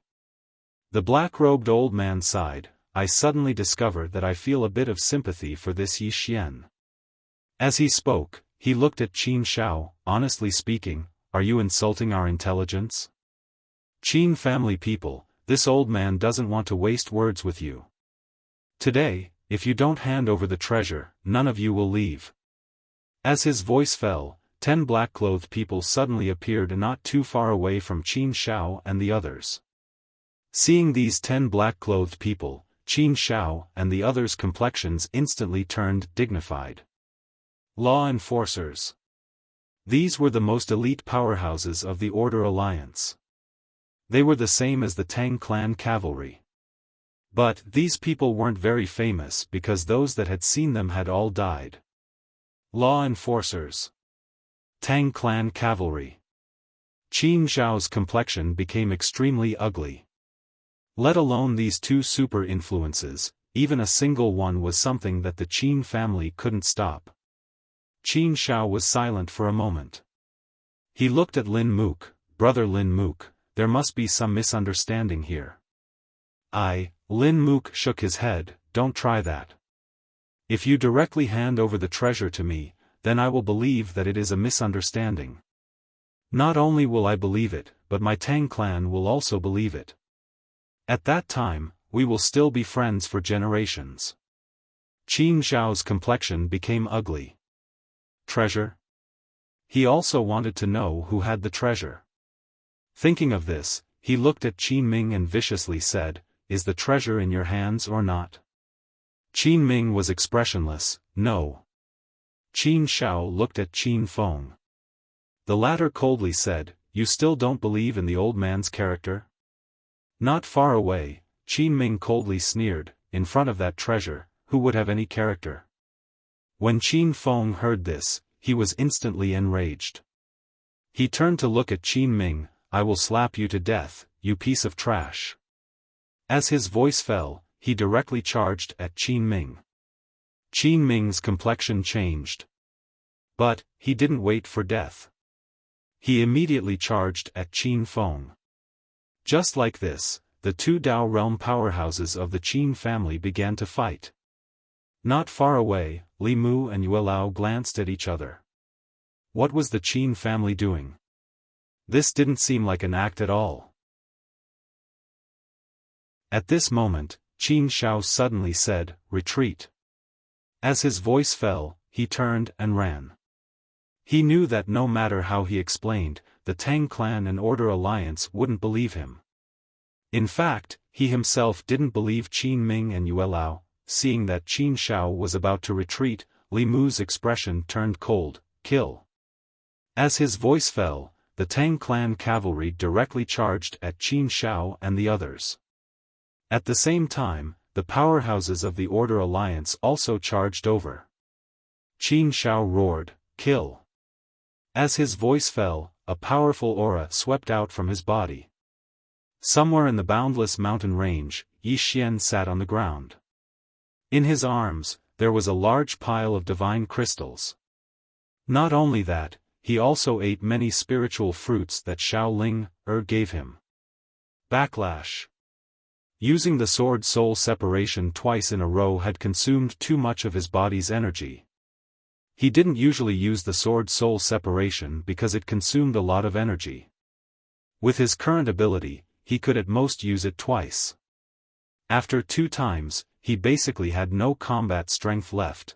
The black-robed old man sighed. "I suddenly discover that I feel a bit of sympathy for this Yi Xian." As he spoke, he looked at Qin Shao. "Honestly speaking, are you insulting our intelligence? Qin family people, this old man doesn't want to waste words with you. Today, if you don't hand over the treasure, none of you will leave." As his voice fell, 10 black-clothed people suddenly appeared not too far away from Qin Shao and the others. Seeing these 10 black-clothed people, Qin Shao and the others' complexions instantly turned dignified. Law enforcers. These were the most elite powerhouses of the Order Alliance. They were the same as the Tang clan cavalry. But these people weren't very famous because those that had seen them had all died. Law enforcers. Tang clan cavalry. Qin Zhao's complexion became extremely ugly. Let alone these two super influences, even a single one was something that the Qin family couldn't stop. Qin Shao was silent for a moment. He looked at Lin Mook. "Brother Lin Mook, there must be some misunderstanding here." Lin Mook shook his head. "Don't try that. If you directly hand over the treasure to me, then I will believe that it is a misunderstanding. Not only will I believe it, but my Tang clan will also believe it. At that time, we will still be friends for generations." Qin Zhao's complexion became ugly. Treasure? He also wanted to know who had the treasure. Thinking of this, he looked at Qin Ming and viciously said, "Is the treasure in your hands or not?" Qin Ming was expressionless. "No." Qin Shao looked at Qin Feng. The latter coldly said, "You still don't believe in the old man's character?" Not far away, Qin Ming coldly sneered, "In front of that treasure, who would have any character?" When Qin Feng heard this, he was instantly enraged. He turned to look at Qin Ming. "I will slap you to death, you piece of trash." As his voice fell, he directly charged at Qin Ming. Qin Ming's complexion changed. But he didn't wait for death. He immediately charged at Qin Feng. Just like this, the two Dao realm powerhouses of the Qin family began to fight. Not far away, Li Mu and Yue Lao glanced at each other. What was the Qin family doing? This didn't seem like an act at all. At this moment, Qin Shao suddenly said, "Retreat." As his voice fell, he turned and ran. He knew that no matter how he explained, the Tang clan and Order Alliance wouldn't believe him. In fact, he himself didn't believe Qin Ming and Yue Lao. Seeing that Qin Shao was about to retreat, Li Mu's expression turned cold. "Kill." As his voice fell, the Tang clan cavalry directly charged at Qin Shao and the others. At the same time, the powerhouses of the Order Alliance also charged over. Qin Shao roared, "Kill." As his voice fell, a powerful aura swept out from his body. Somewhere in the boundless mountain range, Yi Xian sat on the ground. In his arms, there was a large pile of divine crystals. Not only that, he also ate many spiritual fruits that Shaolin gave him. Backlash. Using the sword soul separation twice in a row had consumed too much of his body's energy. He didn't usually use the sword soul separation because it consumed a lot of energy. With his current ability, he could at most use it twice. After 2 times, he basically had no combat strength left.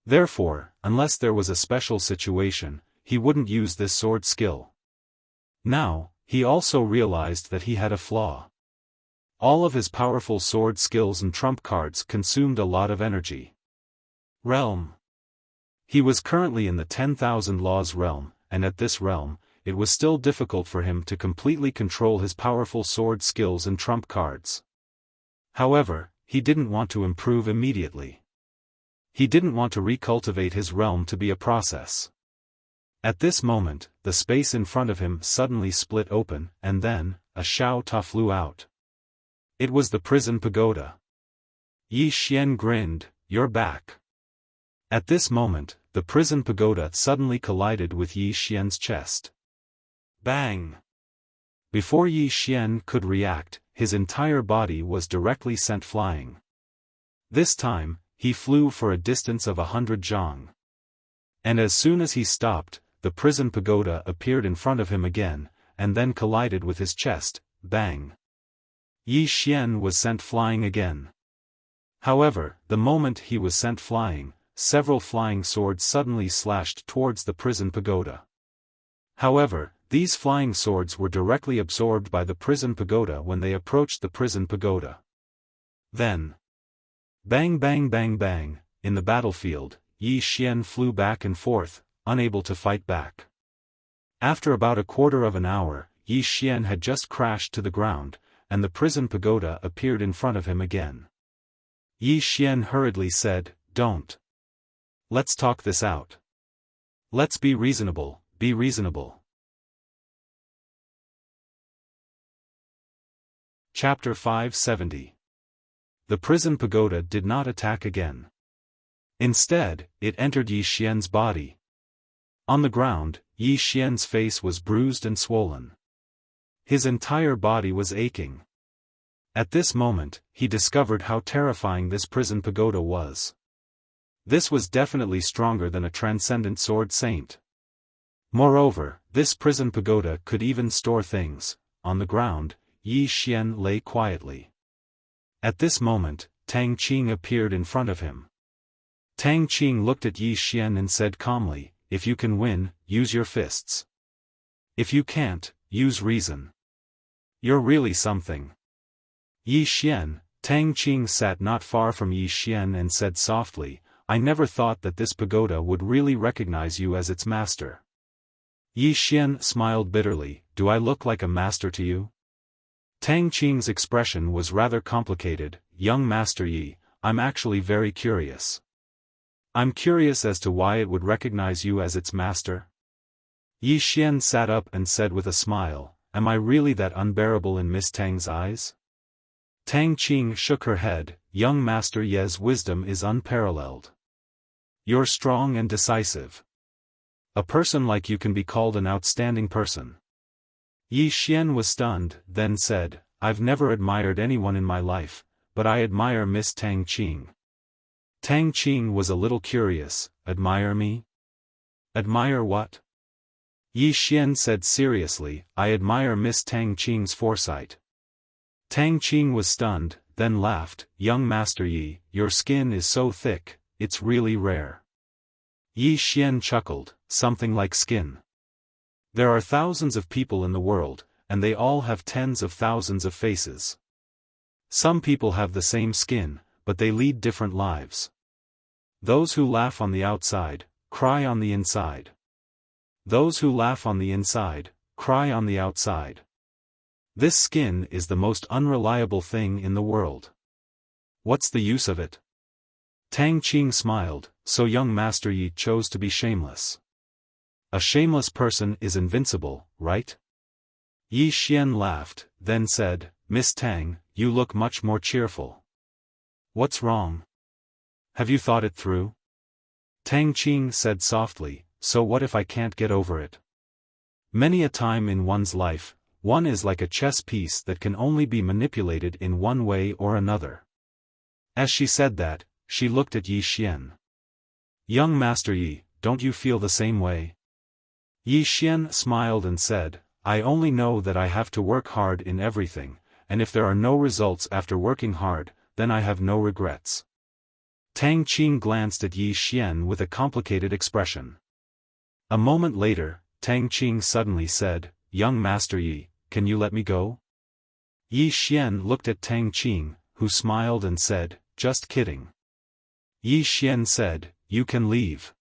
Therefore, unless there was a special situation, he wouldn't use this sword skill. Now, he also realized that he had a flaw. All of his powerful sword skills and trump cards consumed a lot of energy. Realm. He was currently in the 10,000 laws realm, and at this realm, it was still difficult for him to completely control his powerful sword skills and trump cards. However, he didn't want to improve immediately. He didn't want to recultivate his realm to be a process. At this moment, the space in front of him suddenly split open, and then, a Xiao Ta flew out. It was the prison pagoda. Yi Xian grinned, "You're back." At this moment, the prison pagoda suddenly collided with Yi Xian's chest. Bang! Before Yi Xian could react, his entire body was directly sent flying. This time, he flew for a distance of 100 zhang. And as soon as he stopped, the prison pagoda appeared in front of him again, and then collided with his chest. Bang! Yi Xian was sent flying again. However, the moment he was sent flying, several flying swords suddenly slashed towards the prison pagoda. However, these flying swords were directly absorbed by the prison pagoda when they approached the prison pagoda. Then, bang bang bang bang, in the battlefield, Yi Xian flew back and forth, unable to fight back. After about a quarter of an hour, Yi Xian had just crashed to the ground, and the prison pagoda appeared in front of him again. Yi Xian hurriedly said, "Don't. Let's talk this out. Let's be reasonable, be reasonable." Chapter 570. The prison pagoda did not attack again. Instead, it entered Yi Xian's body. On the ground, Yi Xian's face was bruised and swollen. His entire body was aching. At this moment, he discovered how terrifying this prison pagoda was. This was definitely stronger than a transcendent sword saint. Moreover, this prison pagoda could even store things. On the ground, Yi Xian lay quietly. At this moment, Tang Qing appeared in front of him. Tang Qing looked at Yi Xian and said calmly, "If you can win, use your fists. If you can't, use reason. You're really something." Yi Xian, Tang Qing sat not far from Yi Xian and said softly, "I never thought that this pagoda would really recognize you as its master." Yi Xian smiled bitterly, "Do I look like a master to you?" Tang Qing's expression was rather complicated. "Young Master Yi, I'm actually very curious. I'm curious as to why it would recognize you as its master." Yi Xian sat up and said with a smile, "Am I really that unbearable in Miss Tang's eyes?" Tang Qing shook her head, "Young Master Ye's wisdom is unparalleled. You're strong and decisive. A person like you can be called an outstanding person." Yi Xian was stunned, then said, "I've never admired anyone in my life, but I admire Miss Tang Qing." Tang Qing was a little curious, "Admire me? Admire what?" Yi Xian said seriously, "I admire Miss Tang Qing's foresight." Tang Qing was stunned, then laughed, "Young Master Yi, your skin is so thick, it's really rare." Yi Xian chuckled, "Something like skin. There are thousands of people in the world, and they all have tens of thousands of faces. Some people have the same skin, but they lead different lives. Those who laugh on the outside, cry on the inside. Those who laugh on the inside, cry on the outside. This skin is the most unreliable thing in the world. What's the use of it?" Tang Qing smiled, "So young Master Yi chose to be shameless. A shameless person is invincible, right?" Yi Xian laughed, then said, "Miss Tang, you look much more cheerful. What's wrong? Have you thought it through?" Tang Qing said softly, "So what if I can't get over it? Many a time in one's life, one is like a chess piece that can only be manipulated in one way or another." As she said that, she looked at Yi Xian. "Young Master Yi, don't you feel the same way?" Yi Xian smiled and said, "I only know that I have to work hard in everything, and if there are no results after working hard, then I have no regrets." Tang Qing glanced at Yi Xian with a complicated expression. A moment later, Tang Qing suddenly said, "Young Master Yi, can you let me go?" Yi Xian looked at Tang Qing, who smiled and said, "Just kidding." Yi Xian said, "You can leave."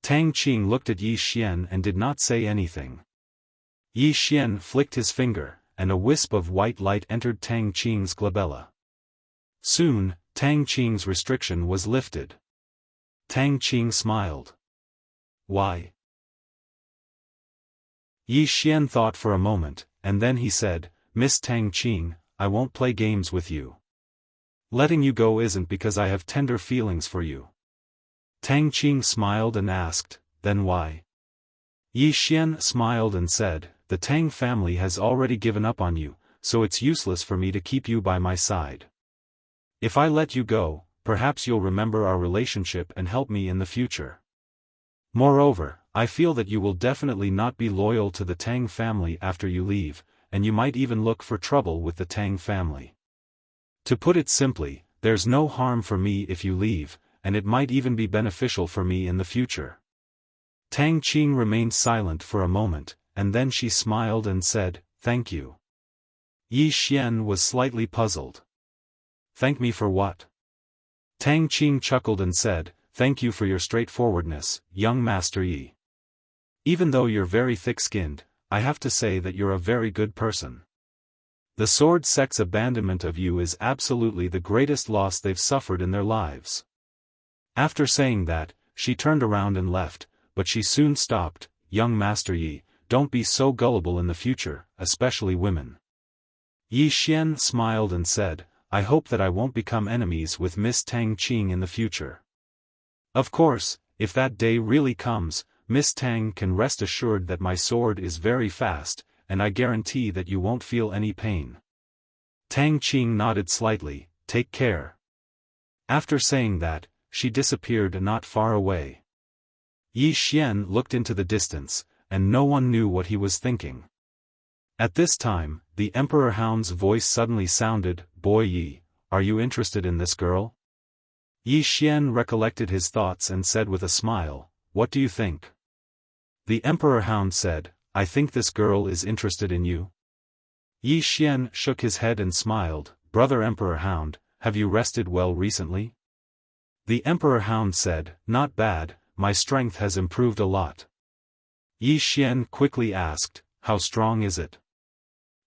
Tang Qing looked at Yi Xian and did not say anything. Yi Xian flicked his finger, and a wisp of white light entered Tang Qing's glabella. Soon, Tang Qing's restriction was lifted. Tang Qing smiled. Why? Yi Xian thought for a moment, and then he said, Miss Tang Qing, I won't play games with you. Letting you go isn't because I have tender feelings for you. Tang Qing smiled and asked, then why? Yi Xian smiled and said, the Tang family has already given up on you, so it's useless for me to keep you by my side. If I let you go, perhaps you'll remember our relationship and help me in the future. Moreover, I feel that you will definitely not be loyal to the Tang family after you leave, and you might even look for trouble with the Tang family. To put it simply, there's no harm for me if you leave, and it might even be beneficial for me in the future. Tang Qing remained silent for a moment, and then she smiled and said, thank you. Yi Xian was slightly puzzled. Thank me for what? Tang Qing chuckled and said, thank you for your straightforwardness, young Master Yi. Even though you're very thick-skinned, I have to say that you're a very good person. The sword sect's abandonment of you is absolutely the greatest loss they've suffered in their lives. After saying that, she turned around and left, but she soon stopped. Young Master Yi, don't be so gullible in the future, especially women. Yi Xian smiled and said, I hope that I won't become enemies with Miss Tang Qing in the future. Of course, if that day really comes, Miss Tang can rest assured that my sword is very fast, and I guarantee that you won't feel any pain. Tang Qing nodded slightly, take care. After saying that, she disappeared not far away. Yi Xian looked into the distance, and no one knew what he was thinking. At this time, the Emperor Hound's voice suddenly sounded, Boy Yi, are you interested in this girl? Yi Xian recollected his thoughts and said with a smile, what do you think? The Emperor Hound said, I think this girl is interested in you. Yi Xian shook his head and smiled, Brother Emperor Hound, have you rested well recently? The Emperor Hound said, not bad, my strength has improved a lot. Yi Xian quickly asked, how strong is it?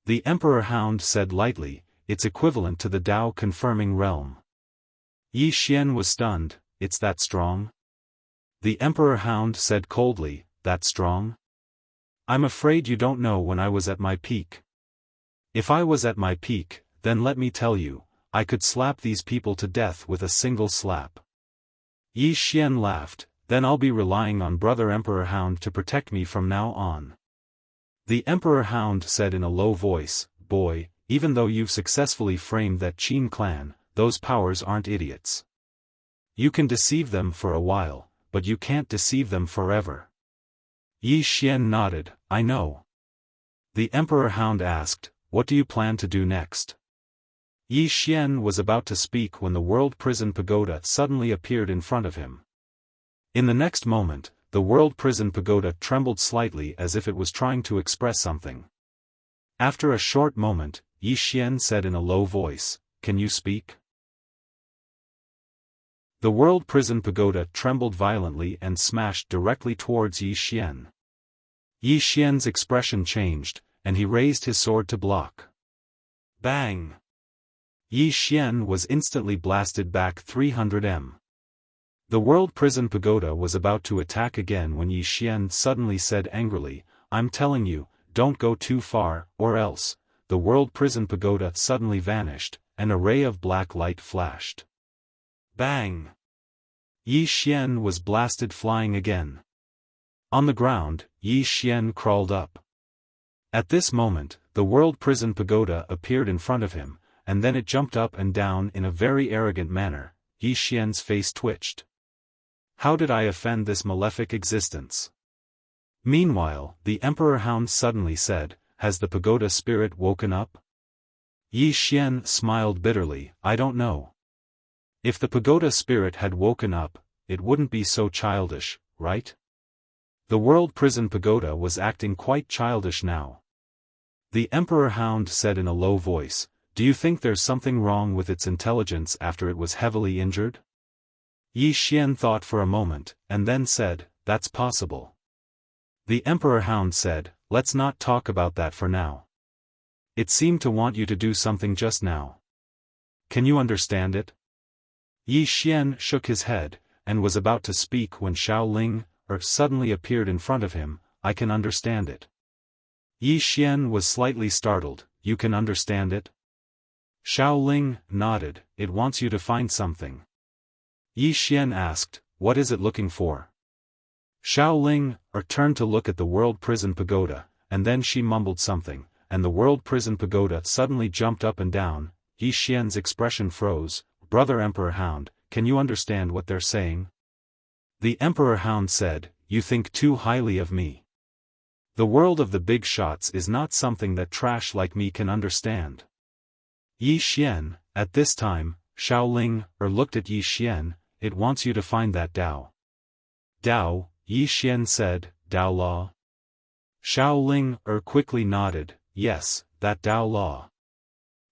The Emperor Hound said lightly, it's equivalent to the Tao confirming realm. Yi Xian was stunned, it's that strong? The Emperor Hound said coldly, that strong? I'm afraid you don't know when I was at my peak. If I was at my peak, then let me tell you, I could slap these people to death with a single slap. Yi Xian laughed, then I'll be relying on Brother Emperor Hound to protect me from now on. The Emperor Hound said in a low voice, boy, even though you've successfully framed that Qin clan, those powers aren't idiots. You can deceive them for a while, but you can't deceive them forever. Yi Xian nodded, I know. The Emperor Hound asked, what do you plan to do next? Yi Xian was about to speak when the World Prison Pagoda suddenly appeared in front of him. In the next moment, the World Prison Pagoda trembled slightly as if it was trying to express something. After a short moment, Yi Xian said in a low voice, can you speak? The World Prison Pagoda trembled violently and smashed directly towards Yi Xian. Yi Xian's expression changed, and he raised his sword to block. Bang! Yi Xian was instantly blasted back 300 m. The World Prison Pagoda was about to attack again when Yi Xian suddenly said angrily, I'm telling you, don't go too far, or else. The World Prison Pagoda suddenly vanished, and a ray of black light flashed. Bang! Yi Xian was blasted flying again. On the ground, Yi Xian crawled up. At this moment, the World Prison Pagoda appeared in front of him, and then it jumped up and down in a very arrogant manner. Yi Xian's face twitched. How did I offend this malefic existence? Meanwhile, the Emperor Hound suddenly said, has the pagoda spirit woken up? Yi Xian smiled bitterly, I don't know. If the pagoda spirit had woken up, it wouldn't be so childish, right? The World Prison Pagoda was acting quite childish now. The Emperor Hound said in a low voice, do you think there's something wrong with its intelligence after it was heavily injured? Yi Xian thought for a moment, and then said, that's possible. The Emperor Hound said, let's not talk about that for now. It seemed to want you to do something just now. Can you understand it? Yi Xian shook his head, and was about to speak when Xiaoling suddenly appeared in front of him. I can understand it. Yi Xian was slightly startled. You can understand it? Xiaoling nodded. It wants you to find something. Yi Xian asked, what is it looking for? Xiaoling turned to look at the World Prison Pagoda, and then she mumbled something, and the World Prison Pagoda suddenly jumped up and down. Yi Xian's expression froze. Brother Emperor Hound, can you understand what they're saying? The Emperor Hound said, you think too highly of me. The world of the big shots is not something that trash like me can understand. Yi Xian, at this time, Xiaoling looked at Yi Xian. It wants you to find that Dao. Dao, Yi Xian said, Dao Law? Xiaoling quickly nodded, yes, that Dao Law.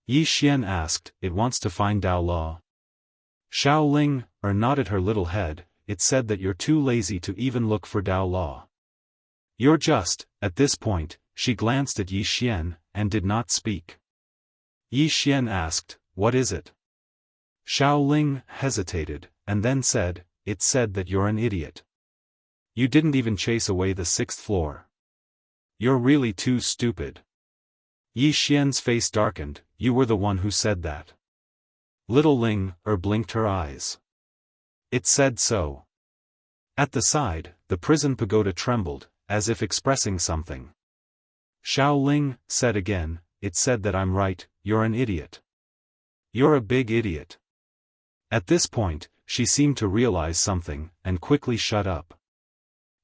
Yi Xian asked, it wants to find Dao Law? Xiaoling nodded her little head. It said that you're too lazy to even look for Dao Law. You're just, at this point, she glanced at Yi Xian, and did not speak. Yi Xian asked, what is it? Xiaoling hesitated, and then said, it said that you're an idiot. You didn't even chase away the 6th floor. You're really too stupid. Yi Xian's face darkened. You were the one who said that. Little Ling blinked her eyes. It said so. At the side, the prison pagoda trembled, as if expressing something. Xiaoling said again, it said that I'm right, you're an idiot. You're a big idiot. At this point, she seemed to realize something, and quickly shut up.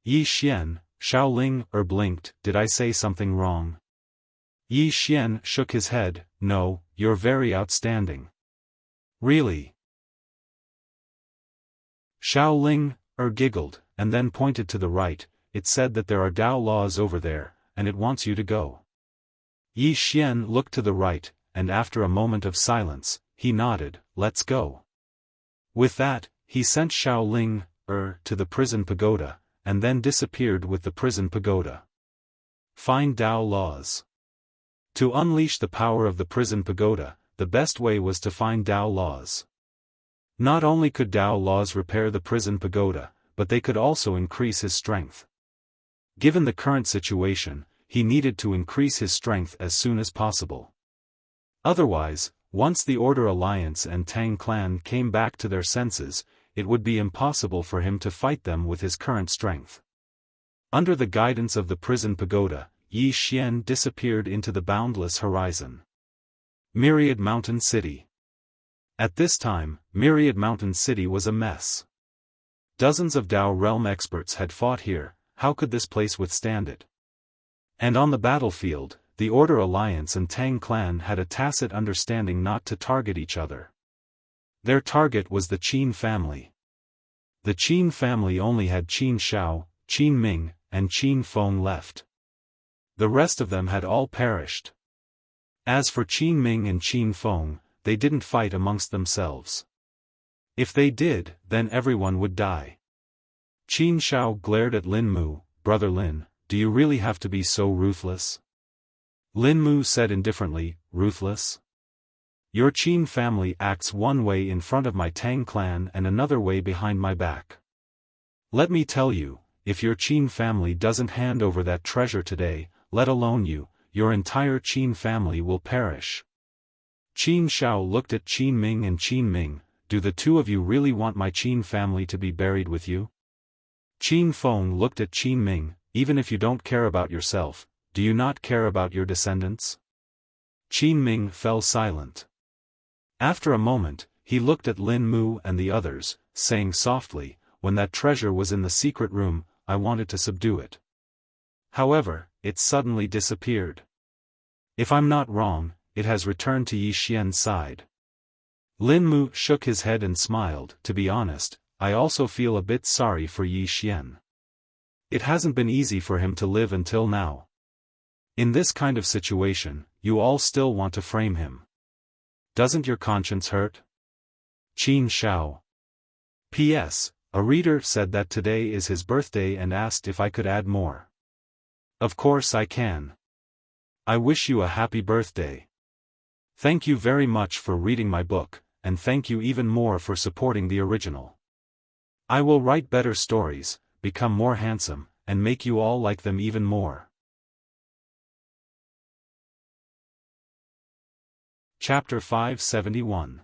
Yi Xian, Xiaoling blinked, did I say something wrong? Yi Xian shook his head, no, you're very outstanding. Really? Xiaoling giggled, and then pointed to the right. It said that there are Dao laws over there, and it wants you to go. Yi Xian looked to the right, and after a moment of silence, he nodded, let's go. With that, he sent Xiaoling to the prison pagoda, and then disappeared with the prison pagoda. Find Dao laws. To unleash the power of the prison pagoda, the best way was to find Dao laws. Not only could Dao laws repair the prison pagoda, but they could also increase his strength. Given the current situation, he needed to increase his strength as soon as possible. Otherwise, once the Order Alliance and Tang clan came back to their senses, it would be impossible for him to fight them with his current strength. Under the guidance of the prison pagoda, Yi Xian disappeared into the boundless horizon. Myriad Mountain City. At this time, Myriad Mountain City was a mess. Dozens of Dao realm experts had fought here. How could this place withstand it? And on the battlefield, the Order Alliance and Tang clan had a tacit understanding not to target each other. Their target was the Qin family. The Qin family only had Qin Shao, Qin Ming, and Qin Feng left. The rest of them had all perished. As for Qin Ming and Qin Feng, they didn't fight amongst themselves. If they did, then everyone would die. Qin Shao glared at Lin Mu, Brother Lin, do you really have to be so ruthless? Lin Mu said indifferently, ruthless? Your Qin family acts one way in front of my Tang clan and another way behind my back. Let me tell you, if your Qin family doesn't hand over that treasure today, let alone you, your entire Qin family will perish. Qin Shao looked at Qin Ming and Qin Ming, do the two of you really want my Qin family to be buried with you? Qin Feng looked at Qin Ming, even if you don't care about yourself, do you not care about your descendants? Qin Ming fell silent. After a moment, he looked at Lin Mu and the others, saying softly, when that treasure was in the secret room, I wanted to subdue it. However, it suddenly disappeared. If I'm not wrong, it has returned to Yi Xian's side. Lin Mu shook his head and smiled. To be honest, I also feel a bit sorry for Yi Xian. It hasn't been easy for him to live until now. In this kind of situation, you all still want to frame him. Doesn't your conscience hurt? Qin Shao. P.S. A reader said that today is his birthday and asked if I could add more. Of course I can. I wish you a happy birthday. Thank you very much for reading my book, and thank you even more for supporting the original. I will write better stories, become more handsome, and make you all like them even more. Chapter 571.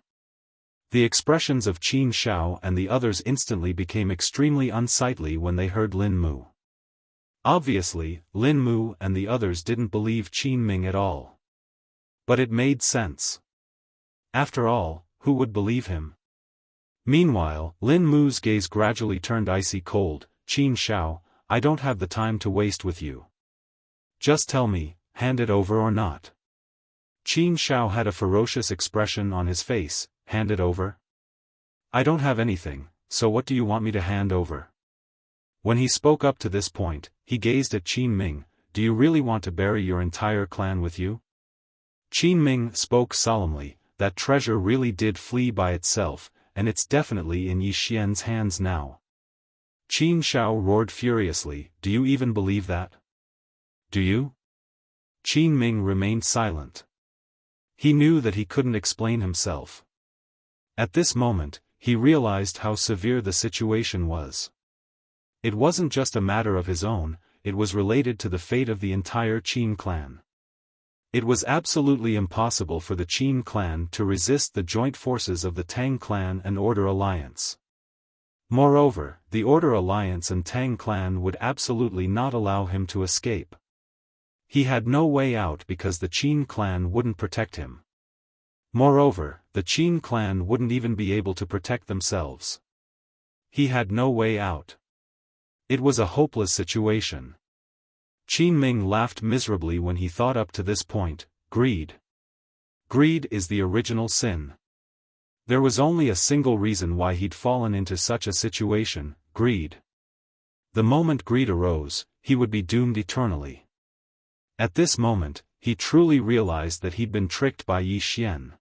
The expressions of Qin Xiao and the others instantly became extremely unsightly when they heard Lin Mu. Obviously, Lin Mu and the others didn't believe Qin Ming at all. But it made sense. After all, who would believe him? Meanwhile, Lin Mu's gaze gradually turned icy cold. Qin Xiao, I don't have the time to waste with you. Just tell me, hand it over or not. Qin Xiao had a ferocious expression on his face. Hand it over? I don't have anything, so what do you want me to hand over? When he spoke up to this point, he gazed at Qin Ming. Do you really want to bury your entire clan with you? Qin Ming spoke solemnly. That treasure really did flee by itself, and it's definitely in Yi Xian's hands now. Qin Xiao roared furiously. Do you even believe that? Do you? Qin Ming remained silent. He knew that he couldn't explain himself. At this moment, he realized how severe the situation was. It wasn't just a matter of his own, it was related to the fate of the entire Qin clan. It was absolutely impossible for the Qin clan to resist the joint forces of the Tang clan and Order Alliance. Moreover, the Order Alliance and Tang clan would absolutely not allow him to escape. He had no way out because the Qin clan wouldn't protect him. Moreover, the Qin clan wouldn't even be able to protect themselves. He had no way out. It was a hopeless situation. Qin Ming laughed miserably when he thought up to this point. Greed. Greed is the original sin. There was only a single reason why he'd fallen into such a situation: greed. The moment greed arose, he would be doomed eternally. At this moment, he truly realized that he'd been tricked by Yi Xian.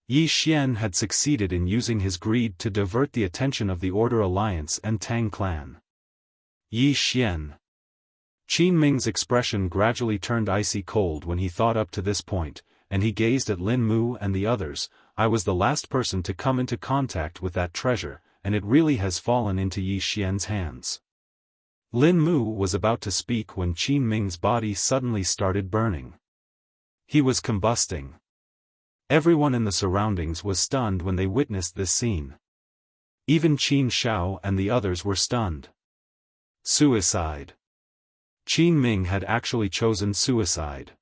Yi Xian had succeeded in using his greed to divert the attention of the Order Alliance and Tang clan. Yi Xian. Qin Ming's expression gradually turned icy cold when he thought up to this point, and he gazed at Lin Mu and the others. I was the last person to come into contact with that treasure, and it really has fallen into Yi Xian's hands. Lin Mu was about to speak when Qin Ming's body suddenly started burning. He was combusting. Everyone in the surroundings was stunned when they witnessed this scene. Even Qin Xiao and the others were stunned. Suicide. Qin Ming had actually chosen suicide.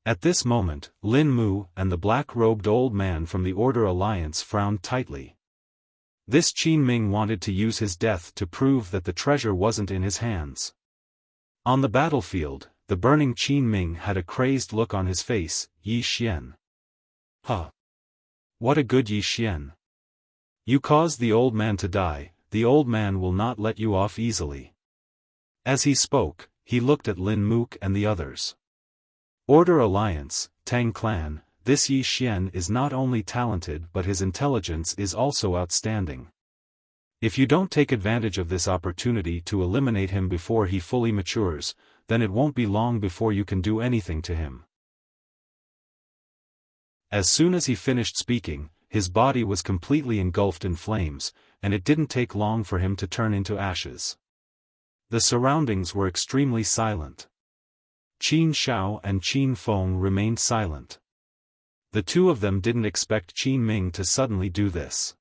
At this moment, Lin Mu and the black-robed old man from the Order Alliance frowned tightly. This Qin Ming wanted to use his death to prove that the treasure wasn't in his hands. On the battlefield, the burning Qin Ming had a crazed look on his face. Yi Xian. Huh. What a good Yi Xian. You caused the old man to die, the old man will not let you off easily. As he spoke, he looked at Lin Mu and the others. Order Alliance, Tang clan, this Yi Xian is not only talented but his intelligence is also outstanding. If you don't take advantage of this opportunity to eliminate him before he fully matures, then it won't be long before you can do anything to him. As soon as he finished speaking, his body was completely engulfed in flames, and it didn't take long for him to turn into ashes. The surroundings were extremely silent. Qin Xiao and Qin Feng remained silent. The two of them didn't expect Qin Ming to suddenly do this.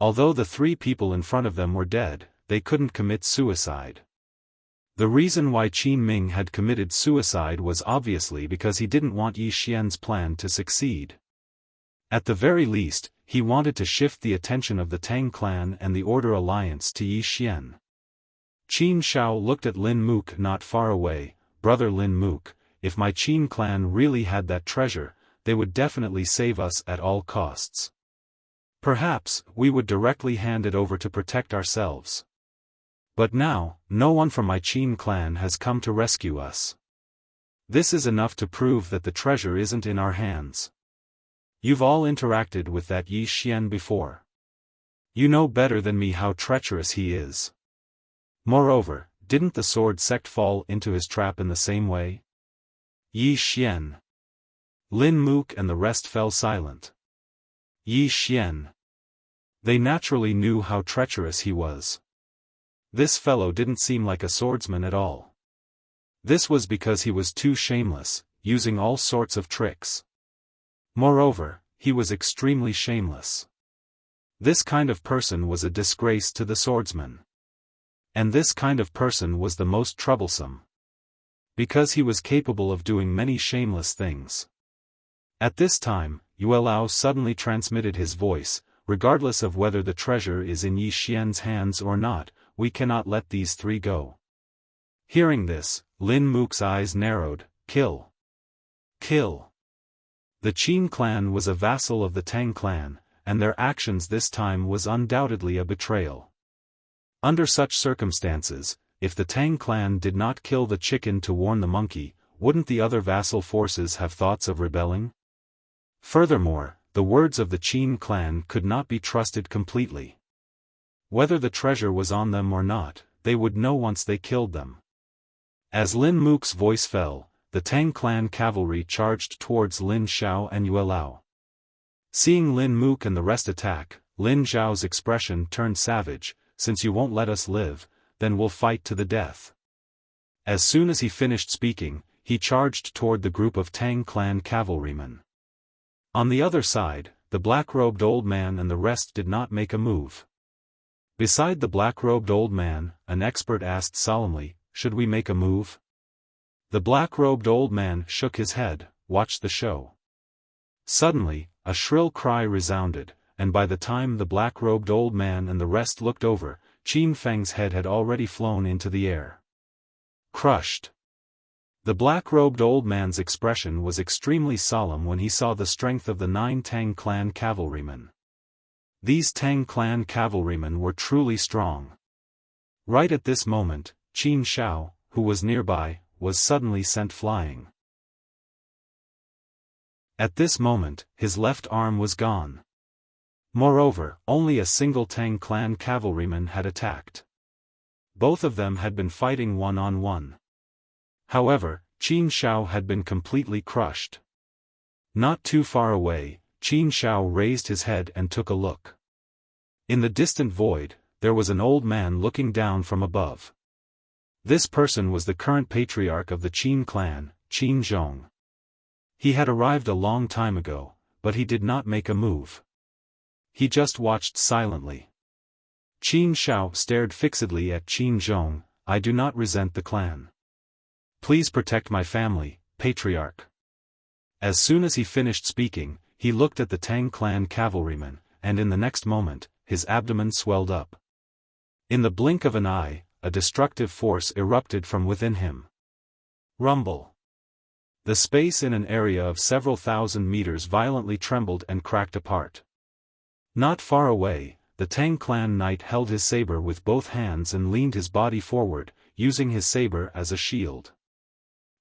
Although the three people in front of them were dead, they couldn't commit suicide. The reason why Qin Ming had committed suicide was obviously because he didn't want Yi Xian's plan to succeed. At the very least, he wanted to shift the attention of the Tang clan and the Order Alliance to Yi Xian. Qin Xiao looked at Lin Mu not far away. Brother Lin Mu, if my Qin clan really had that treasure, they would definitely save us at all costs. Perhaps, we would directly hand it over to protect ourselves. But now, no one from my Qin clan has come to rescue us. This is enough to prove that the treasure isn't in our hands. You've all interacted with that Yi Xian before. You know better than me how treacherous he is. Moreover, didn't the sword sect fall into his trap in the same way? Yi Xian. Lin Mu and the rest fell silent. Yi Xian. They naturally knew how treacherous he was. This fellow didn't seem like a swordsman at all. This was because he was too shameless, using all sorts of tricks. Moreover, he was extremely shameless. This kind of person was a disgrace to the swordsman. And this kind of person was the most troublesome. Because he was capable of doing many shameless things. At this time, Yuelao suddenly transmitted his voice, regardless of whether the treasure is in Yi Xian's hands or not, we cannot let these three go. Hearing this, Lin Mook's eyes narrowed. Kill. Kill. The Qin clan was a vassal of the Tang clan, and their actions this time was undoubtedly a betrayal. Under such circumstances, if the Tang clan did not kill the chicken to warn the monkey, wouldn't the other vassal forces have thoughts of rebelling? Furthermore, the words of the Qin clan could not be trusted completely. Whether the treasure was on them or not, they would know once they killed them. As Lin Mook's voice fell, the Tang clan cavalry charged towards Lin Xiao and Yuelao. Seeing Lin Mook and the rest attack, Lin Zhao's expression turned savage. Since you won't let us live, then we'll fight to the death. As soon as he finished speaking, he charged toward the group of Tang clan cavalrymen. On the other side, the black-robed old man and the rest did not make a move. Beside the black-robed old man, an expert asked solemnly, "Should we make a move?" The black-robed old man shook his head. Watch the show. Suddenly, a shrill cry resounded, and by the time the black-robed old man and the rest looked over, Qin Feng's head had already flown into the air. Crushed. The black-robed old man's expression was extremely solemn when he saw the strength of the 9 Tang clan cavalrymen. These Tang clan cavalrymen were truly strong. Right at this moment, Qin Xiao, who was nearby, was suddenly sent flying. At this moment, his left arm was gone. Moreover, only a single Tang clan cavalryman had attacked. Both of them had been fighting one-on-one. However, Qin Xiao had been completely crushed. Not too far away, Qin Xiao raised his head and took a look. In the distant void, there was an old man looking down from above. This person was the current patriarch of the Qin clan, Qin Zhong. He had arrived a long time ago, but he did not make a move. He just watched silently. Qin Xiao stared fixedly at Qin Zhong. "I do not resent the clan. Please protect my family, patriarch." As soon as he finished speaking, he looked at the Tang clan cavalryman, and in the next moment, his abdomen swelled up. In the blink of an eye, a destructive force erupted from within him. Rumble. The space in an area of several thousand meters violently trembled and cracked apart. Not far away, the Tang clan knight held his saber with both hands and leaned his body forward, using his saber as a shield.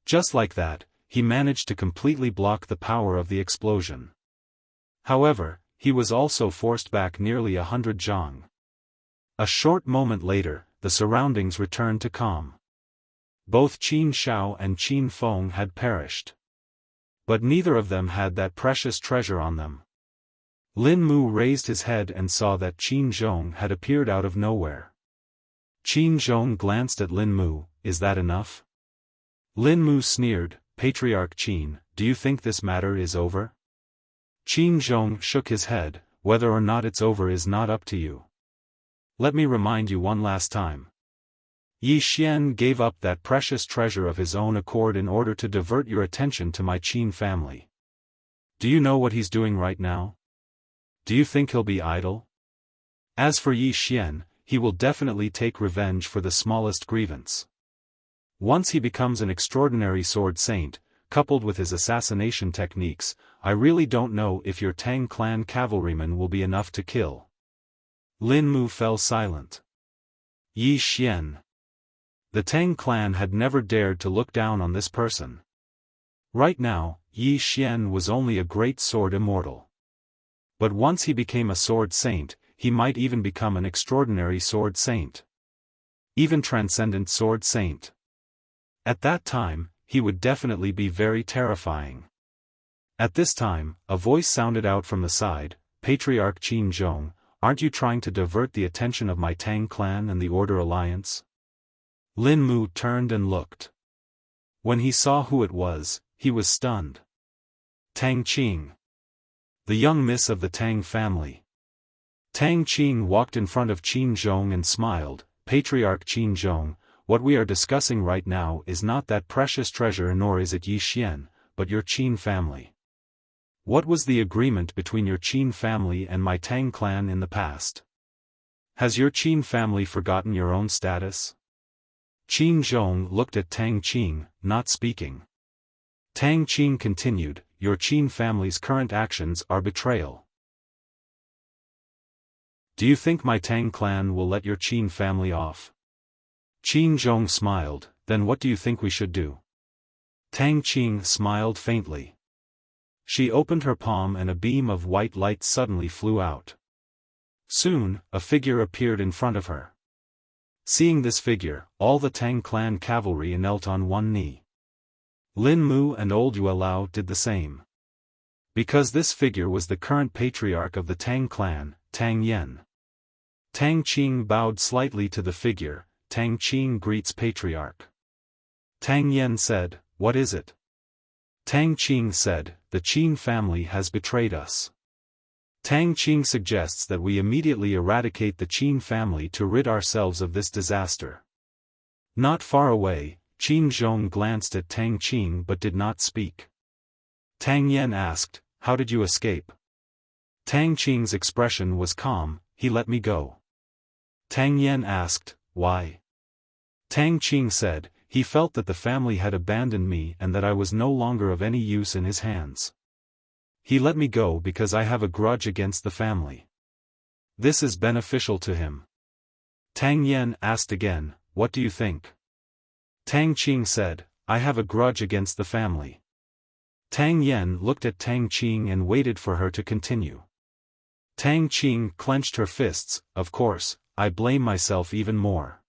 Just like that, he managed to completely block the power of the explosion. However, he was also forced back nearly 100 zhang. A short moment later, the surroundings returned to calm. Both Qin Xiao and Qin Feng had perished. But neither of them had that precious treasure on them. Lin Mu raised his head and saw that Qin Zhong had appeared out of nowhere. Qin Zhong glanced at Lin Mu. "Is that enough?" Lin Mu sneered. "Patriarch Qin, do you think this matter is over?" Qin Zhong shook his head. "Whether or not it's over is not up to you. Let me remind you one last time. Yi Xian gave up that precious treasure of his own accord in order to divert your attention to my Qin family. Do you know what he's doing right now? Do you think he'll be idle? As for Yi Xian, he will definitely take revenge for the smallest grievance. Once he becomes an extraordinary sword saint, coupled with his assassination techniques, I really don't know if your Tang clan cavalrymen will be enough to kill." Lin Mu fell silent. Yi Xian. The Tang clan had never dared to look down on this person. Right now, Yi Xian was only a great sword immortal. But once he became a sword saint, he might even become an extraordinary sword saint. Even transcendent sword saint. At that time, he would definitely be very terrifying. At this time, a voice sounded out from the side. Patriarch Qin Zhong, aren't you trying to divert the attention of my Tang clan and the Order Alliance? Lin Mu turned and looked. When he saw who it was, he was stunned. Tang Qing. The young miss of the Tang family. Tang Qing walked in front of Qin Zhong and smiled. Patriarch Qin Zhong, what we are discussing right now is not that precious treasure nor is it Yi Xian, but your Qin family. What was the agreement between your Qin family and my Tang clan in the past? Has your Qin family forgotten your own status? Qin Zhong looked at Tang Qing, not speaking. Tang Qing continued, your Qin family's current actions are betrayal. Do you think my Tang clan will let your Qin family off? Qin Zhong smiled, then what do you think we should do? Tang Qing smiled faintly. She opened her palm and a beam of white light suddenly flew out. Soon, a figure appeared in front of her. Seeing this figure, all the Tang clan cavalry knelt on one knee. Lin Mu and old Yue Lao did the same. Because this figure was the current patriarch of the Tang clan, Tang Yen. Tang Qing bowed slightly to the figure. Tang Qing greets patriarch. Tang Yen said, what is it? Tang Qing said, the Qin family has betrayed us. Tang Qing suggests that we immediately eradicate the Qin family to rid ourselves of this disaster. Not far away, Qin Zhong glanced at Tang Qing but did not speak. Tang Yen asked, how did you escape? Tang Qing's expression was calm, he let me go. Tang Yen asked, why? Tang Qing said, he felt that the family had abandoned me and that I was no longer of any use in his hands. He let me go because I have a grudge against the family. This is beneficial to him. Tang Yen asked again, what do you think? Tang Qing said, I have a grudge against the family. Tang Yen looked at Tang Qing and waited for her to continue. Tang Qing clenched her fists, of course, I blame myself even more.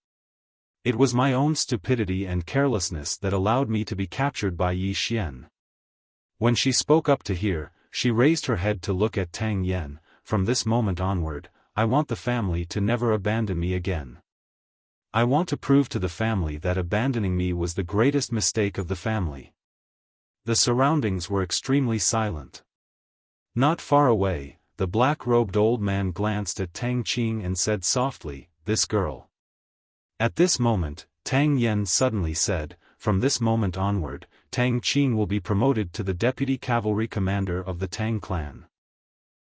It was my own stupidity and carelessness that allowed me to be captured by Yi Xian. When she spoke up to hear, she raised her head to look at Tang Yen. From this moment onward, I want the family to never abandon me again. I want to prove to the family that abandoning me was the greatest mistake of the family. The surroundings were extremely silent. Not far away, the black-robed old man glanced at Tang Qing and said softly, this girl. At this moment, Tang Yen suddenly said, from this moment onward, Tang Qing will be promoted to the deputy cavalry commander of the Tang clan.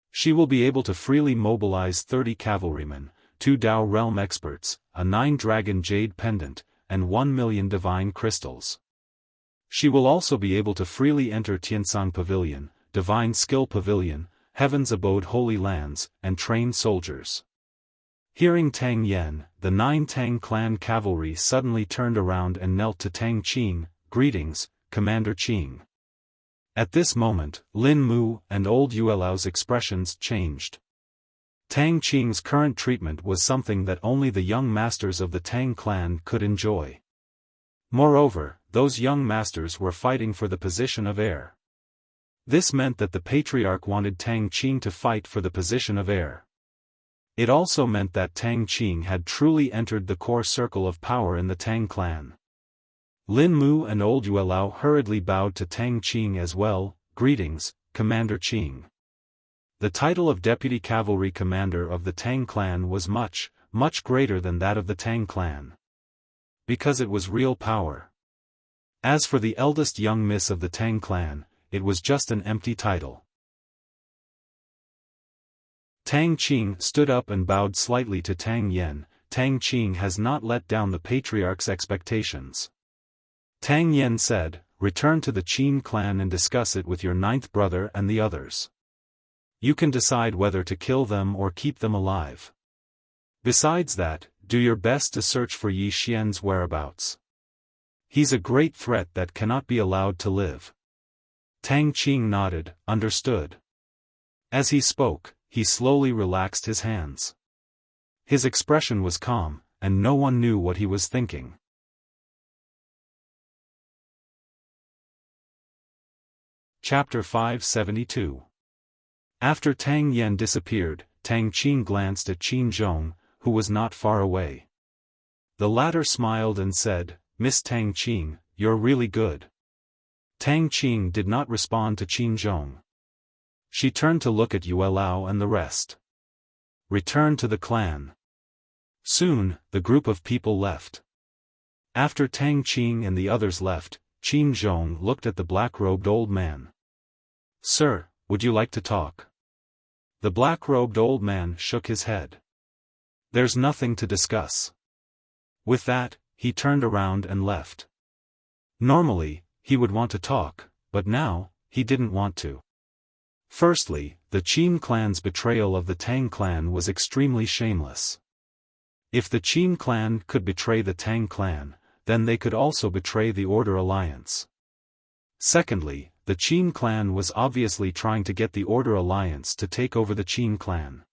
She will be able to freely mobilize 30 cavalrymen, 2 Dao realm experts, a 9-dragon jade pendant, and 1 million divine crystals. She will also be able to freely enter Tiansang Pavilion, Divine Skill Pavilion, Heaven's Abode Holy Lands, and train soldiers. Hearing Tang Yen, the 9 Tang clan cavalry suddenly turned around and knelt to Tang Qing, greetings, Commander Qing. At this moment, Lin Mu and old Yue Lao's expressions changed. Tang Qing's current treatment was something that only the young masters of the Tang clan could enjoy. Moreover, those young masters were fighting for the position of heir. This meant that the patriarch wanted Tang Qing to fight for the position of heir. It also meant that Tang Qing had truly entered the core circle of power in the Tang clan. Lin Mu and old Yue Lao hurriedly bowed to Tang Qing as well, greetings, Commander Qing. The title of Deputy Cavalry Commander of the Tang clan was much, much greater than that of the Tang clan. Because it was real power. As for the eldest young miss of the Tang clan, it was just an empty title. Tang Qing stood up and bowed slightly to Tang Yen. Tang Qing has not let down the patriarch's expectations. Tang Yen said, return to the Qin clan and discuss it with your 9th brother and the others. You can decide whether to kill them or keep them alive. Besides that, do your best to search for Yi Xian's whereabouts. He's a great threat that cannot be allowed to live. Tang Qing nodded, understood. As he spoke, he slowly relaxed his hands. His expression was calm, and no one knew what he was thinking. Chapter 572. After Tang Yan disappeared, Tang Qing glanced at Qin Zhong, who was not far away. The latter smiled and said, "Miss Tang Qing, you're really good." Tang Qing did not respond to Qin Zhong. She turned to look at Yue Lao and the rest. Return to the clan. Soon, the group of people left. After Tang Qing and the others left, Qin Zhong looked at the black-robed old man. "Sir, would you like to talk?" The black-robed old man shook his head. "There's nothing to discuss." With that, he turned around and left. Normally, he would want to talk, but now, he didn't want to. Firstly, the Qin clan's betrayal of the Tang clan was extremely shameless. If the Qin clan could betray the Tang clan, then they could also betray the Order Alliance. Secondly, the Qin clan was obviously trying to get the Order Alliance to take over the Qin clan.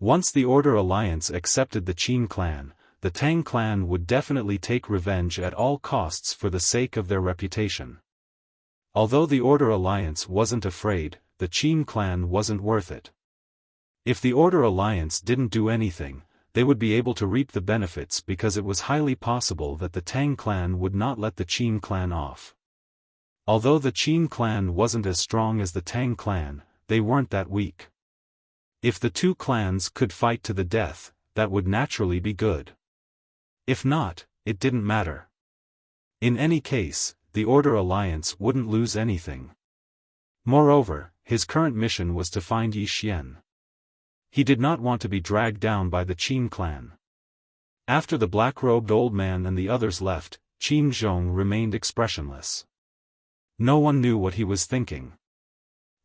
Once the Order Alliance accepted the Qin clan, the Tang clan would definitely take revenge at all costs for the sake of their reputation. Although the Order Alliance wasn't afraid, the Qin clan wasn't worth it. If the Order Alliance didn't do anything, they would be able to reap the benefits because it was highly possible that the Tang clan would not let the Qin clan off. Although the Qin clan wasn't as strong as the Tang clan, they weren't that weak. If the two clans could fight to the death, that would naturally be good. If not, it didn't matter. In any case, the Order Alliance wouldn't lose anything. Moreover, his current mission was to find Yi Xian. He did not want to be dragged down by the Qin clan. After the black-robed old man and the others left, Qin Zhong remained expressionless. No one knew what he was thinking.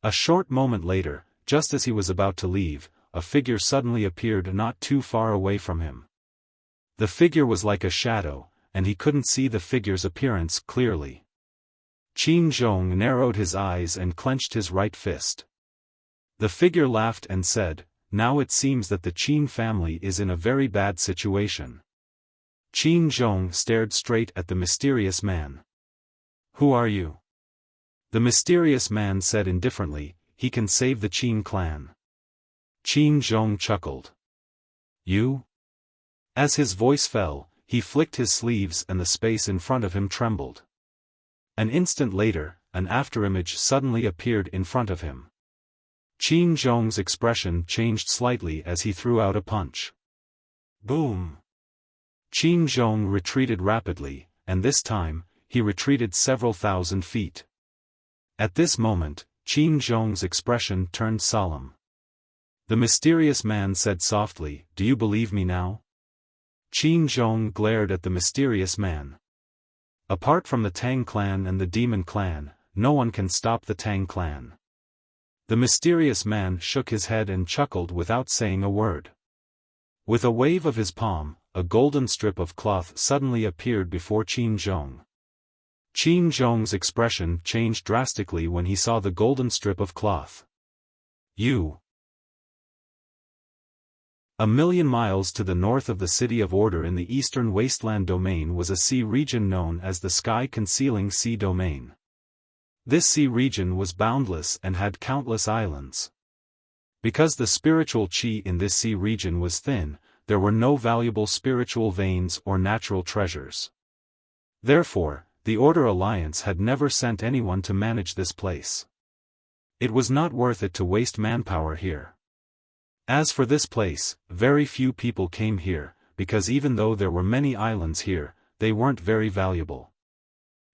A short moment later, just as he was about to leave, a figure suddenly appeared not too far away from him. The figure was like a shadow, and he couldn't see the figure's appearance clearly. Qin Zhong narrowed his eyes and clenched his right fist. The figure laughed and said, "Now it seems that the Qin family is in a very bad situation." Qin Zhong stared straight at the mysterious man. "Who are you?" The mysterious man said indifferently, "He can save the Qin clan." Qin Zhong chuckled. "You?" As his voice fell, he flicked his sleeves and the space in front of him trembled. An instant later, an afterimage suddenly appeared in front of him. Qin Zhong's expression changed slightly as he threw out a punch. Boom! Qin Zhong retreated rapidly, and this time, he retreated several thousand feet. At this moment, Qin Zhong's expression turned solemn. The mysterious man said softly, "Do you believe me now?" Qin Zhong glared at the mysterious man. Apart from the Tang clan and the Demon clan, no one can stop the Tang clan. The mysterious man shook his head and chuckled without saying a word. With a wave of his palm, a golden strip of cloth suddenly appeared before Qin Zhong. Qin Zhong's expression changed drastically when he saw the golden strip of cloth. "You." A million miles to the north of the City of Order in the Eastern Wasteland Domain was a sea region known as the Sky-Concealing Sea Domain. This sea region was boundless and had countless islands. Because the spiritual qi in this sea region was thin, there were no valuable spiritual veins or natural treasures. Therefore, the Order Alliance had never sent anyone to manage this place. It was not worth it to waste manpower here. As for this place, very few people came here, because even though there were many islands here, they weren't very valuable.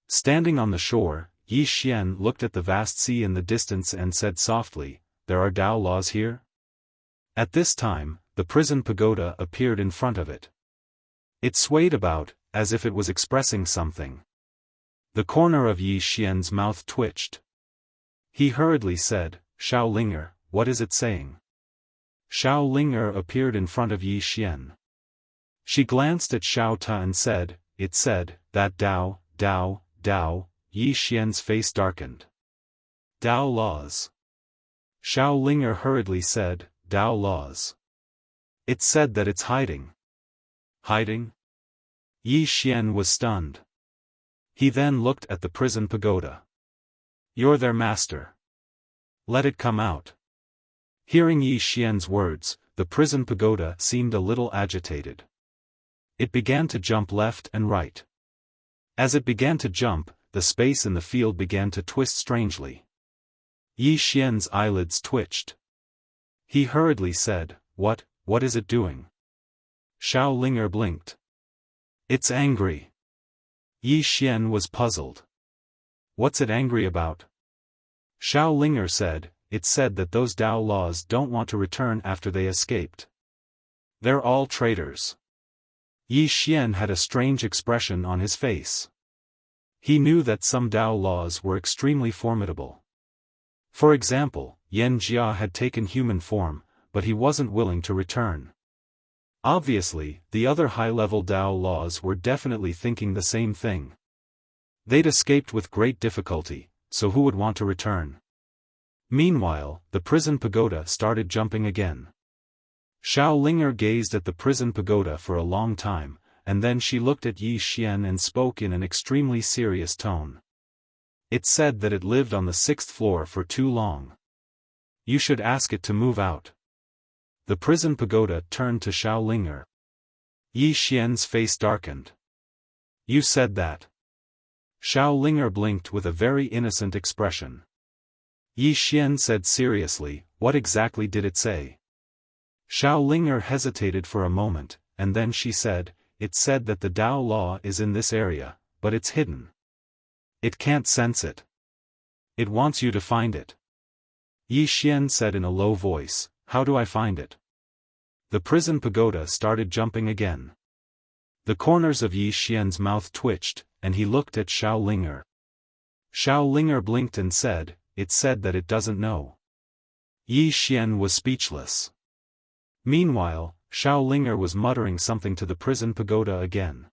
Standing on the shore, Yi Xian looked at the vast sea in the distance and said softly, "There are Tao laws here?" At this time, the prison pagoda appeared in front of it. It swayed about, as if it was expressing something. The corner of Yi Xian's mouth twitched. He hurriedly said, "Xiao Linger, what is it saying?" Xiao Linger appeared in front of Yi Xian. She glanced at Xiao Ta and said, "It said, that Tao, Tao, Tao." Yi Xian's face darkened. "Tao laws." Xiao Linger hurriedly said, "Tao laws." It said that it's hiding. Hiding? Yi Xian was stunned. He then looked at the prison pagoda. "You're their master. Let it come out." Hearing Yi Xian's words, the prison pagoda seemed a little agitated. It began to jump left and right. As it began to jump, the space in the field began to twist strangely. Yi Xian's eyelids twitched. He hurriedly said, What is it doing? Xiao Linger blinked. It's angry. Yi Xian was puzzled. What's it angry about? Xiao Linger said, It said that those Dao laws don't want to return after they escaped. They're all traitors. Yi Xian had a strange expression on his face. He knew that some Dao laws were extremely formidable. For example, Yan Jia had taken human form, but he wasn't willing to return. Obviously, the other high-level Dao laws were definitely thinking the same thing. They'd escaped with great difficulty, so who would want to return? Meanwhile, the prison pagoda started jumping again. Xiao Linger gazed at the prison pagoda for a long time, and then she looked at Yi Xian and spoke in an extremely serious tone. It said that it lived on the 6th floor for too long. You should ask it to move out. The prison pagoda turned to Xiao Linger. Yi Xian's face darkened. You said that. Xiao Linger blinked with a very innocent expression. Yi Xian said seriously, What exactly did it say? Xiao Linger hesitated for a moment, and then she said, It said that the Dao law is in this area, but it's hidden. It can't sense it. It wants you to find it. Yi Xian said in a low voice, How do I find it? The prison pagoda started jumping again. The corners of Yi Xian's mouth twitched, and he looked at Xiao Linger. Xiao Linger blinked and said, It said that it doesn't know. Yi Xian was speechless. Meanwhile, Xiao Linger was muttering something to the prison pagoda again.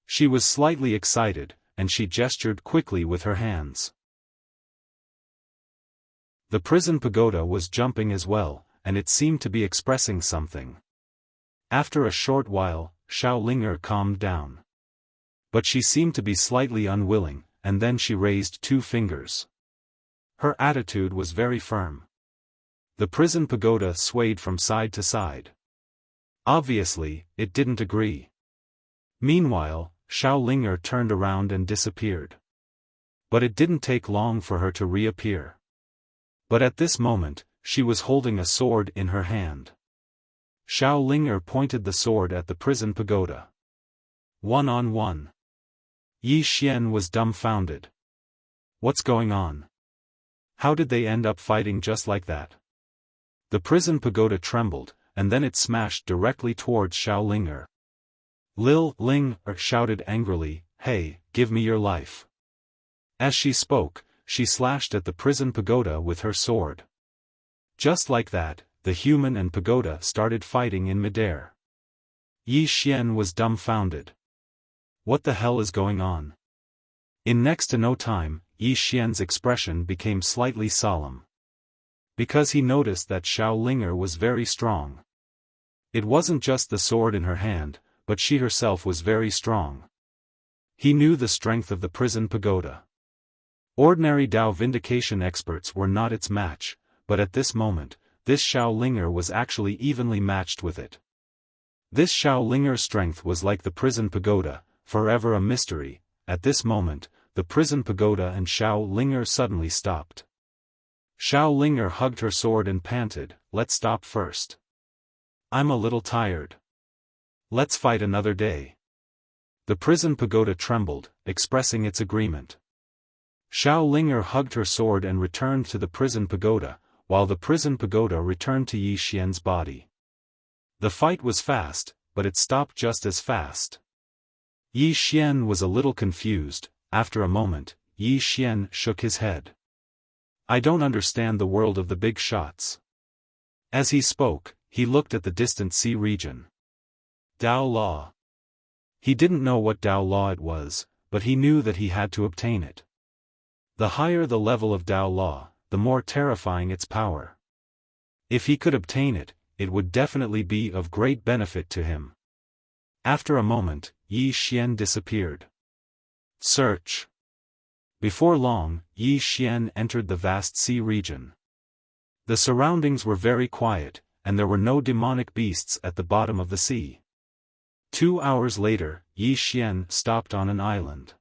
She was slightly excited, and she gestured quickly with her hands. The prison pagoda was jumping as well, and it seemed to be expressing something. After a short while, Xiao Linger calmed down. But she seemed to be slightly unwilling, and then she raised 2 fingers. Her attitude was very firm. The prison pagoda swayed from side to side. Obviously, it didn't agree. Meanwhile, Xiao Linger turned around and disappeared. But it didn't take long for her to reappear. But at this moment, she was holding a sword in her hand. Xiao Linger pointed the sword at the prison pagoda. 1-on-1. Yi Xian was dumbfounded. What's going on? How did they end up fighting just like that? The prison pagoda trembled, and then it smashed directly towards Xiao Linger. Linger shouted angrily, Hey, give me your life. As she spoke, she slashed at the prison pagoda with her sword. Just like that, the human and pagoda started fighting in midair. Yi Xian was dumbfounded. What the hell is going on? In next to no time, Yi Xian's expression became slightly solemn. Because he noticed that Xiao Linger was very strong. It wasn't just the sword in her hand, but she herself was very strong. He knew the strength of the prison pagoda. Ordinary Dao vindication experts were not its match, but at this moment, this Xiao Linger was actually evenly matched with it. This Xiao Linger's strength was like the prison pagoda, forever a mystery. At this moment, the prison pagoda and Xiao Linger suddenly stopped. Xiao Linger hugged her sword and panted, Let's stop first. I'm a little tired. Let's fight another day. The prison pagoda trembled, expressing its agreement. Xiao Linger hugged her sword and returned to the prison pagoda, while the prison pagoda returned to Yi Xian's body. The fight was fast, but it stopped just as fast. Yi Xian was a little confused. After a moment, Yi Xian shook his head. I don't understand the world of the big shots. As he spoke, he looked at the distant sea region. Dao Law. He didn't know what Dao Law it was, but he knew that he had to obtain it. The higher the level of Dao Law, the more terrifying its power. If he could obtain it, it would definitely be of great benefit to him. After a moment, Yi Xian disappeared. Search. Before long, Yi Xian entered the vast sea region. The surroundings were very quiet, and there were no demonic beasts at the bottom of the sea. 2 hours later, Yi Xian stopped on an island.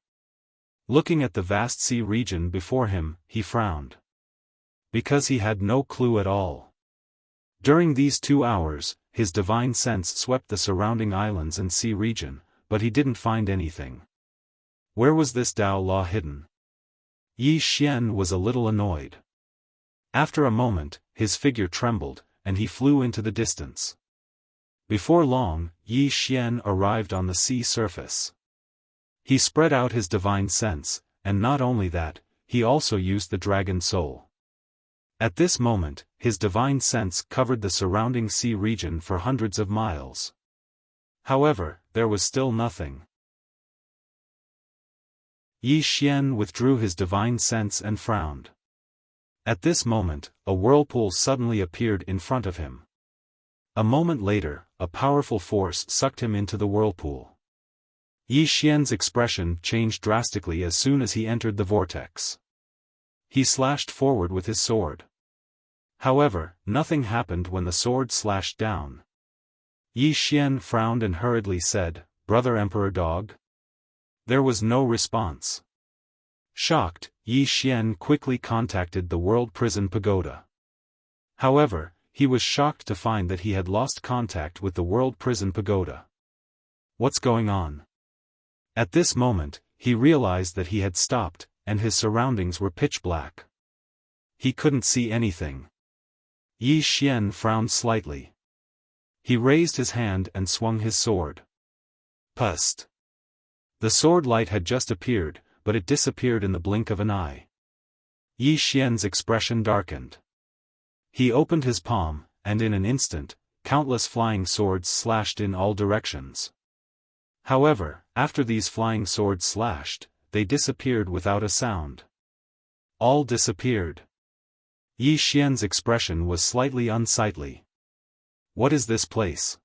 Looking at the vast sea region before him, he frowned. Because he had no clue at all. During these 2 hours, his divine sense swept the surrounding islands and sea region, but he didn't find anything. Where was this Tao law hidden? Yi Xian was a little annoyed. After a moment, his figure trembled, and he flew into the distance. Before long, Yi Xian arrived on the sea surface. He spread out his divine sense, and not only that, he also used the dragon soul. At this moment, his divine sense covered the surrounding sea region for hundreds of miles. However, there was still nothing. Yi Xian withdrew his divine sense and frowned. At this moment, a whirlpool suddenly appeared in front of him. A moment later, a powerful force sucked him into the whirlpool. Yi Xian's expression changed drastically as soon as he entered the vortex. He slashed forward with his sword. However, nothing happened when the sword slashed down. Yi Xian frowned and hurriedly said, "Brother Emperor Dog?" There was no response. Shocked, Yi Xian quickly contacted the World Prison Pagoda. However, he was shocked to find that he had lost contact with the World Prison Pagoda. What's going on? At this moment, he realized that he had stopped, and his surroundings were pitch black. He couldn't see anything. Yi Xian frowned slightly. He raised his hand and swung his sword. Pust! The sword light had just appeared, but it disappeared in the blink of an eye. Yi Xian's expression darkened. He opened his palm, and in an instant, countless flying swords slashed in all directions. However, after these flying swords slashed, they disappeared without a sound. All disappeared. Yi Xian's expression was slightly unsightly. What is this place?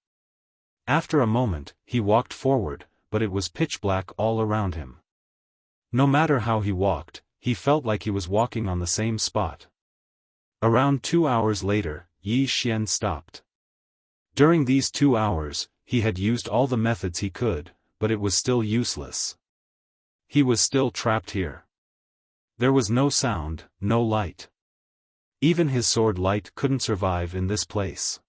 After a moment, he walked forward, but it was pitch black all around him. No matter how he walked, he felt like he was walking on the same spot. Around 2 hours later, Yi Xian stopped. During these 2 hours, he had used all the methods he could, but it was still useless. He was still trapped here. There was no sound, no light. Even his sword light couldn't survive in this place.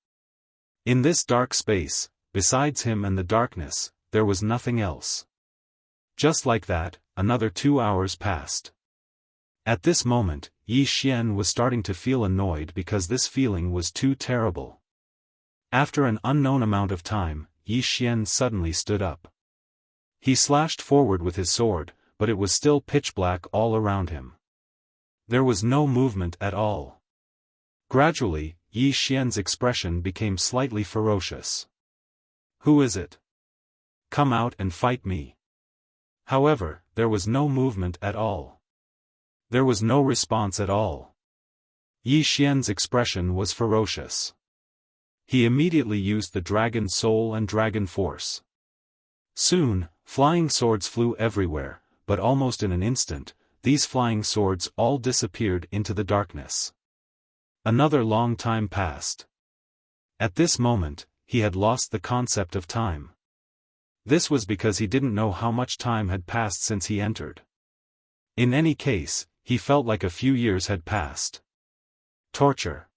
In this dark space, besides him and the darkness, there was nothing else. Just like that, another 2 hours passed. At this moment, Yi Xian was starting to feel annoyed because this feeling was too terrible. After an unknown amount of time, Yi Xian suddenly stood up. He slashed forward with his sword, but it was still pitch black all around him. There was no movement at all. Gradually, Yi Xian's expression became slightly ferocious. Who is it? Come out and fight me. However, there was no movement at all. There was no response at all. Yi Xian's expression was ferocious. He immediately used the dragon soul and dragon force. Soon, flying swords flew everywhere, but almost in an instant, these flying swords all disappeared into the darkness. Another long time passed. At this moment, he had lost the concept of time. This was because he didn't know how much time had passed since he entered. In any case, he felt like a few years had passed. Torture.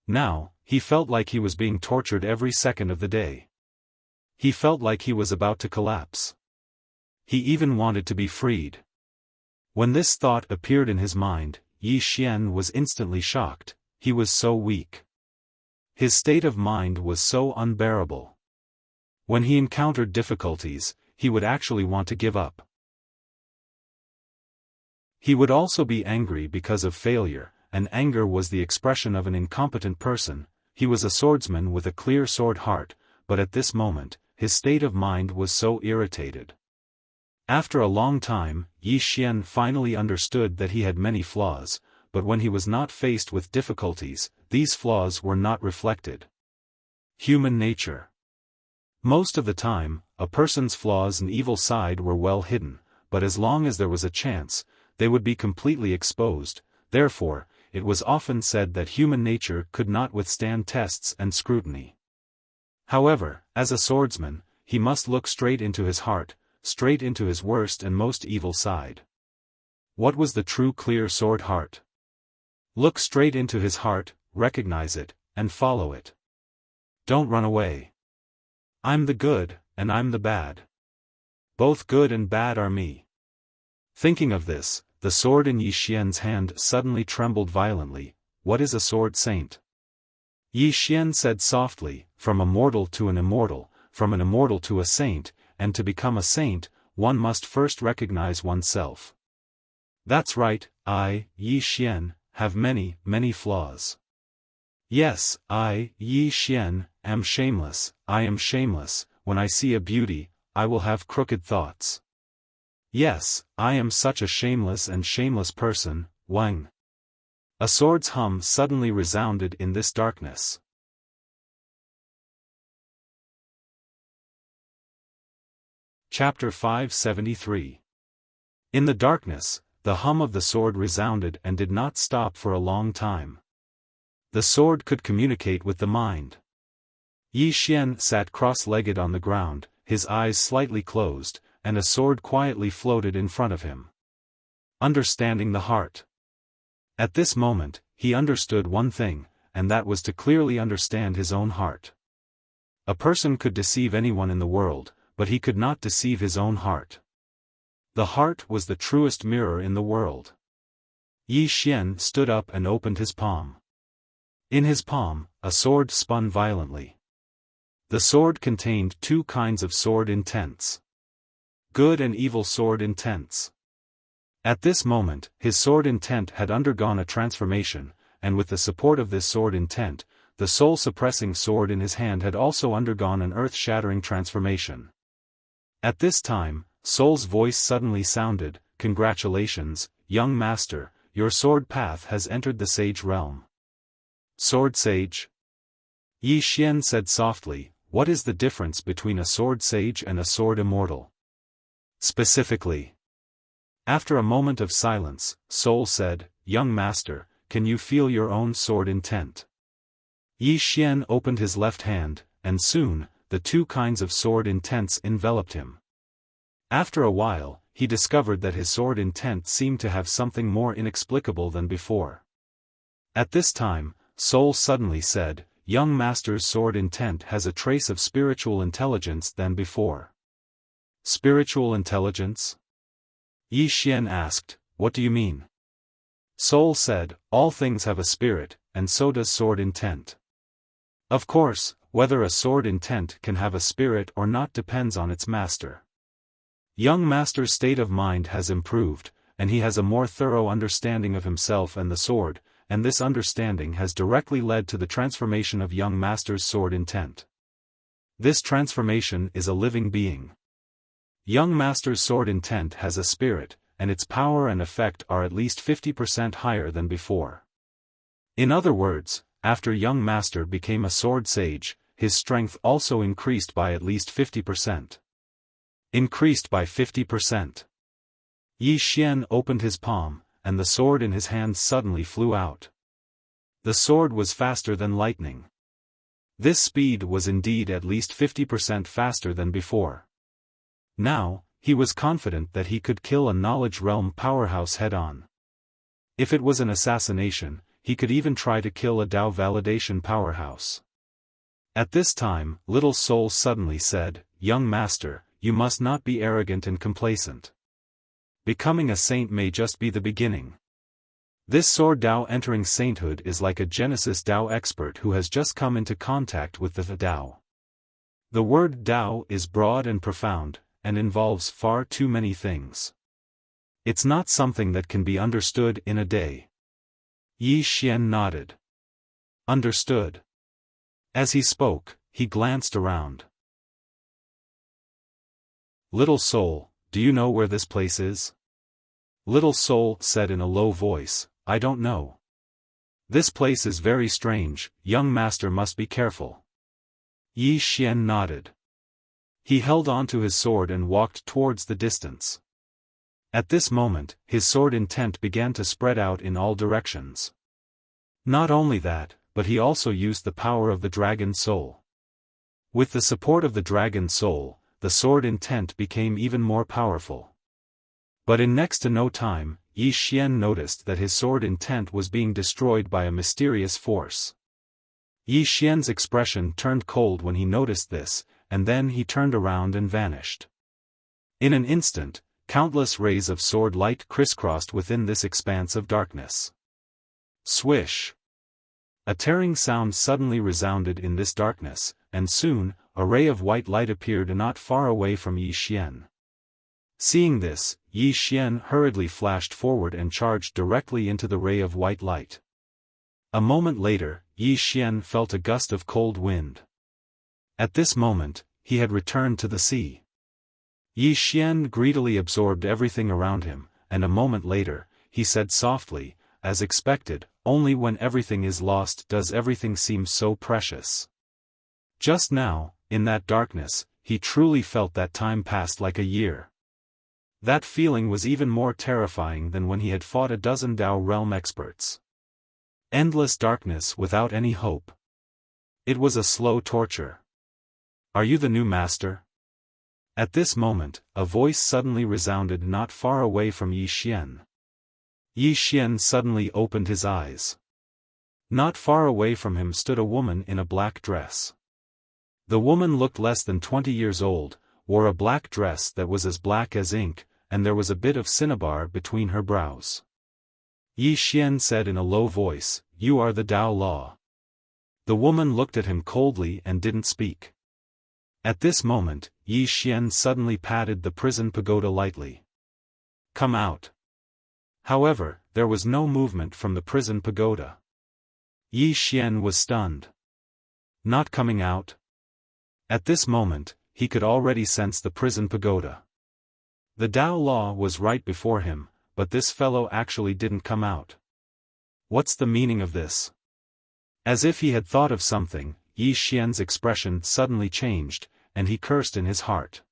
Now, he felt like he was being tortured every second of the day. He felt like he was about to collapse. He even wanted to be freed. When this thought appeared in his mind, Yi Xian was instantly shocked. He was so weak. His state of mind was so unbearable. When he encountered difficulties, he would actually want to give up. He would also be angry because of failure, and anger was the expression of an incompetent person. He was a swordsman with a clear sword heart, but at this moment, his state of mind was so irritated. After a long time, Yi Xian finally understood that he had many flaws, but when he was not faced with difficulties, these flaws were not reflected. Human nature. Most of the time, a person's flaws and evil side were well hidden, but as long as there was a chance, they would be completely exposed. Therefore, it was often said that human nature could not withstand tests and scrutiny. However, as a swordsman, he must look straight into his heart, straight into his worst and most evil side. What was the true clear sword heart? Look straight into his heart, recognize it, and follow it. Don't run away. I'm the good, and I'm the bad. Both good and bad are me. Thinking of this, the sword in Yi Xian's hand suddenly trembled violently. What is a sword saint? Yi Xian said softly, from a mortal to an immortal, from an immortal to a saint, and to become a saint, one must first recognize oneself. That's right, I, Yi Xian, have many, many flaws. Yes, I, Yi Xian, am shameless, I am shameless. When I see a beauty, I will have crooked thoughts. Yes, I am such a shameless and shameless person, Wang. A sword's hum suddenly resounded in this darkness. Chapter 573. In the darkness, the hum of the sword resounded and did not stop for a long time. The sword could communicate with the mind. Yi Xian sat cross-legged on the ground, his eyes slightly closed, and a sword quietly floated in front of him. Understanding the heart. At this moment, he understood one thing, and that was to clearly understand his own heart. A person could deceive anyone in the world, but he could not deceive his own heart. The heart was the truest mirror in the world. Yi Xian stood up and opened his palm. In his palm, a sword spun violently. The sword contained two kinds of sword intents. Good and evil sword intents. At this moment, his sword intent had undergone a transformation, and with the support of this sword intent, the soul-suppressing sword in his hand had also undergone an earth-shattering transformation. At this time, Soul's voice suddenly sounded, "Congratulations, young master, your sword path has entered the sage realm." Sword sage? Yi Xian said softly, "What is the difference between a sword sage and a sword immortal?" Specifically. After a moment of silence, Soul said, "Young master, can you feel your own sword intent?" Yi Xian opened his left hand, and soon, the two kinds of sword intents enveloped him. After a while, he discovered that his sword intent seemed to have something more inexplicable than before. At this time, Soul suddenly said, "Young master's sword intent has a trace of spiritual intelligence than before." Spiritual intelligence? Yi Xian asked, "What do you mean?" Soul said, "All things have a spirit, and so does sword intent." Of course, whether a sword intent can have a spirit or not depends on its master. Young master's state of mind has improved, and he has a more thorough understanding of himself and the sword, and this understanding has directly led to the transformation of young master's sword intent. This transformation is a living being. Young master's sword intent has a spirit, and its power and effect are at least 50% higher than before. In other words, after young master became a sword sage, his strength also increased by at least 50%. Increased by 50%. Yi Xian opened his palm, and the sword in his hand suddenly flew out. The sword was faster than lightning. This speed was indeed at least 50% faster than before. Now, he was confident that he could kill a knowledge realm powerhouse head-on. If it was an assassination, he could even try to kill a Dao validation powerhouse. At this time, Little Soul suddenly said, "Young master, you must not be arrogant and complacent. Becoming a saint may just be the beginning. This sword Dao entering sainthood is like a Genesis Dao expert who has just come into contact with the Dao. The word Dao is broad and profound, and involves far too many things. It's not something that can be understood in a day." Yi Xian nodded. Understood. As he spoke, he glanced around. "Little Soul, do you know where this place is?" Little Soul said in a low voice, "I don't know. This place is very strange, young master must be careful." Yi Xian nodded. He held on to his sword and walked towards the distance. At this moment, his sword intent began to spread out in all directions. Not only that, but he also used the power of the dragon's soul. With the support of the dragon's soul, the sword intent became even more powerful. But in next to no time, Yi Xian noticed that his sword intent was being destroyed by a mysterious force. Yi Xian's expression turned cold when he noticed this, and then he turned around and vanished. In an instant, countless rays of sword light crisscrossed within this expanse of darkness. Swish! A tearing sound suddenly resounded in this darkness, and soon, a ray of white light appeared not far away from Yi Xian. Seeing this, Yi Xian hurriedly flashed forward and charged directly into the ray of white light. A moment later, Yi Xian felt a gust of cold wind. At this moment, he had returned to the sea. Yi Xian greedily absorbed everything around him, and a moment later, he said softly, as expected, only when everything is lost does everything seem so precious. Just now, in that darkness, he truly felt that time passed like a year. That feeling was even more terrifying than when he had fought a dozen Dao realm experts. Endless darkness without any hope. It was a slow torture. Are you the new master? At this moment, a voice suddenly resounded not far away from Yi Xian. Yi Xian suddenly opened his eyes. Not far away from him stood a woman in a black dress. The woman looked less than 20 years old, wore a black dress that was as black as ink, and there was a bit of cinnabar between her brows. Yi Xian said in a low voice, "You are the Dao Law." The woman looked at him coldly and didn't speak. At this moment, Yi Xian suddenly patted the prison pagoda lightly. "Come out." However, there was no movement from the prison pagoda. Yi Xian was stunned. Not coming out? At this moment, he could already sense the prison pagoda. The Dao Law was right before him, but this fellow actually didn't come out. What's the meaning of this? As if he had thought of something, Yi Xian's expression suddenly changed, and he cursed in his heart.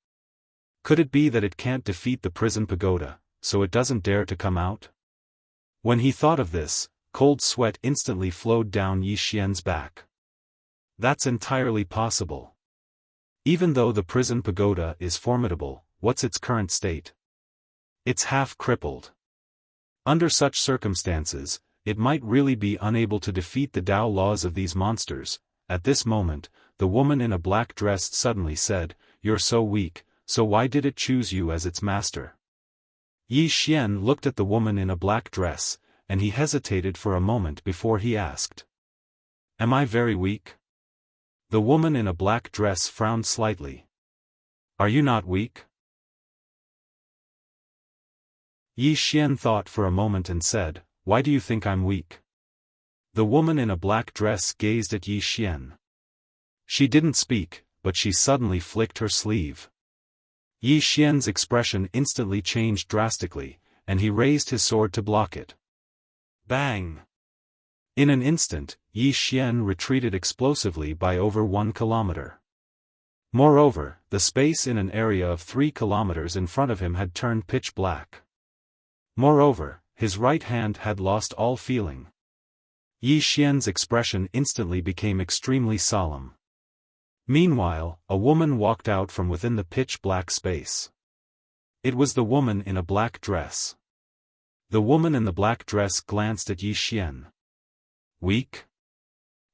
Could it be that it can't defeat the prison pagoda, so it doesn't dare to come out? When he thought of this, cold sweat instantly flowed down Yi Xian's back. That's entirely possible. Even though the prison pagoda is formidable, what's its current state? It's half crippled. Under such circumstances, it might really be unable to defeat the Dao laws of these monsters. At this moment, the woman in a black dress suddenly said, "You're so weak, so why did it choose you as its master?" Yi Xian looked at the woman in a black dress, and he hesitated for a moment before he asked, "Am I very weak?" The woman in a black dress frowned slightly. "Are you not weak?" Yi Xian thought for a moment and said, "Why do you think I'm weak?" The woman in a black dress gazed at Yi Xian. She didn't speak, but she suddenly flicked her sleeve. Yi Xian's expression instantly changed drastically, and he raised his sword to block it. Bang! In an instant, Yi Xian retreated explosively by over 1 kilometer. Moreover, the space in an area of 3 kilometers in front of him had turned pitch black. Moreover, his right hand had lost all feeling. Yi Xian's expression instantly became extremely solemn. Meanwhile, a woman walked out from within the pitch-black space. It was the woman in a black dress. The woman in the black dress glanced at Yi Xian. Weak?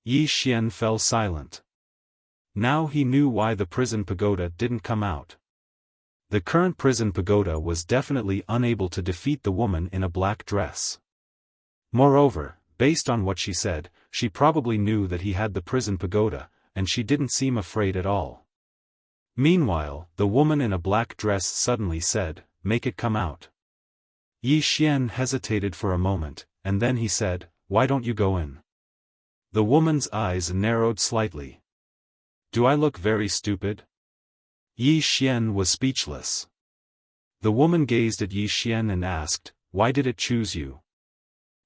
Yi Xian fell silent. Now he knew why the prison pagoda didn't come out. The current prison pagoda was definitely unable to defeat the woman in a black dress. Moreover, based on what she said, she probably knew that he had the prison pagoda, and she didn't seem afraid at all. Meanwhile, the woman in a black dress suddenly said, "Make it come out." Yi Xian hesitated for a moment, and then he said, "Why don't you go in?" The woman's eyes narrowed slightly. "Do I look very stupid?" Yi Xian was speechless. The woman gazed at Yi Xian and asked, "Why did it choose you?"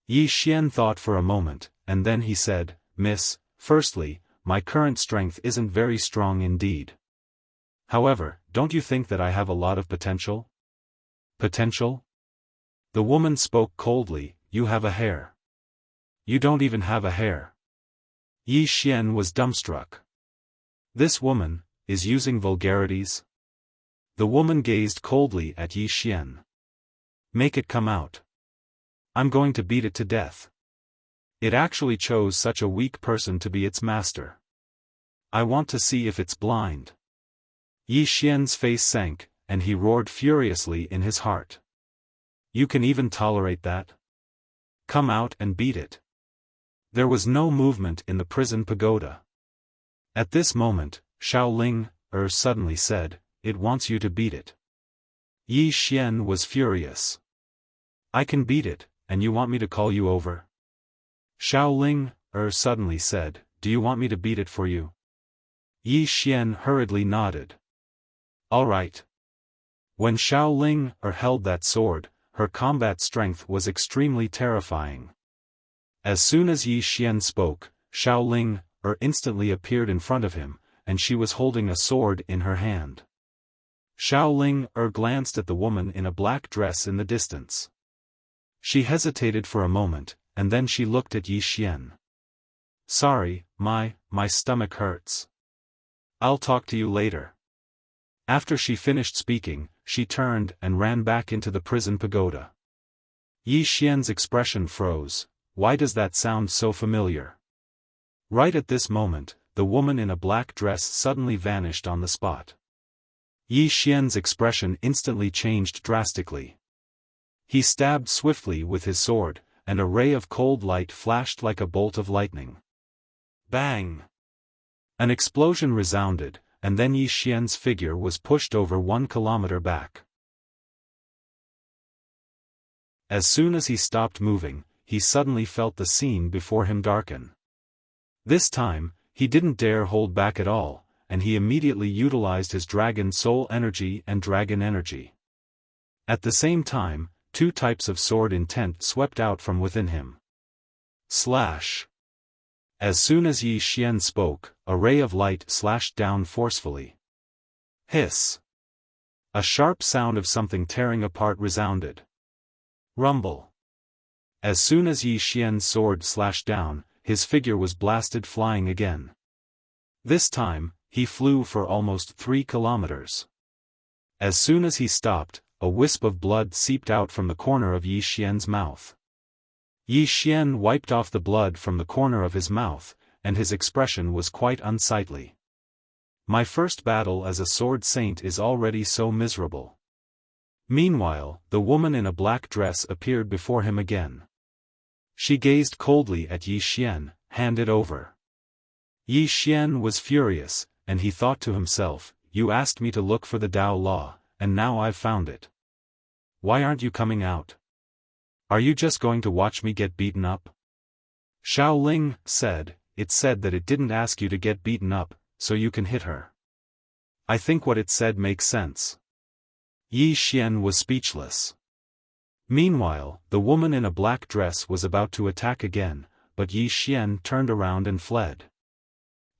Yi Xian thought for a moment, and then he said, "Miss, firstly, my current strength isn't very strong indeed. However, don't you think that I have a lot of potential?" "Potential?" The woman spoke coldly, "You have a hair." You don't even have a hair. Yi Xian was dumbstruck. This woman is using vulgarities? The woman gazed coldly at Yi Xian. Make it come out. I'm going to beat it to death. It actually chose such a weak person to be its master. I want to see if it's blind. Yi Xian's face sank, and he roared furiously in his heart. You can even tolerate that? Come out and beat it. There was no movement in the prison pagoda. At this moment, Xiaoling suddenly said, "It wants you to beat it." Yi Xian was furious. I can beat it, and you want me to call you over? Xiaoling suddenly said, Do you want me to beat it for you? Yi Xian hurriedly nodded. All right. When Xiaoling held that sword, her combat strength was extremely terrifying. As soon as Yi Xian spoke, Xiaoling instantly appeared in front of him, and she was holding a sword in her hand. Xiaoling glanced at the woman in a black dress in the distance. She hesitated for a moment, and then she looked at Yi Xian. Sorry, my stomach hurts. I'll talk to you later. After she finished speaking, she turned and ran back into the prison pagoda. Yi Xian's expression froze. Why does that sound so familiar? Right at this moment, the woman in a black dress suddenly vanished on the spot. Yi Xian's expression instantly changed drastically. He stabbed swiftly with his sword, and a ray of cold light flashed like a bolt of lightning. Bang! An explosion resounded, and then Yi Xian's figure was pushed over 1 kilometer back. As soon as he stopped moving, he suddenly felt the scene before him darken. This time, he didn't dare hold back at all, and he immediately utilized his dragon soul energy and dragon energy. At the same time, 2 types of sword intent swept out from within him. Slash! As soon as Yi Xian spoke, a ray of light slashed down forcefully. Hiss! A sharp sound of something tearing apart resounded. Rumble! As soon as Yi Xian's sword slashed down, his figure was blasted flying again. This time, he flew for almost 3 kilometers. As soon as he stopped, a wisp of blood seeped out from the corner of Yi Xian's mouth. Yi Xian wiped off the blood from the corner of his mouth, and his expression was quite unsightly. My first battle as a sword saint is already so miserable. Meanwhile, the woman in a black dress appeared before him again. She gazed coldly at Yi Xian, hand it over. Yi Xian was furious, and he thought to himself, You asked me to look for the Tao Law, and now I've found it. Why aren't you coming out? Are you just going to watch me get beaten up? Xiaoling said, It said that it didn't ask you to get beaten up, so you can hit her. I think what it said makes sense. Yi Xian was speechless. Meanwhile, the woman in a black dress was about to attack again, but Yi Xian turned around and fled.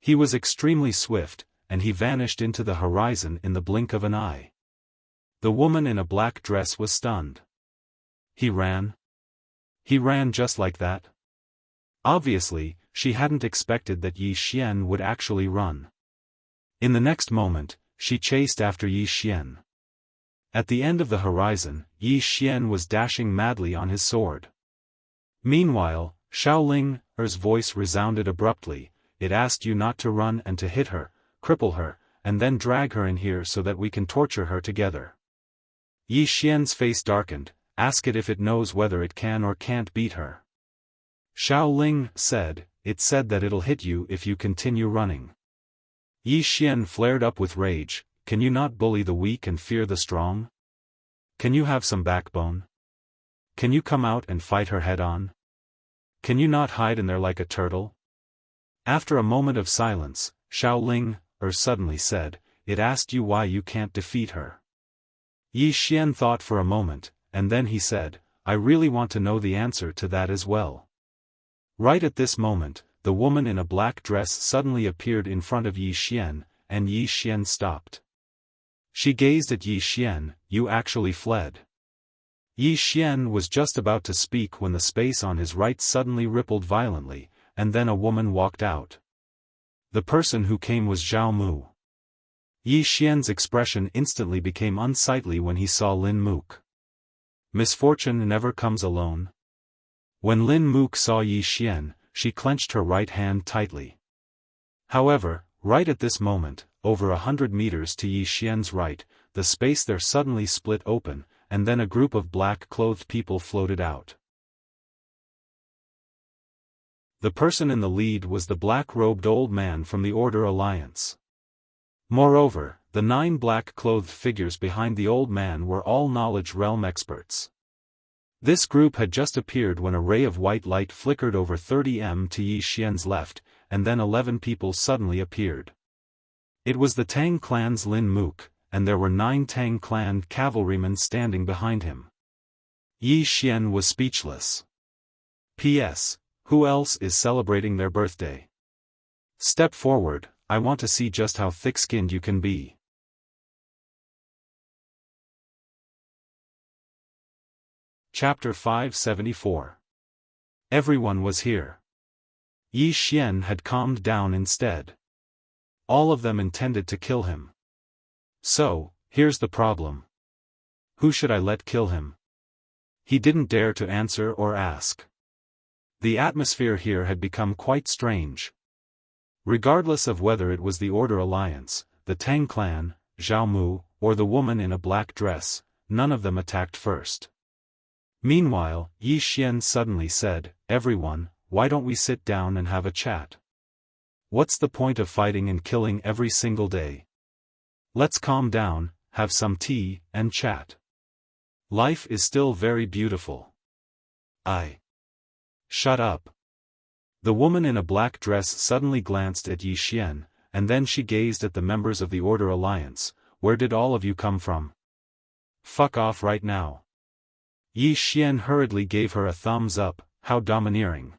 He was extremely swift, and he vanished into the horizon in the blink of an eye. The woman in a black dress was stunned. He ran? He ran just like that? Obviously, she hadn't expected that Yi Xian would actually run. In the next moment, she chased after Yi Xian. At the end of the horizon, Yi Xian was dashing madly on his sword. Meanwhile, Xiaoling's voice resounded abruptly, It asked you not to run and to hit her, cripple her, and then drag her in here so that we can torture her together. Yi Xian's face darkened, Ask it if it knows whether it can or can't beat her. Xiaoling said, It said that it'll hit you if you continue running. Yi Xian flared up with rage, Can you not bully the weak and fear the strong? Can you have some backbone? Can you come out and fight her head on? Can you not hide in there like a turtle? After a moment of silence, Xiaoling suddenly said, It asked you why you can't defeat her. Yi Xian thought for a moment, and then he said, I really want to know the answer to that as well. Right at this moment, the woman in a black dress suddenly appeared in front of Yi Xian, and Yi Xian stopped. She gazed at Yi Xian, You actually fled. Yi Xian was just about to speak when the space on his right suddenly rippled violently, and then a woman walked out. The person who came was Zhao Mu. Yi Xian's expression instantly became unsightly when he saw Lin Mook. Misfortune never comes alone. When Lin Mook saw Yi Xian, she clenched her right hand tightly. However, right at this moment, over 100 meters to Yi Xian's right, the space there suddenly split open, and then a group of black-clothed people floated out. The person in the lead was the black-robed old man from the Order Alliance. Moreover, the 9 black-clothed figures behind the old man were all Knowledge Realm experts. This group had just appeared when a ray of white light flickered over 30 m to Yi Xian's left, and then 11 people suddenly appeared. It was the Tang clan's Lin Mook, and there were 9 Tang clan cavalrymen standing behind him. Yi Xian was speechless. P.S. Who else is celebrating their birthday? Step forward, I want to see just how thick-skinned you can be. Chapter 574. Everyone was here. Yi Xian had calmed down instead. All of them intended to kill him. So, here's the problem. Who should I let kill him? He didn't dare to answer or ask. The atmosphere here had become quite strange. Regardless of whether it was the Order Alliance, the Tang clan, Zhao Mu, or the woman in a black dress, none of them attacked first. Meanwhile, Yi Xian suddenly said, "Everyone, why don't we sit down and have a chat? What's the point of fighting and killing every single day? Let's calm down, have some tea, and chat. Life is still very beautiful." Shut up. The woman in a black dress suddenly glanced at Yi Xian, and then she gazed at the members of the Order Alliance. "Where did all of you come from? Fuck off right now." Yi Xian hurriedly gave her a thumbs up. How domineering.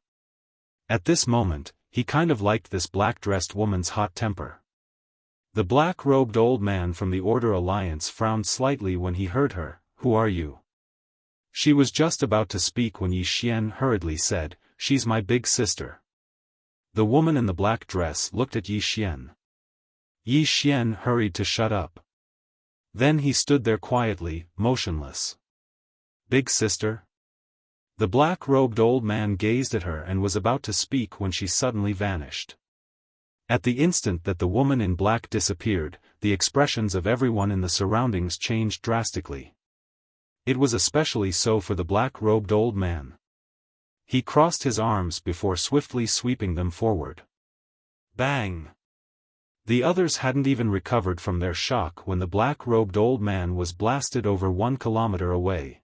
At this moment, he kind of liked this black-dressed woman's hot temper. The black-robed old man from the Order Alliance frowned slightly when he heard her. "Who are you?" She was just about to speak when Yi Xian hurriedly said, "She's my big sister." The woman in the black dress looked at Yi Xian. Yi Xian hurried to shut up. Then he stood there quietly, motionless. "Big sister?" The black-robed old man gazed at her and was about to speak when she suddenly vanished. At the instant that the woman in black disappeared, the expressions of everyone in the surroundings changed drastically. It was especially so for the black-robed old man. He crossed his arms before swiftly sweeping them forward. Bang! The others hadn't even recovered from their shock when the black-robed old man was blasted over 1 kilometer away.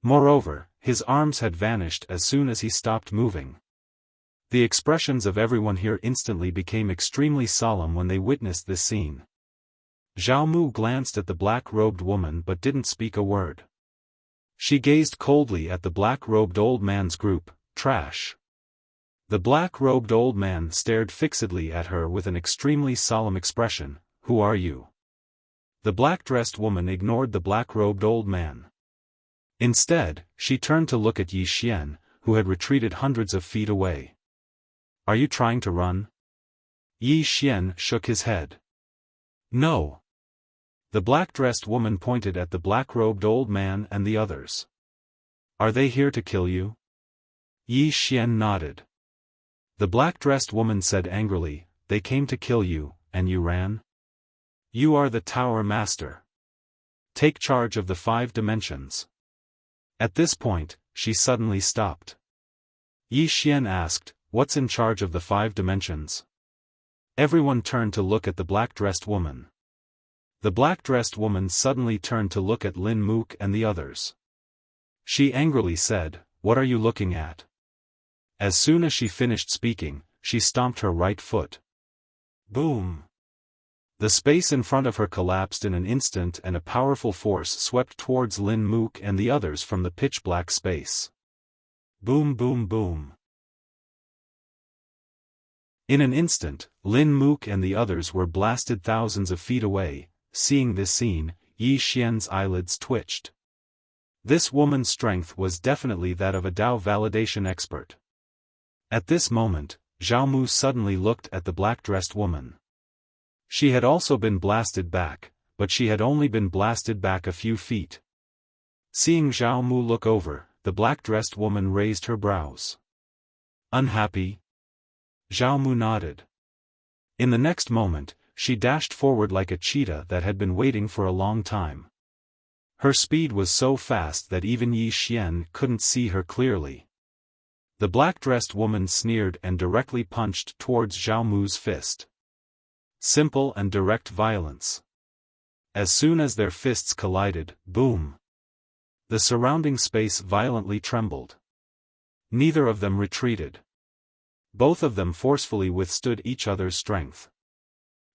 Moreover, his arms had vanished as soon as he stopped moving. The expressions of everyone here instantly became extremely solemn when they witnessed this scene. Zhao Mu glanced at the black-robed woman but didn't speak a word. She gazed coldly at the black-robed old man's group. Trash. The black-robed old man stared fixedly at her with an extremely solemn expression. "Who are you?" The black-dressed woman ignored the black-robed old man. Instead, she turned to look at Yi Xian, who had retreated hundreds of feet away. "Are you trying to run?" Yi Xian shook his head. "No." The black-dressed woman pointed at the black-robed old man and the others. "Are they here to kill you?" Yi Xian nodded. The black-dressed woman said angrily, "They came to kill you, and you ran? You are the Tower Master. Take charge of the 5 dimensions." At this point, she suddenly stopped. Yi Xian asked, "What's in charge of the 5 dimensions?" Everyone turned to look at the black-dressed woman. The black-dressed woman suddenly turned to look at Lin Mook and the others. She angrily said, "What are you looking at?" As soon as she finished speaking, she stomped her right foot. Boom! The space in front of her collapsed in an instant and a powerful force swept towards Lin Mook and the others from the pitch-black space. Boom boom boom. In an instant, Lin Mook and the others were blasted thousands of feet away. Seeing this scene, Yi Xian's eyelids twitched. This woman's strength was definitely that of a Dao validation expert. At this moment, Zhao Mu suddenly looked at the black-dressed woman. She had also been blasted back, but she had only been blasted back a few feet. Seeing Zhao Mu look over, the black-dressed woman raised her brows. Unhappy? Zhao Mu nodded. In the next moment, she dashed forward like a cheetah that had been waiting for a long time. Her speed was so fast that even Yi Xian couldn't see her clearly. The black-dressed woman sneered and directly punched towards Zhao Mu's fist. Simple and direct violence. As soon as their fists collided, boom! The surrounding space violently trembled. Neither of them retreated. Both of them forcefully withstood each other's strength.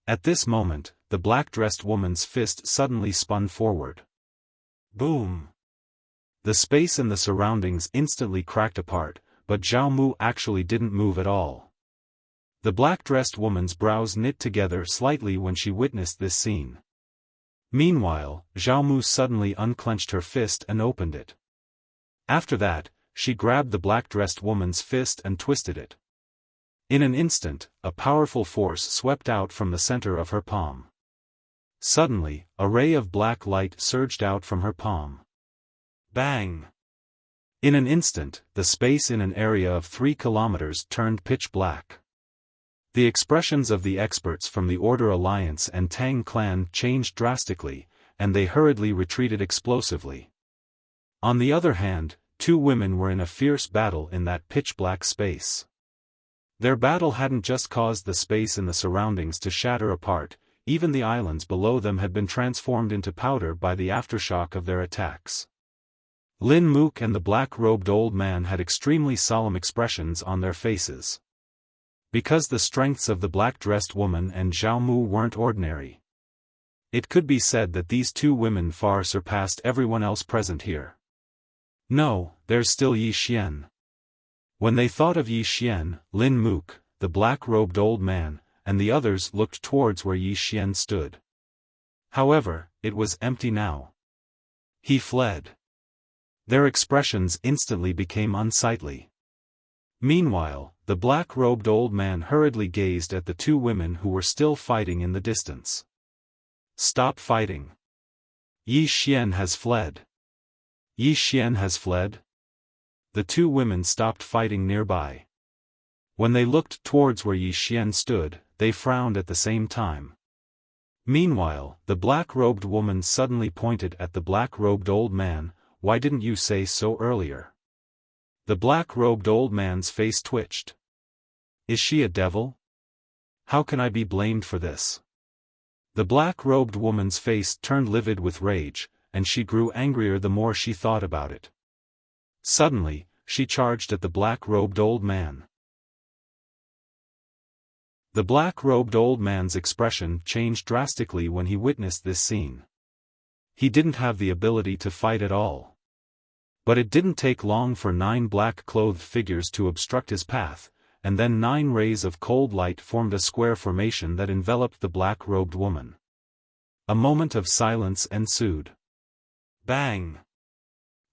At this moment, the black-dressed woman's fist suddenly spun forward. Boom! The space and the surroundings instantly cracked apart, but Zhao Mu actually didn't move at all. The black-dressed woman's brows knit together slightly when she witnessed this scene. Meanwhile, Zhao Mu suddenly unclenched her fist and opened it. After that, she grabbed the black-dressed woman's fist and twisted it. In an instant, a powerful force swept out from the center of her palm. Suddenly, a ray of black light surged out from her palm. Bang! In an instant, the space in an area of 3 kilometers turned pitch black. The expressions of the experts from the Order Alliance and Tang clan changed drastically, and they hurriedly retreated explosively. On the other hand, 2 women were in a fierce battle in that pitch-black space. Their battle hadn't just caused the space in the surroundings to shatter apart, even the islands below them had been transformed into powder by the aftershock of their attacks. Lin Mook and the black-robed old man had extremely solemn expressions on their faces. Because the strengths of the black-dressed woman and Zhao Mu weren't ordinary. It could be said that these 2 women far surpassed everyone else present here. No, there's still Yi Xian. When they thought of Yi Xian, Lin Mook, the black-robed old man, and the others looked towards where Yi Xian stood. However, it was empty now. He fled. Their expressions instantly became unsightly. Meanwhile, the black-robed old man hurriedly gazed at the 2 women who were still fighting in the distance. Stop fighting. Yi Xian has fled. Yi Xian has fled? The 2 women stopped fighting nearby. When they looked towards where Yi Xian stood, they frowned at the same time. Meanwhile, the black-robed woman suddenly pointed at the black-robed old man. Why didn't you say so earlier? The black-robed old man's face twitched. Is she a devil? How can I be blamed for this? The black-robed woman's face turned livid with rage, and she grew angrier the more she thought about it. Suddenly, she charged at the black-robed old man. The black-robed old man's expression changed drastically when he witnessed this scene. He didn't have the ability to fight at all. But it didn't take long for 9 black-clothed figures to obstruct his path, and then 9 rays of cold light formed a square formation that enveloped the black-robed woman. A moment of silence ensued. Bang!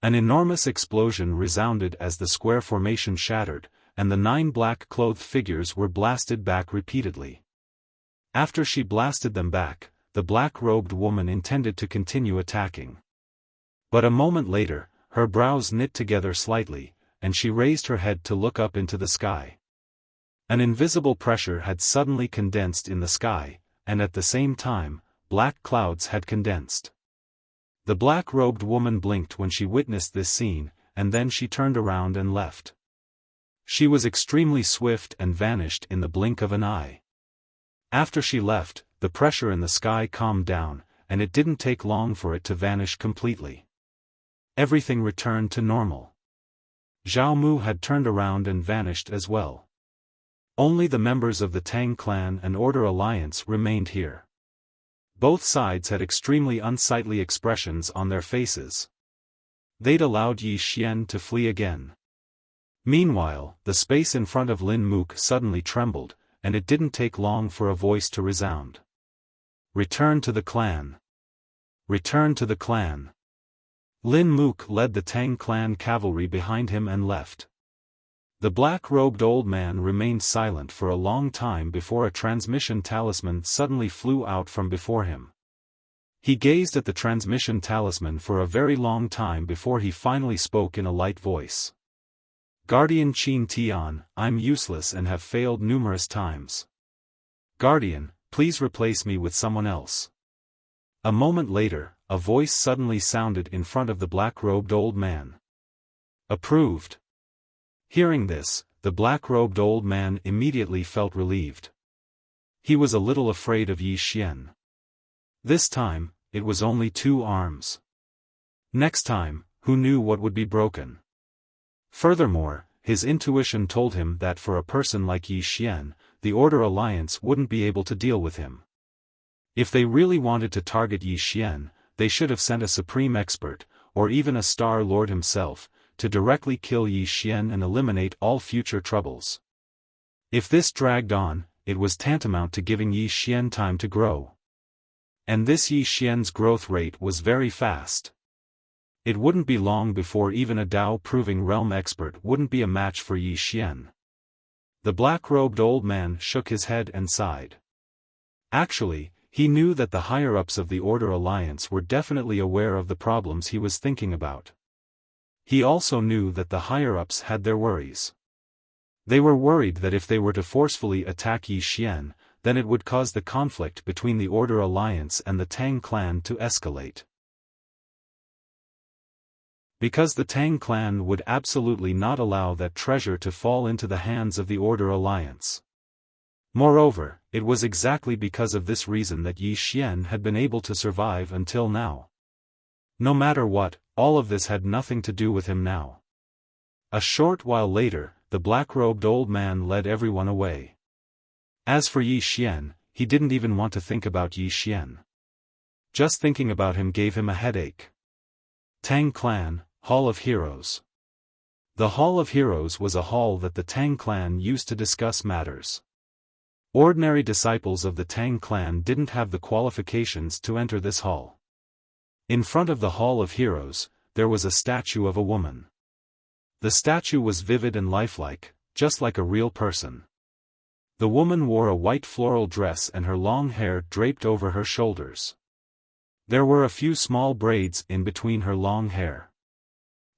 An enormous explosion resounded as the square formation shattered, and the 9 black-clothed figures were blasted back repeatedly. After she blasted them back, the black-robed woman intended to continue attacking. But a moment later, her brows knit together slightly, and she raised her head to look up into the sky. An invisible pressure had suddenly condensed in the sky, and at the same time, black clouds had condensed. The black-robed woman blinked when she witnessed this scene, and then she turned around and left. She was extremely swift and vanished in the blink of an eye. After she left, the pressure in the sky calmed down, and it didn't take long for it to vanish completely. Everything returned to normal. Zhao Mu had turned around and vanished as well. Only the members of the Tang clan and Order Alliance remained here. Both sides had extremely unsightly expressions on their faces. They'd allowed Yi Xian to flee again. Meanwhile, the space in front of Lin Mook suddenly trembled, and it didn't take long for a voice to resound. Return to the clan. Return to the clan. Lin Mook led the Tang clan cavalry behind him and left. The black-robed old man remained silent for a long time before a transmission talisman suddenly flew out from before him. He gazed at the transmission talisman for a very long time before he finally spoke in a light voice. Guardian Qin Tian, I'm useless and have failed numerous times. Guardian, please replace me with someone else. A moment later, a voice suddenly sounded in front of the black-robed old man. Approved. Hearing this, the black-robed old man immediately felt relieved. He was a little afraid of Yi Xian. This time, it was only 2 arms. Next time, who knew what would be broken? Furthermore, his intuition told him that for a person like Yi Xian, the Order Alliance wouldn't be able to deal with him. If they really wanted to target Yi Xian, they should have sent a supreme expert, or even a Star Lord himself, to directly kill Yi Xian and eliminate all future troubles. If this dragged on, it was tantamount to giving Yi Xian time to grow. And this Yi Xian's growth rate was very fast. It wouldn't be long before even a Dao-proving realm expert wouldn't be a match for Yi Xian. The black-robed old man shook his head and sighed. Actually, he knew that the higher-ups of the Order Alliance were definitely aware of the problems he was thinking about. He also knew that the higher-ups had their worries. They were worried that if they were to forcefully attack Yi Xian, then it would cause the conflict between the Order Alliance and the Tang clan to escalate. Because the Tang clan would absolutely not allow that treasure to fall into the hands of the Order Alliance. Moreover, it was exactly because of this reason that Yi Xian had been able to survive until now. No matter what, all of this had nothing to do with him now. A short while later, the black-robed old man led everyone away. As for Yi Xian, he didn't even want to think about Yi Xian. Just thinking about him gave him a headache. Tang Clan, Hall of Heroes. The Hall of Heroes was a hall that the Tang clan used to discuss matters. Ordinary disciples of the Tang clan didn't have the qualifications to enter this hall. In front of the Hall of Heroes, there was a statue of a woman. The statue was vivid and lifelike, just like a real person. The woman wore a white floral dress and her long hair draped over her shoulders. There were a few small braids in between her long hair.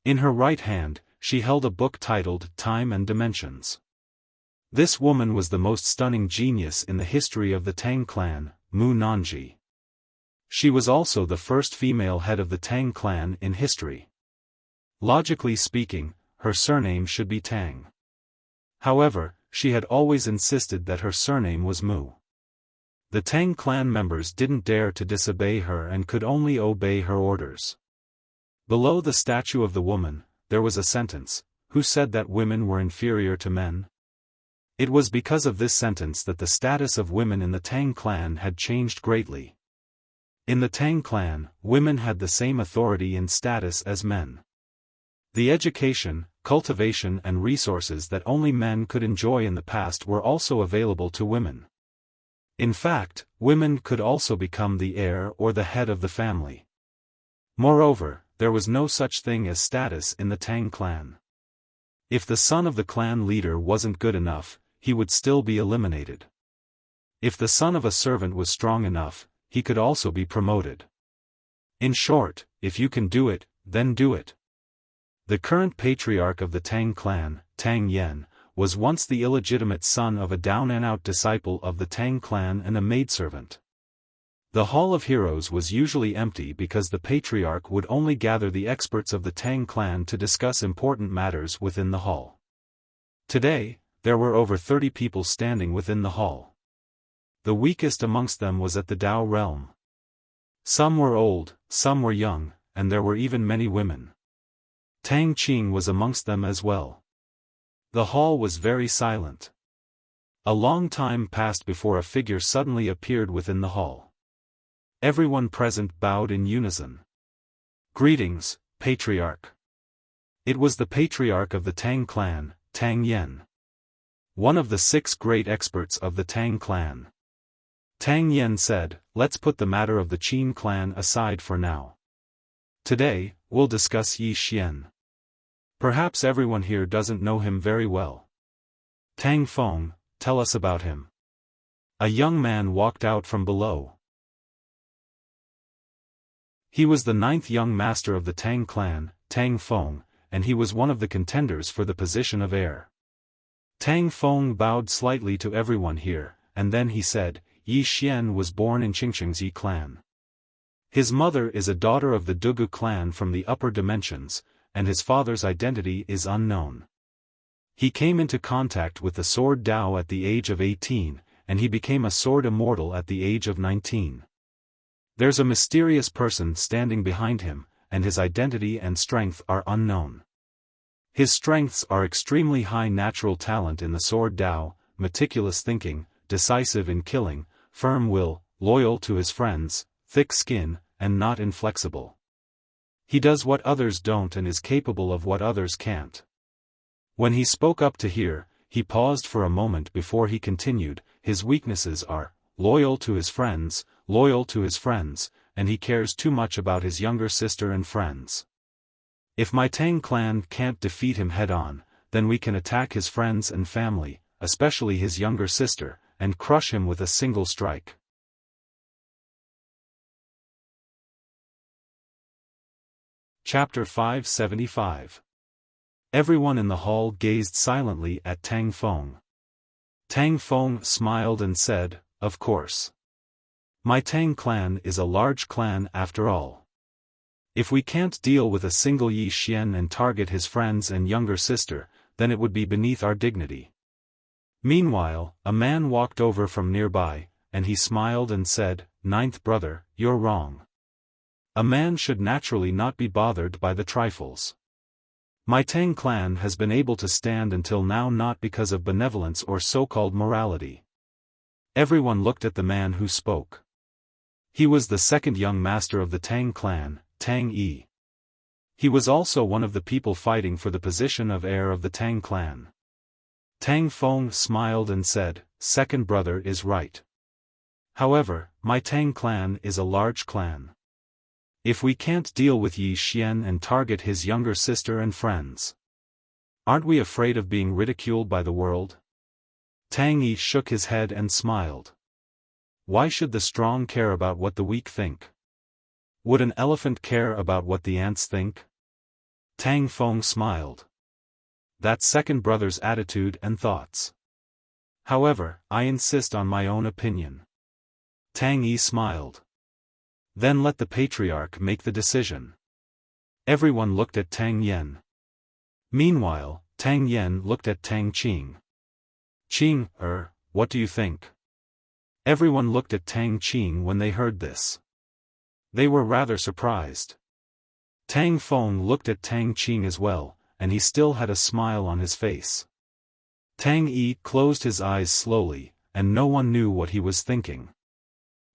In her right hand, she held a book titled Time and Dimensions. This woman was the most stunning genius in the history of the Tang clan, Mu Nanji. She was also the first female head of the Tang clan in history. Logically speaking, her surname should be Tang. However, she had always insisted that her surname was Mu. The Tang clan members didn't dare to disobey her and could only obey her orders. Below the statue of the woman, there was a sentence, "Who said that women were inferior to men?" It was because of this sentence that the status of women in the Tang clan had changed greatly. In the Tang clan, women had the same authority and status as men. The education, cultivation and resources that only men could enjoy in the past were also available to women. In fact, women could also become the heir or the head of the family. Moreover, there was no such thing as status in the Tang clan. If the son of the clan leader wasn't good enough, he would still be eliminated. If the son of a servant was strong enough, he could also be promoted. In short, if you can do it, then do it. The current patriarch of the Tang clan, Tang Yen, was once the illegitimate son of a down-and-out disciple of the Tang clan and a maidservant. The Hall of Heroes was usually empty because the patriarch would only gather the experts of the Tang clan to discuss important matters within the hall. Today, there were over 30 people standing within the hall. The weakest amongst them was at the Dao realm. Some were old, some were young, and there were even many women. Tang Qing was amongst them as well. The hall was very silent. A long time passed before a figure suddenly appeared within the hall. Everyone present bowed in unison. "Greetings, Patriarch." It was the patriarch of the Tang clan, Tang Yen. One of the 6 great experts of the Tang clan. Tang Yen said, "Let's put the matter of the Qin clan aside for now. Today, we'll discuss Yi Xian. Perhaps everyone here doesn't know him very well. Tang Feng, tell us about him. A young man walked out from below. He was the 9th young master of the Tang clan, Tang Feng, and he was one of the contenders for the position of heir. Tang Feng bowed slightly to everyone here, and then he said, Yi Xian was born in Qingqing's Yi clan. His mother is a daughter of the Dugu clan from the upper dimensions, and his father's identity is unknown. He came into contact with the sword Dao at the age of 18, and he became a sword immortal at the age of 19. There's a mysterious person standing behind him, and his identity and strength are unknown. His strengths are extremely high natural talent in the sword Dao, meticulous thinking, decisive in killing, firm will, loyal to his friends, thick skin, and not inflexible. He does what others don't and is capable of what others can't. When he spoke up to hear, he paused for a moment before he continued, his weaknesses are, loyal to his friends, and he cares too much about his younger sister and friends. If my Tang clan can't defeat him head-on, then we can attack his friends and family, especially his younger sister, and crush him with a single strike. Chapter 575. Everyone in the hall gazed silently at Tang Feng. Tang Feng smiled and said, of course. My Tang clan is a large clan after all. If we can't deal with a single Yi Xian and target his friends and younger sister, then it would be beneath our dignity. Meanwhile, a man walked over from nearby, and he smiled and said, 9th brother, you're wrong. A man should naturally not be bothered by the trifles. My Tang clan has been able to stand until now not because of benevolence or so-called morality. Everyone looked at the man who spoke. He was the 2nd young master of the Tang clan, Tang Yi. He was also one of the people fighting for the position of heir of the Tang clan. Tang Feng smiled and said, 2nd brother is right. However, my Tang clan is a large clan. If we can't deal with Yi Xian and target his younger sister and friends, aren't we afraid of being ridiculed by the world? Tang Yi shook his head and smiled. Why should the strong care about what the weak think? Would an elephant care about what the ants think? Tang Feng smiled. That's 2nd brother's attitude and thoughts. However, I insist on my own opinion. Tang Yi smiled. Then let the patriarch make the decision. Everyone looked at Tang Yen. Meanwhile, Tang Yen looked at Tang Qing. Qing, what do you think? Everyone looked at Tang Qing when they heard this. They were rather surprised. Tang Feng looked at Tang Qing as well, and he still had a smile on his face. Tang Yi closed his eyes slowly, and no one knew what he was thinking.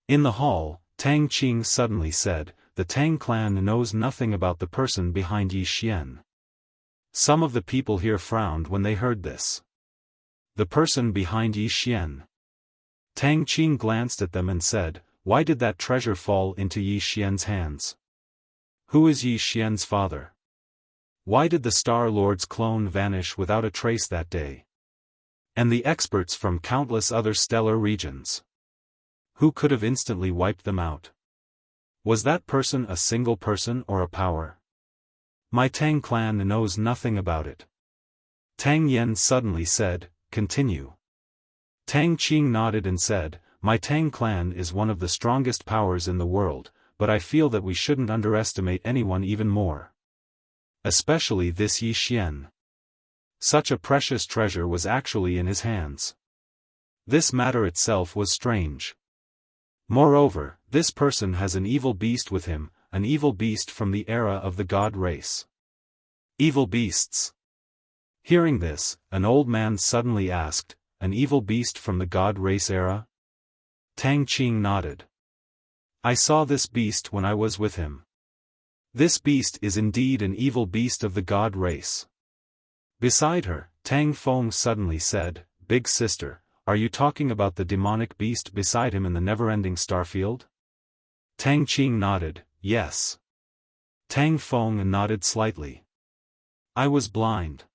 In the hall, Tang Qing suddenly said, the Tang clan knows nothing about the person behind Yi Xian. Some of the people here frowned when they heard this. The person behind Yi Xian. Tang Qing glanced at them and said, why did that treasure fall into Yi Xian's hands? Who is Yi Xian's father? Why did the Star Lord's clone vanish without a trace that day? And the experts from countless other stellar regions? Who could have instantly wiped them out? Was that person a single person or a power? My Tang clan knows nothing about it. Tang Yen suddenly said, continue. Tang Qing nodded and said, my Tang clan is one of the strongest powers in the world, but I feel that we shouldn't underestimate anyone even more. Especially this Yi Xian. Such a precious treasure was actually in his hands. This matter itself was strange. Moreover, this person has an evil beast with him, an evil beast from the era of the god race. Evil beasts. Hearing this, an old man suddenly asked, an evil beast from the god race era? Tang Qing nodded. I saw this beast when I was with him. This beast is indeed an evil beast of the god race. Beside her, Tang Feng suddenly said, big sister, are you talking about the demonic beast beside him in the never-ending starfield? Tang Qing nodded, yes. Tang Feng nodded slightly. I was blind.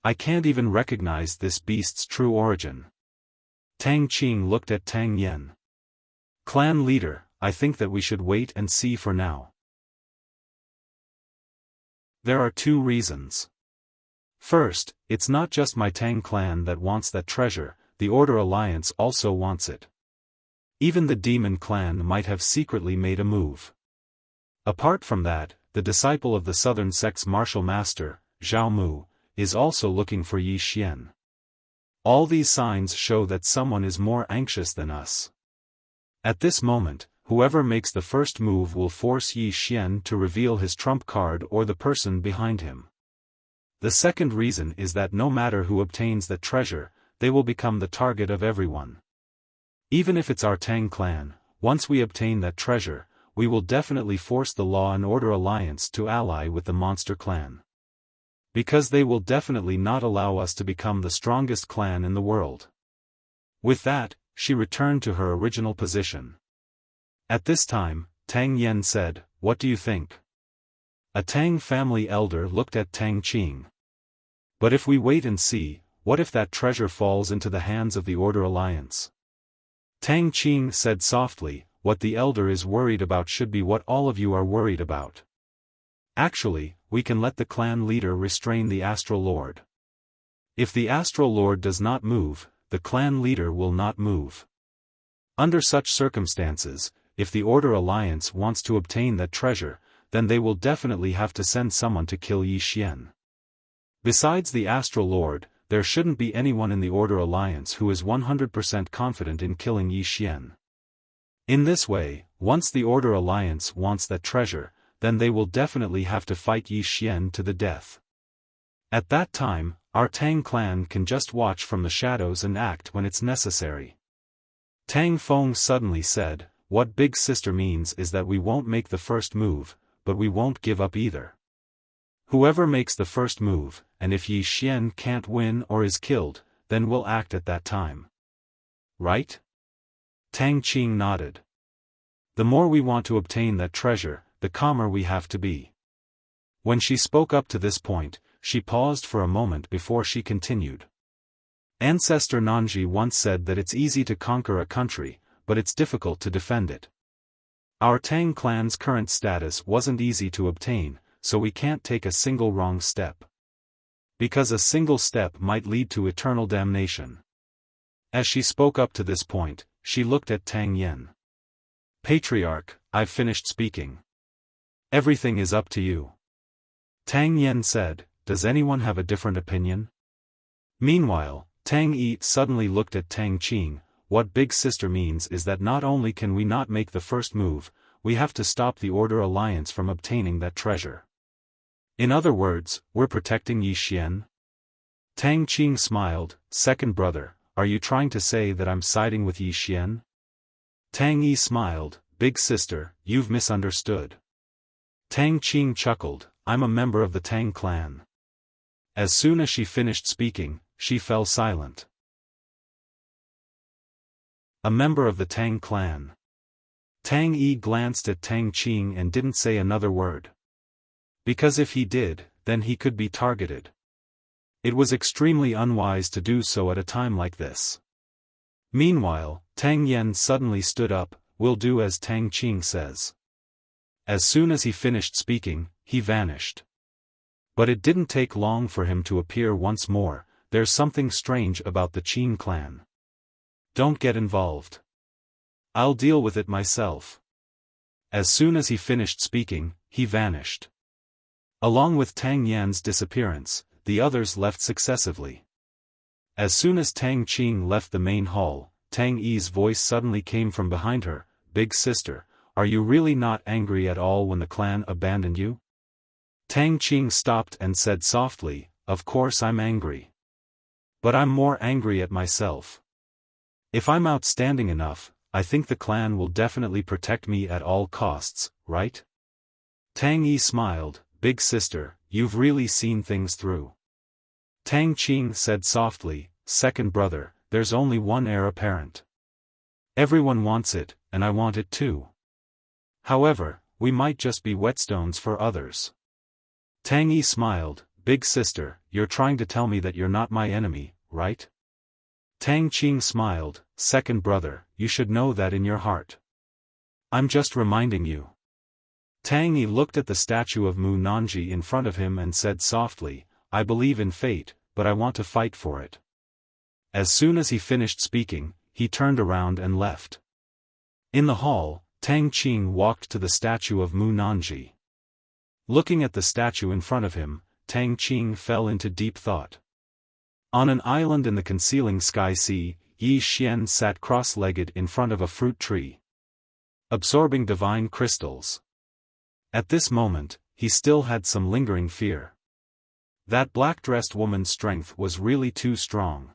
I can't even recognize this beast's true origin. Tang Qing looked at Tang Yen. Clan leader, I think that we should wait and see for now. There are 2 reasons. First, it's not just my Tang clan that wants that treasure, the Order Alliance also wants it. Even the Demon clan might have secretly made a move. Apart from that, the disciple of the Southern Sect's martial master, Zhao Mu, is also looking for Yi Xian. All these signs show that someone is more anxious than us. At this moment, whoever makes the first move will force Yi Xian to reveal his trump card or the person behind him. The second reason is that no matter who obtains that treasure, they will become the target of everyone. Even if it's our Tang clan, once we obtain that treasure, we will definitely force the Law and Order Alliance to ally with the Monster clan. Because they will definitely not allow us to become the strongest clan in the world. With that, she returned to her original position. At this time, Tang Yen said, "What do you think?" A Tang family elder looked at Tang Qing. But if we wait and see, what if that treasure falls into the hands of the Order Alliance? Tang Qing said softly, "What the elder is worried about should be what all of you are worried about. Actually, we can let the clan leader restrain the Astral Lord. If the Astral Lord does not move, the clan leader will not move. Under such circumstances, if the Order Alliance wants to obtain that treasure, then they will definitely have to send someone to kill Yi Xian. Besides the Astral Lord, there shouldn't be anyone in the Order Alliance who is 100% confident in killing Yi Xian. In this way, once the Order Alliance wants that treasure, then they will definitely have to fight Yi Xian to the death. At that time, our Tang clan can just watch from the shadows and act when it's necessary." Tang Feng suddenly said, "What Big Sister means is that we won't make the first move, but we won't give up either. Whoever makes the first move, and if Yi Xian can't win or is killed, then we'll act at that time. Right?" Tang Qing nodded. "The more we want to obtain that treasure, the calmer we have to be." When she spoke up to this point, she paused for a moment before she continued. Ancestor Nanji once said that it's easy to conquer a country, but it's difficult to defend it. Our Tang clan's current status wasn't easy to obtain, so we can't take a single wrong step. Because a single step might lead to eternal damnation. As she spoke up to this point, she looked at Tang Yen. "Patriarch, I've finished speaking. Everything is up to you." Tang Yen said, "Does anyone have a different opinion?" Meanwhile, Tang Yi suddenly looked at Tang Qing. "What Big Sister means is that not only can we not make the first move, we have to stop the Order Alliance from obtaining that treasure. In other words, we're protecting Yi Xian?" Tang Qing smiled. "Second brother, are you trying to say that I'm siding with Yi Xian?" Tang Yi smiled. "Big Sister, you've misunderstood." Tang Qing chuckled. "I'm a member of the Tang clan." As soon as she finished speaking, she fell silent. A member of the Tang clan. Tang Yi glanced at Tang Qing and didn't say another word. Because if he did, then he could be targeted. It was extremely unwise to do so at a time like this. Meanwhile, Tang Yen suddenly stood up. "We'll do as Tang Qing says." As soon as he finished speaking, he vanished. But it didn't take long for him to appear once more. "There's something strange about the Qing clan. Don't get involved. I'll deal with it myself." As soon as he finished speaking, he vanished. Along with Tang Yan's disappearance, the others left successively. As soon as Tang Qing left the main hall, Tang Yi's voice suddenly came from behind her. "Big Sister, are you really not angry at all when the clan abandoned you?" Tang Qing stopped and said softly, "Of course I'm angry. But I'm more angry at myself. If I'm outstanding enough, I think the clan will definitely protect me at all costs, right?" Tang Yi smiled. "Big Sister, you've really seen things through." Tang Qing said softly, "Second brother, there's only one heir apparent. Everyone wants it, and I want it too. However, we might just be whetstones for others. Tang Yi smiled, big sister, you're trying to tell me that you're not my enemy, right? Tang Qing smiled, second brother, you should know that in your heart. I'm just reminding you. Tang Yi looked at the statue of Mu Nanji in front of him and said softly, I believe in fate, but I want to fight for it. As soon as he finished speaking, he turned around and left. In the hall, Tang Qing walked to the statue of Mu Nanji. Looking at the statue in front of him, Tang Qing fell into deep thought. On an island in the concealing sky sea, Yi Xian sat cross-legged in front of a fruit tree, absorbing divine crystals. At this moment, he still had some lingering fear. That black-dressed woman's strength was really too strong.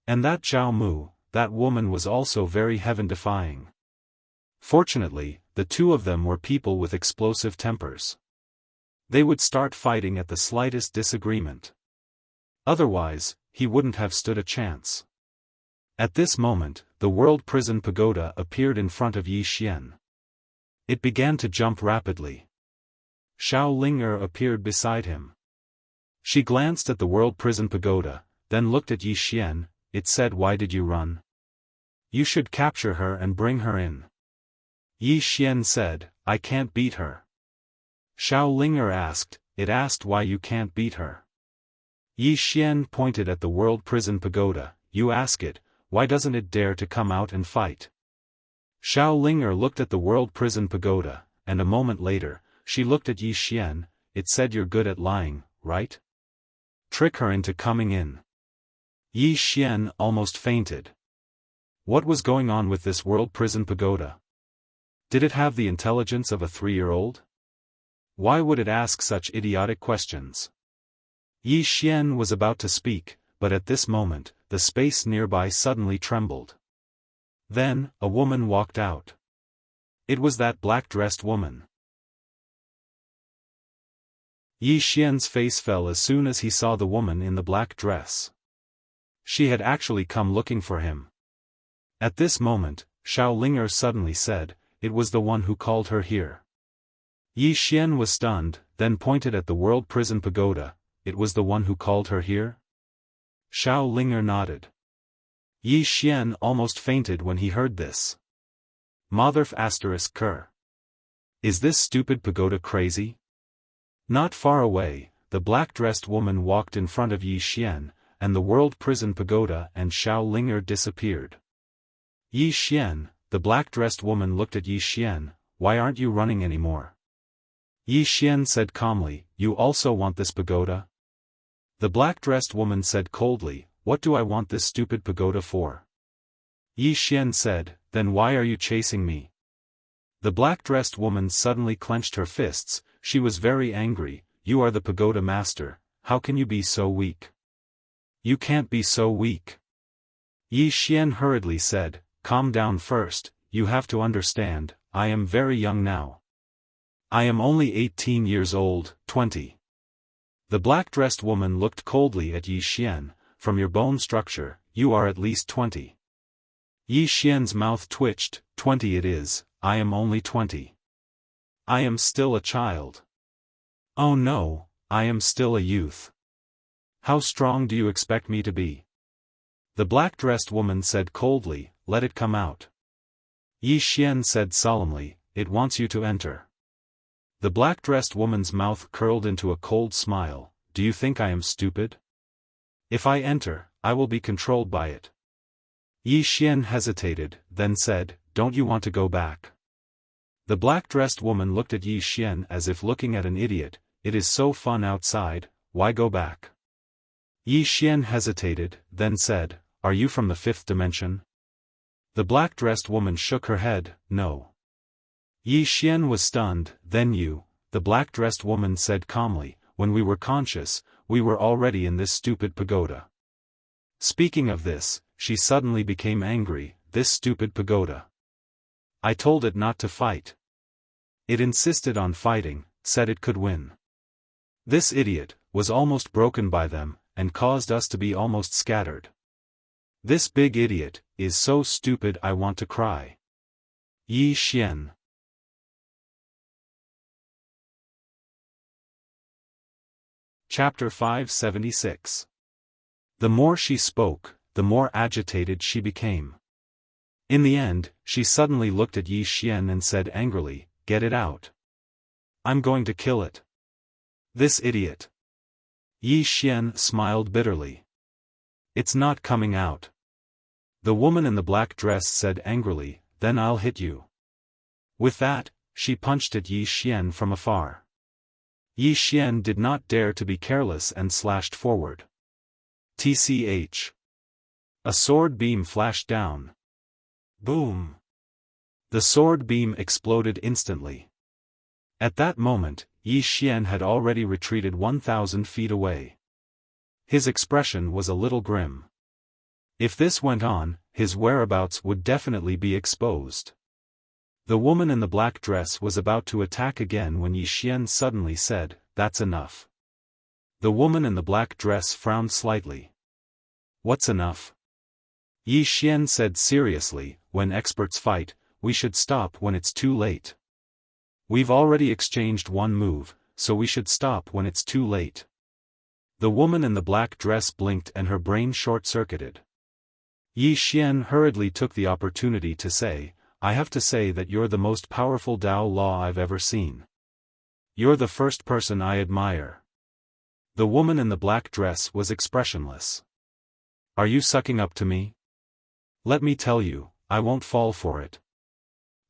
And that Zhao Mu, that woman was also very heaven-defying. Fortunately, the two of them were people with explosive tempers. They would start fighting at the slightest disagreement. Otherwise, he wouldn't have stood a chance. At this moment, the World Prison Pagoda appeared in front of Yi Xian. It began to jump rapidly. Xiao Ling'er appeared beside him. She glanced at the World Prison Pagoda, then looked at Yi Xian. It said, why did you run? You should capture her and bring her in. Yi Xian said, I can't beat her. Xiao Ling'er asked, it asked why you can't beat her. Yi Xian pointed at the World Prison Pagoda, you ask it, why doesn't it dare to come out and fight? Xiao Ling'er looked at the World Prison Pagoda, and a moment later, she looked at Yi Xian. It said you're good at lying, right? Trick her into coming in. Yi Xian almost fainted. What was going on with this World Prison Pagoda? Did it have the intelligence of a 3-year-old? Why would it ask such idiotic questions? Yi Xian was about to speak, but at this moment, the space nearby suddenly trembled. Then, a woman walked out. It was that black-dressed woman. Yi Xian's face fell as soon as he saw the woman in the black dress. She had actually come looking for him. At this moment, Xiao Ling'er suddenly said, it was the one who called her here. Yi Xian was stunned, then pointed at the World Prison Pagoda, it was the one who called her here? Xiao Ling'er nodded. Yi Xian almost fainted when he heard this. Motherf asterisk Ker. Is this stupid pagoda crazy? Not far away, the black-dressed woman walked in front of Yi Xian, and the World Prison Pagoda and Xiao Ling'er disappeared. Yi Xian, the black-dressed woman looked at Yi Xian, why aren't you running anymore? Yi Xian said calmly, you also want this pagoda? The black-dressed woman said coldly, what do I want this stupid pagoda for? Yi Xian said, then why are you chasing me? The black-dressed woman suddenly clenched her fists, she was very angry, you are the pagoda master, how can you be so weak? You can't be so weak. Yi Xian hurriedly said, calm down first, you have to understand, I am very young now. I am only 18 years old, 20. The black-dressed woman looked coldly at Yi Xian, from your bone structure, you are at least 20. Yi Xian's mouth twitched, 20 it is, I am only 20. I am still a child. Oh no, I am still a youth. How strong do you expect me to be? The black-dressed woman said coldly, let it come out. Yi Xian said solemnly, it wants you to enter. The black-dressed woman's mouth curled into a cold smile, do you think I am stupid? If I enter, I will be controlled by it. Yi Xian hesitated, then said, don't you want to go back? The black-dressed woman looked at Yi Xian as if looking at an idiot, it is so fun outside, why go back? Yi Xian hesitated, then said, are you from the 5th dimension? The black-dressed woman shook her head, no. Yi Xian was stunned, then you, the black-dressed woman said calmly, when we were conscious, we were already in this stupid pagoda. Speaking of this, she suddenly became angry, this stupid pagoda. I told it not to fight. It insisted on fighting, said it could win. This idiot, was almost broken by them, and caused us to be almost scattered. This big idiot, is so stupid I want to cry. Yi Xian. Chapter 576. The more she spoke, the more agitated she became. In the end, she suddenly looked at Yi Xian and said angrily, "Get it out. I'm going to kill it. This idiot." Yi Xian smiled bitterly. "It's not coming out." The woman in the black dress said angrily, "Then I'll hit you." With that, she punched at Yi Xian from afar. Yi Xian did not dare to be careless and slashed forward. Tch. A sword beam flashed down. Boom. The sword beam exploded instantly. At that moment, Yi Xian had already retreated 1,000 feet away. His expression was a little grim. If this went on, his whereabouts would definitely be exposed. The woman in the black dress was about to attack again when Yi Xian suddenly said, "That's enough." The woman in the black dress frowned slightly. "What's enough?" Yi Xian said seriously, "When experts fight, we should stop when it's too late. We've already exchanged one move, so we should stop when it's too late." The woman in the black dress blinked and her brain short-circuited. Yi Xian hurriedly took the opportunity to say, "I have to say that you're the most powerful Dao Law I've ever seen. You're the first person I admire." The woman in the black dress was expressionless. "Are you sucking up to me? Let me tell you, I won't fall for it.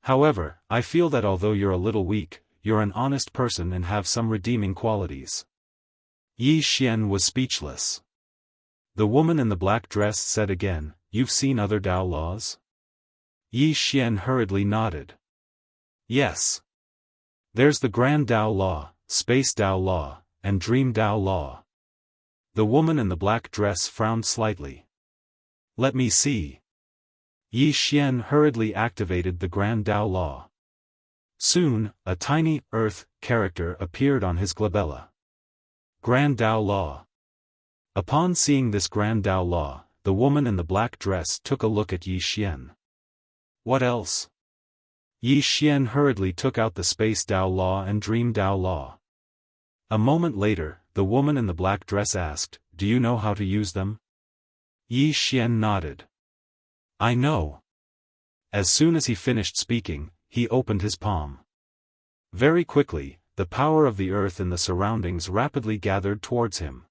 However, I feel that although you're a little weak, you're an honest person and have some redeeming qualities." Yi Xian was speechless. The woman in the black dress said again, "You've seen other Dao laws?" Yi Xian hurriedly nodded. "Yes. There's the Grand Dao Law, Space Dao Law, and Dream Dao Law." The woman in the black dress frowned slightly. "Let me see." Yi Xian hurriedly activated the Grand Dao Law. Soon, a tiny, earth, character appeared on his glabella. Grand Dao Law. Upon seeing this Grand Dao Law, the woman in the black dress took a look at Yi Xian. "What else?" Yi Xian hurriedly took out the Space Dao Law and Dream Dao Law. A moment later, the woman in the black dress asked, "Do you know how to use them?" Yi Xian nodded. "I know." As soon as he finished speaking, he opened his palm. Very quickly, the power of the earth and the surroundings rapidly gathered towards him.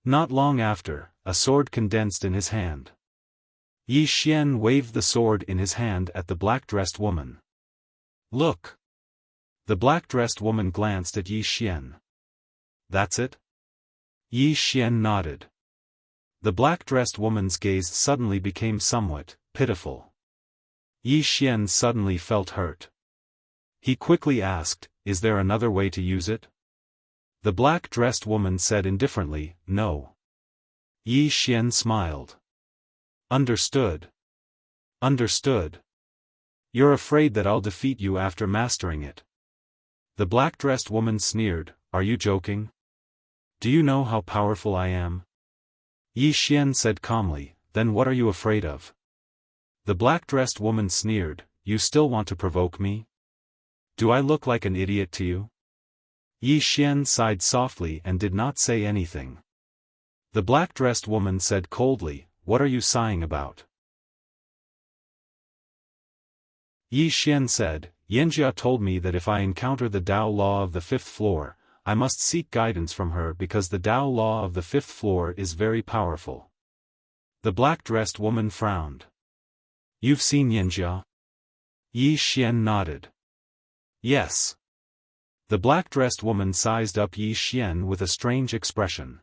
Not long after, a sword condensed in his hand. Yi Xian waved the sword in his hand at the black-dressed woman. "Look." The black-dressed woman glanced at Yi Xian. "That's it?" Yi Xian nodded. The black-dressed woman's gaze suddenly became somewhat pitiful. Yi Xian suddenly felt hurt. He quickly asked, "Is there another way to use it?" The black-dressed woman said indifferently, "No." Yi Xian smiled. "Understood. Understood. You're afraid that I'll defeat you after mastering it." The black-dressed woman sneered, "Are you joking? Do you know how powerful I am?" Yi Xian said calmly, "Then what are you afraid of?" The black-dressed woman sneered, "You still want to provoke me? Do I look like an idiot to you?" Yi Xian sighed softly and did not say anything. The black-dressed woman said coldly, "What are you sighing about?" Yi Xian said, "Yanjia told me that if I encounter the Dao Law of the 5th floor, I must seek guidance from her because the Dao Law of the 5th floor is very powerful." The black-dressed woman frowned. "You've seen Yanjia?" Yi Xian nodded. "Yes." The black-dressed woman sized up Yi Xian with a strange expression.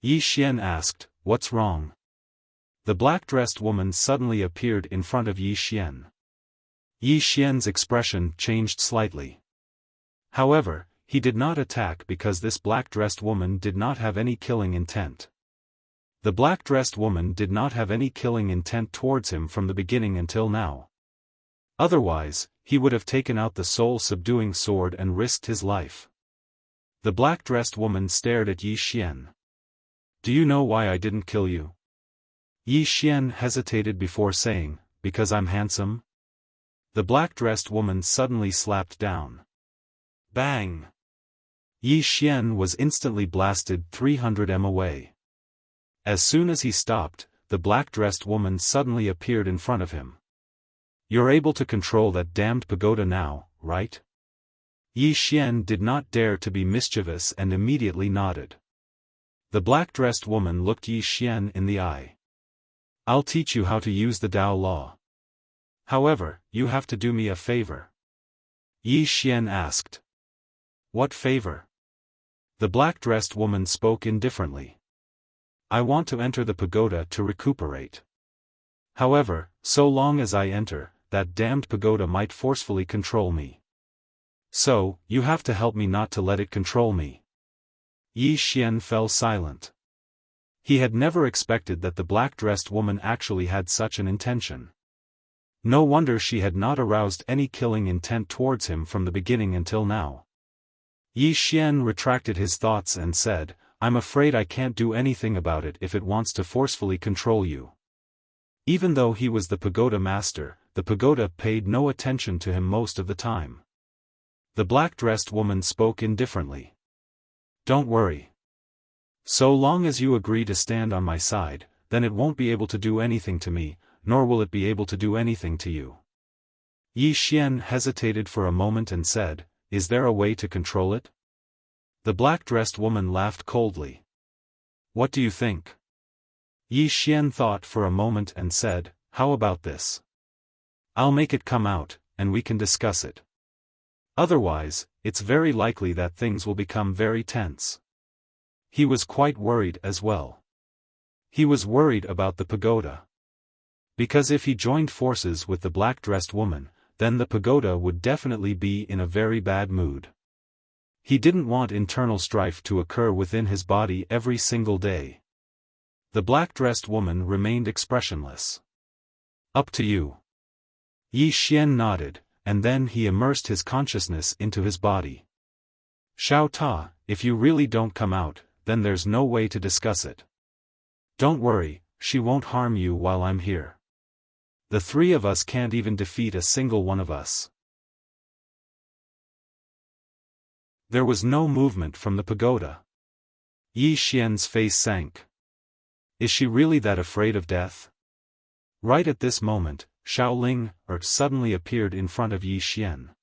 Yi Xian asked, "What's wrong?" The black-dressed woman suddenly appeared in front of Yi Xian. Yi Xian's expression changed slightly. However, he did not attack because this black-dressed woman did not have any killing intent. The black-dressed woman did not have any killing intent towards him from the beginning until now. Otherwise, he would have taken out the soul-subduing sword and risked his life. The black-dressed woman stared at Yi Xian. "Do you know why I didn't kill you?" Yi Xian hesitated before saying, "Because I'm handsome?" The black-dressed woman suddenly slapped down. Bang! Yi Xian was instantly blasted 300 m away. As soon as he stopped, the black-dressed woman suddenly appeared in front of him. "You're able to control that damned pagoda now, right?" Yi Xian did not dare to be mischievous and immediately nodded. The black-dressed woman looked Yi Xian in the eye. "I'll teach you how to use the Tao Law. However, you have to do me a favor." Yi Xian asked. "What favor?" The black-dressed woman spoke indifferently. "I want to enter the pagoda to recuperate. However, so long as I enter, that damned pagoda might forcefully control me. So, you have to help me not to let it control me." Yi Xian fell silent. He had never expected that the black-dressed woman actually had such an intention. No wonder she had not aroused any killing intent towards him from the beginning until now. Yi Xian retracted his thoughts and said, "I'm afraid I can't do anything about it if it wants to forcefully control you." Even though he was the pagoda master, the pagoda paid no attention to him most of the time. The black-dressed woman spoke indifferently. "Don't worry. So long as you agree to stand on my side, then it won't be able to do anything to me, nor will it be able to do anything to you." Yi Xian hesitated for a moment and said, "Is there a way to control it?" The black-dressed woman laughed coldly. "What do you think?" Yi Xian thought for a moment and said, "How about this? I'll make it come out, and we can discuss it. Otherwise, it's very likely that things will become very tense." He was quite worried as well. He was worried about the pagoda. Because if he joined forces with the black-dressed woman, then the pagoda would definitely be in a very bad mood. He didn't want internal strife to occur within his body every single day. The black-dressed woman remained expressionless. "Up to you." Yi Xian nodded, and then he immersed his consciousness into his body. "Xiao Ta, if you really don't come out, then there's no way to discuss it. Don't worry, she won't harm you while I'm here. The three of us can't even defeat a single one of us." There was no movement from the pagoda. Yi Xian's face sank. Is she really that afraid of death? Right at this moment, Xiaoling suddenly appeared in front of Yi Xian.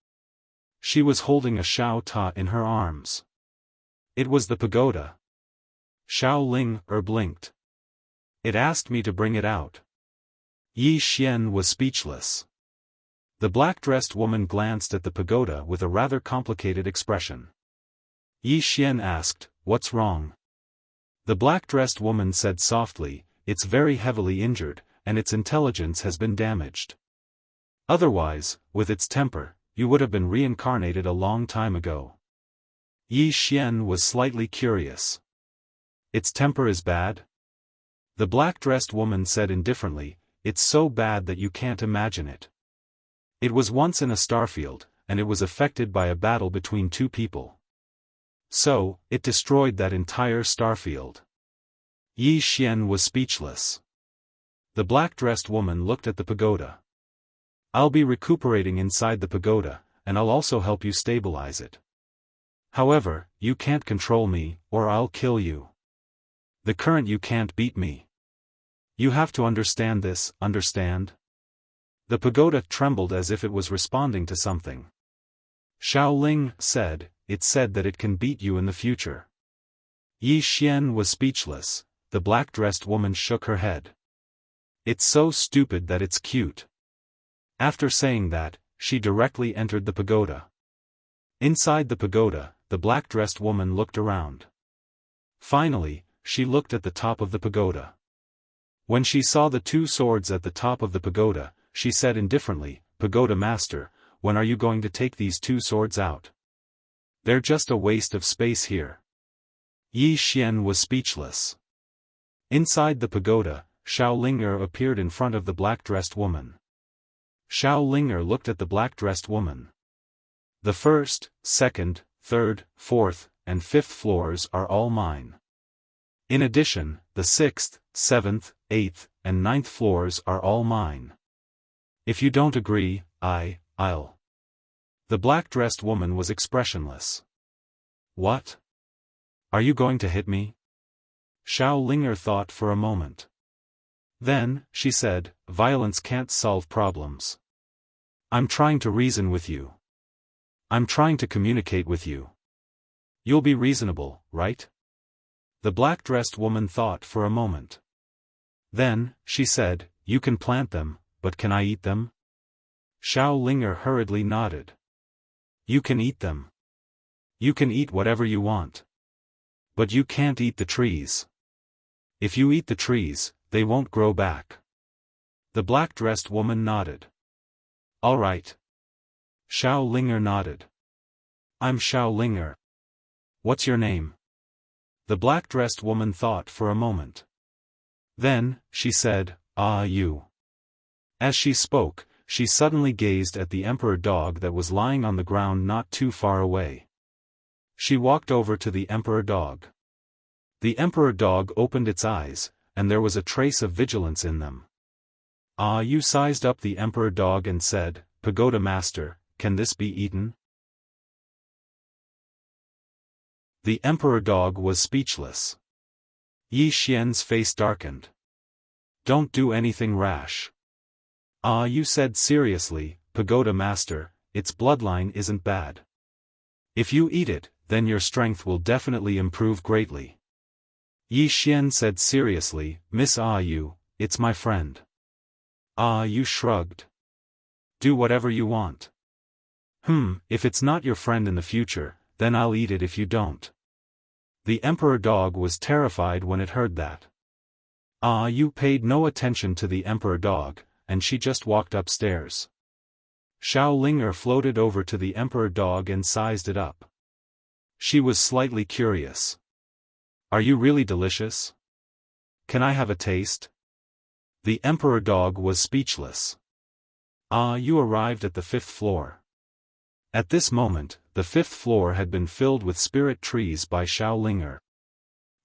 She was holding a Xiao Ta in her arms. It was the pagoda. Xiaoling blinked. "It asked me to bring it out." Yi Xian was speechless. The black-dressed woman glanced at the pagoda with a rather complicated expression. Yi Xian asked, "What's wrong?" The black-dressed woman said softly, "It's very heavily injured, and its intelligence has been damaged. Otherwise, with its temper, you would have been reincarnated a long time ago." Yi Xian was slightly curious. "Its temper is bad?" The black-dressed woman said indifferently, "It's so bad that you can't imagine it. It was once in a starfield, and it was affected by a battle between two people. So, it destroyed that entire starfield." Yi Xian was speechless. The black-dressed woman looked at the pagoda. "I'll be recuperating inside the pagoda, and I'll also help you stabilize it. However, you can't control me, or I'll kill you. The current you can't beat me. You have to understand this, understand?" The pagoda trembled as if it was responding to something. Xiaoling said, "It said that it can beat you in the future." Yi Xian was speechless. The black-dressed woman shook her head. "It's so stupid that it's cute." After saying that, she directly entered the pagoda. Inside the pagoda, the black-dressed woman looked around. Finally, she looked at the top of the pagoda. When she saw the two swords at the top of the pagoda, she said indifferently, "Pagoda Master, when are you going to take these two swords out? They're just a waste of space here." Yi Xian was speechless. Inside the pagoda, Xiaoling appeared in front of the black-dressed woman. Xiaoling looked at the black-dressed woman. "The first, second, third, fourth, and fifth floors are all mine. In addition, the sixth, seventh, eighth, and ninth floors are all mine. If you don't agree, I'll..." The black-dressed woman was expressionless. What? Are you going to hit me? Xiao Linger thought for a moment. Then, she said, violence can't solve problems. I'm trying to reason with you. I'm trying to communicate with you. You'll be reasonable, right? The black-dressed woman thought for a moment. Then, she said, you can plant them, but can I eat them? Xiao Linger hurriedly nodded. You can eat them. You can eat whatever you want. But you can't eat the trees. If you eat the trees, they won't grow back. The black-dressed woman nodded. All right. Xiao Linger nodded. I'm Xiao Linger. What's your name? The black-dressed woman thought for a moment. Then, she said, you. As she spoke, she suddenly gazed at the emperor dog that was lying on the ground not too far away. She walked over to the emperor dog. The emperor dog opened its eyes, and there was a trace of vigilance in them. You sized up the emperor dog and said, Pagoda Master, can this be eaten? The emperor dog was speechless. Yi Xian's face darkened. Don't do anything rash. You said seriously, Pagoda Master, its bloodline isn't bad. If you eat it, then your strength will definitely improve greatly. Yi Xian said seriously, Miss Yu, it's my friend. Yu shrugged. Do whatever you want. If it's not your friend in the future, then I'll eat it if you don't. The emperor dog was terrified when it heard that. Yu paid no attention to the emperor dog, and she just walked upstairs. Xiao Linger floated over to the emperor dog and sized it up. She was slightly curious. Are you really delicious? Can I have a taste? The emperor dog was speechless. You arrived at the 5th floor. At this moment, the 5th floor had been filled with spirit trees by Xiao Linger.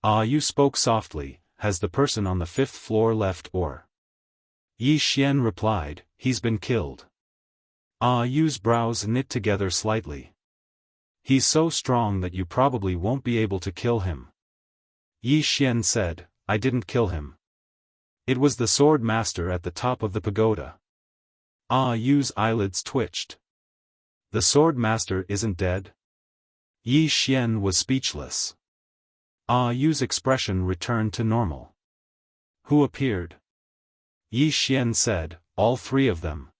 You spoke softly, has the person on the 5th floor left or? Yi Xian replied, he's been killed. Yu's brows knit together slightly. He's so strong that you probably won't be able to kill him. Yi Xian said, I didn't kill him. It was the Swordmaster at the top of the pagoda. Yu's eyelids twitched. The Swordmaster isn't dead? Yi Xian was speechless. Yu's expression returned to normal. Who appeared? Yi Xian said, all 3 of them.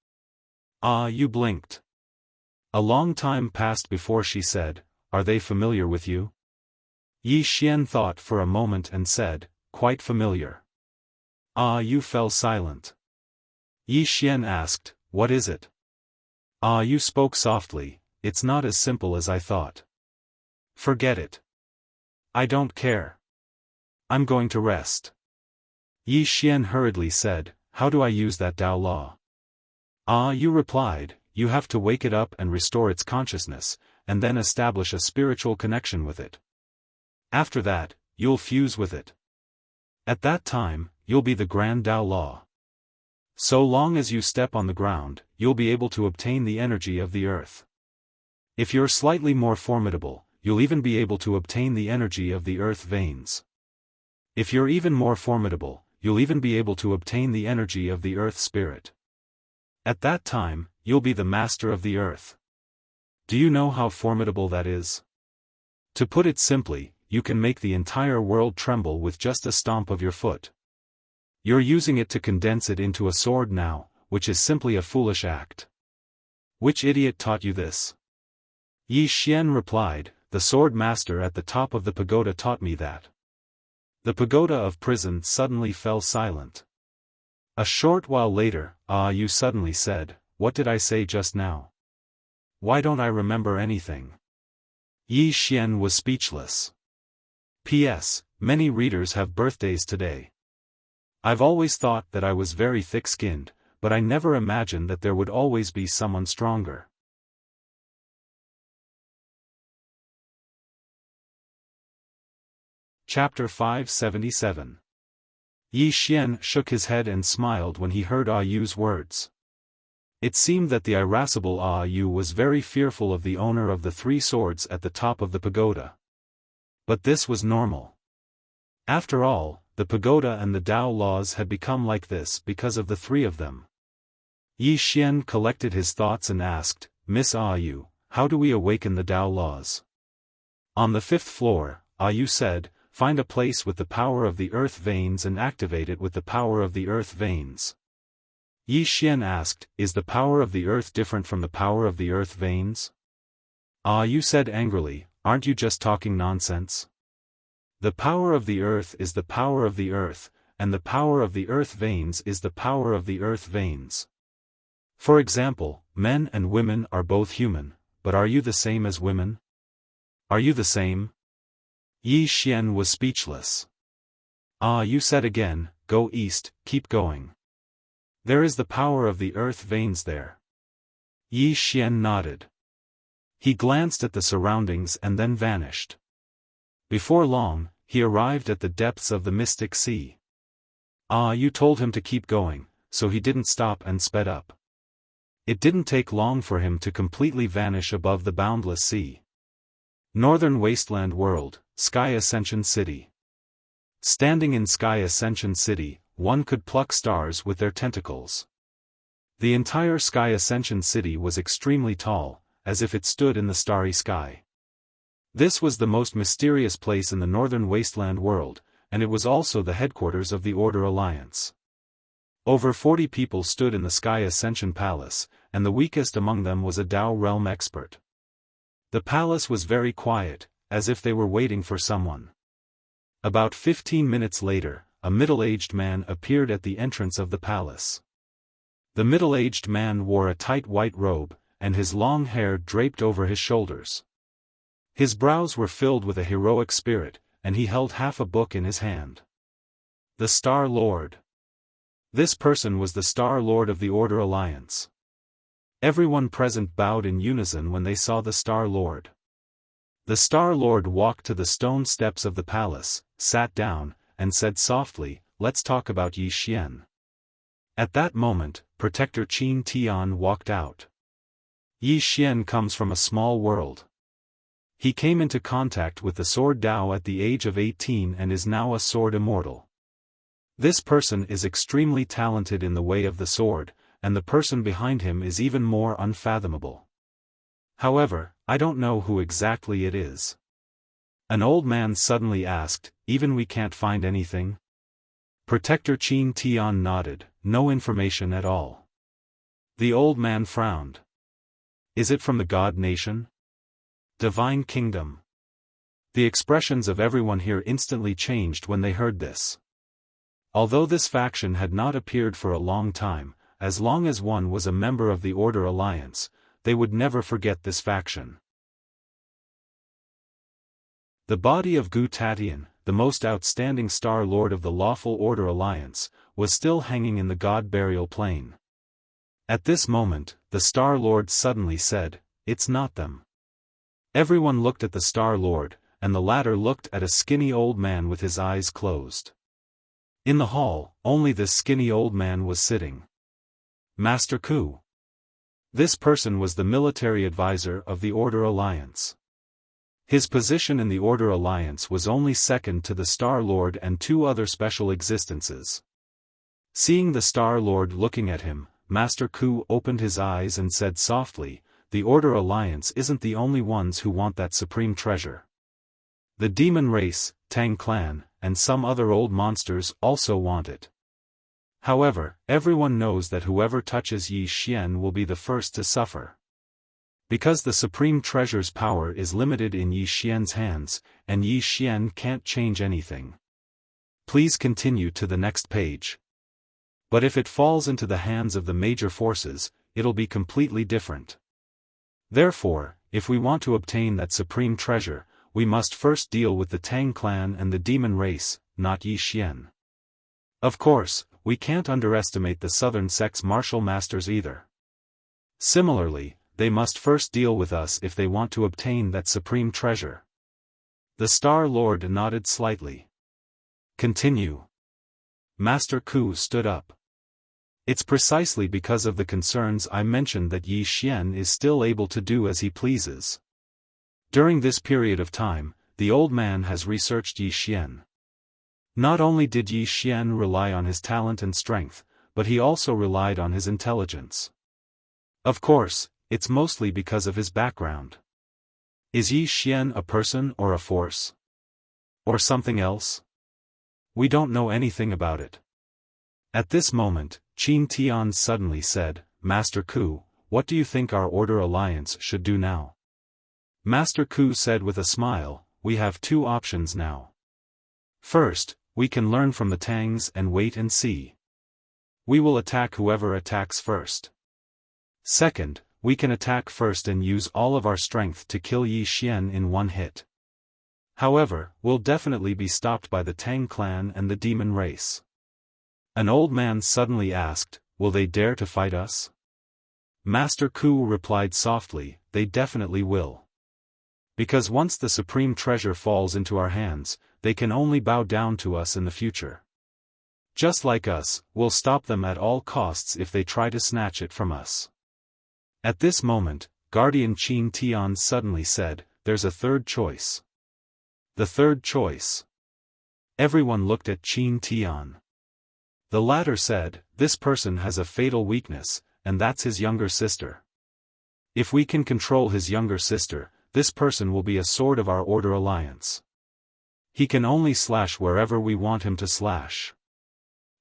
Yu blinked. A long time passed before she said, are they familiar with you? Yi Xian thought for a moment and said, quite familiar. Yu fell silent. Yi Xian asked, what is it? Yu spoke softly, it's not as simple as I thought. Forget it. I don't care. I'm going to rest. Yi Xian hurriedly said, how do I use that Dao law? Yu replied, you have to wake it up and restore its consciousness, and then establish a spiritual connection with it. After that, you'll fuse with it. At that time, you'll be the Grand Dao Law. So long as you step on the ground, you'll be able to obtain the energy of the earth. If you're slightly more formidable, you'll even be able to obtain the energy of the earth veins. If you're even more formidable, you'll even be able to obtain the energy of the earth spirit. At that time, you'll be the master of the earth. Do you know how formidable that is? To put it simply, you can make the entire world tremble with just a stomp of your foot. You're using it to condense it into a sword now, which is simply a foolish act. Which idiot taught you this? Yi Xian replied, the Swordmaster at the top of the pagoda taught me that. The pagoda of prison suddenly fell silent. A short while later, Yu suddenly said, what did I say just now? Why don't I remember anything? Yi Xian was speechless. P.S. Many readers have birthdays today. I've always thought that I was very thick-skinned, but I never imagined that there would always be someone stronger. Chapter 577. Yi Xian shook his head and smiled when he heard Yu's words. It seemed that the irascible Yu was very fearful of the owner of the 3 swords at the top of the pagoda. But this was normal. After all, the pagoda and the Tao laws had become like this because of the three of them. Yi Xian collected his thoughts and asked, Miss Yu, how do we awaken the Tao laws? On the 5th floor, Yu said, find a place with the power of the earth veins and activate it with the power of the earth veins. Yi Xian asked, is the power of the earth different from the power of the earth veins? Yu said angrily, aren't you just talking nonsense? The power of the earth is the power of the earth, and the power of the earth veins is the power of the earth veins. For example, men and women are both human, but are you the same as women? Are you the same? Yi Xian was speechless. Yu said again, go east, keep going. There is the power of the earth veins there. Yi Xian nodded. He glanced at the surroundings and then vanished. Before long, he arrived at the depths of the mystic sea. Yu told him to keep going, so he didn't stop and sped up. It didn't take long for him to completely vanish above the boundless sea. Northern Wasteland World, Sky Ascension City. Standing in Sky Ascension City, one could pluck stars with their tentacles. The entire Sky Ascension City was extremely tall, as if it stood in the starry sky. This was the most mysterious place in the Northern Wasteland World, and it was also the headquarters of the Order Alliance. Over 40 people stood in the Sky Ascension Palace, and the weakest among them was a Tao Realm expert. The palace was very quiet, as if they were waiting for someone. About 15 minutes later, a middle-aged man appeared at the entrance of the palace. The middle-aged man wore a tight white robe, and his long hair draped over his shoulders. His brows were filled with a heroic spirit, and he held half a book in his hand. The Star Lord. This person was the Star Lord of the Order Alliance. Everyone present bowed in unison when they saw the Star Lord. The Star Lord walked to the stone steps of the palace, sat down, and said softly, let's talk about Yi Xian. At that moment, Protector Qin Tian walked out. Yi Xian comes from a small world. He came into contact with the Sword Tao at the age of 18 and is now a sword immortal. This person is extremely talented in the way of the sword, and the person behind him is even more unfathomable. However, I don't know who exactly it is. An old man suddenly asked, even we can't find anything? Protector Qin Tian nodded, no information at all. The old man frowned. Is it from the God Nation? Divine Kingdom. The expressions of everyone here instantly changed when they heard this. Although this faction had not appeared for a long time, as long as one was a member of the Order Alliance, they would never forget this faction. The body of Gu Tatian, the most outstanding Star Lord of the Lawful Order Alliance, was still hanging in the God Burial Plain. At this moment, the Star Lord suddenly said, it's not them. Everyone looked at the Star Lord, and the latter looked at a skinny old man with his eyes closed. In the hall, only this skinny old man was sitting. Master Ku. This person was the military advisor of the Order Alliance. His position in the Order Alliance was only second to the Star Lord and two other special existences. Seeing the Star Lord looking at him, Master Ku opened his eyes and said softly, the Order Alliance isn't the only ones who want that supreme treasure. The demon race, Tang clan, and some other old monsters also want it. However, everyone knows that whoever touches Yi Xian will be the first to suffer. Because the supreme treasure's power is limited in Yi Xian's hands, and Yi Xian can't change anything. Please continue to the next page. But if it falls into the hands of the major forces, it'll be completely different. Therefore, if we want to obtain that supreme treasure, we must first deal with the Tang clan and the demon race, not Yi Xian. Of course, we can't underestimate the southern sect's martial masters either. Similarly, they must first deal with us if they want to obtain that supreme treasure. The Star Lord nodded slightly. Continue. Master Ku stood up. It's precisely because of the concerns I mentioned that Yi Xian is still able to do as he pleases. During this period of time, the old man has researched Yi Xian. Not only did Yi Xian rely on his talent and strength, but he also relied on his intelligence. Of course, it's mostly because of his background. Is Yi Xian a person or a force? Or something else? We don't know anything about it. At this moment, Qin Tian suddenly said, Master Ku, what do you think our Order Alliance should do now? Master Ku said with a smile, we have two options now. First, we can learn from the Tangs and wait and see. We will attack whoever attacks first. Second, we can attack first and use all of our strength to kill Yi Xian in one hit. However, we'll definitely be stopped by the Tang clan and the demon race. An old man suddenly asked, will they dare to fight us? Master Ku replied softly, they definitely will. Because once the supreme treasure falls into our hands, they can only bow down to us in the future. Just like us, we'll stop them at all costs if they try to snatch it from us. At this moment, Guardian Qin Tian suddenly said, there's a third choice. The third choice. Everyone looked at Qin Tian. The latter said, this person has a fatal weakness, and that's his younger sister. If we can control his younger sister, this person will be a sword of our Order Alliance. He can only slash wherever we want him to slash.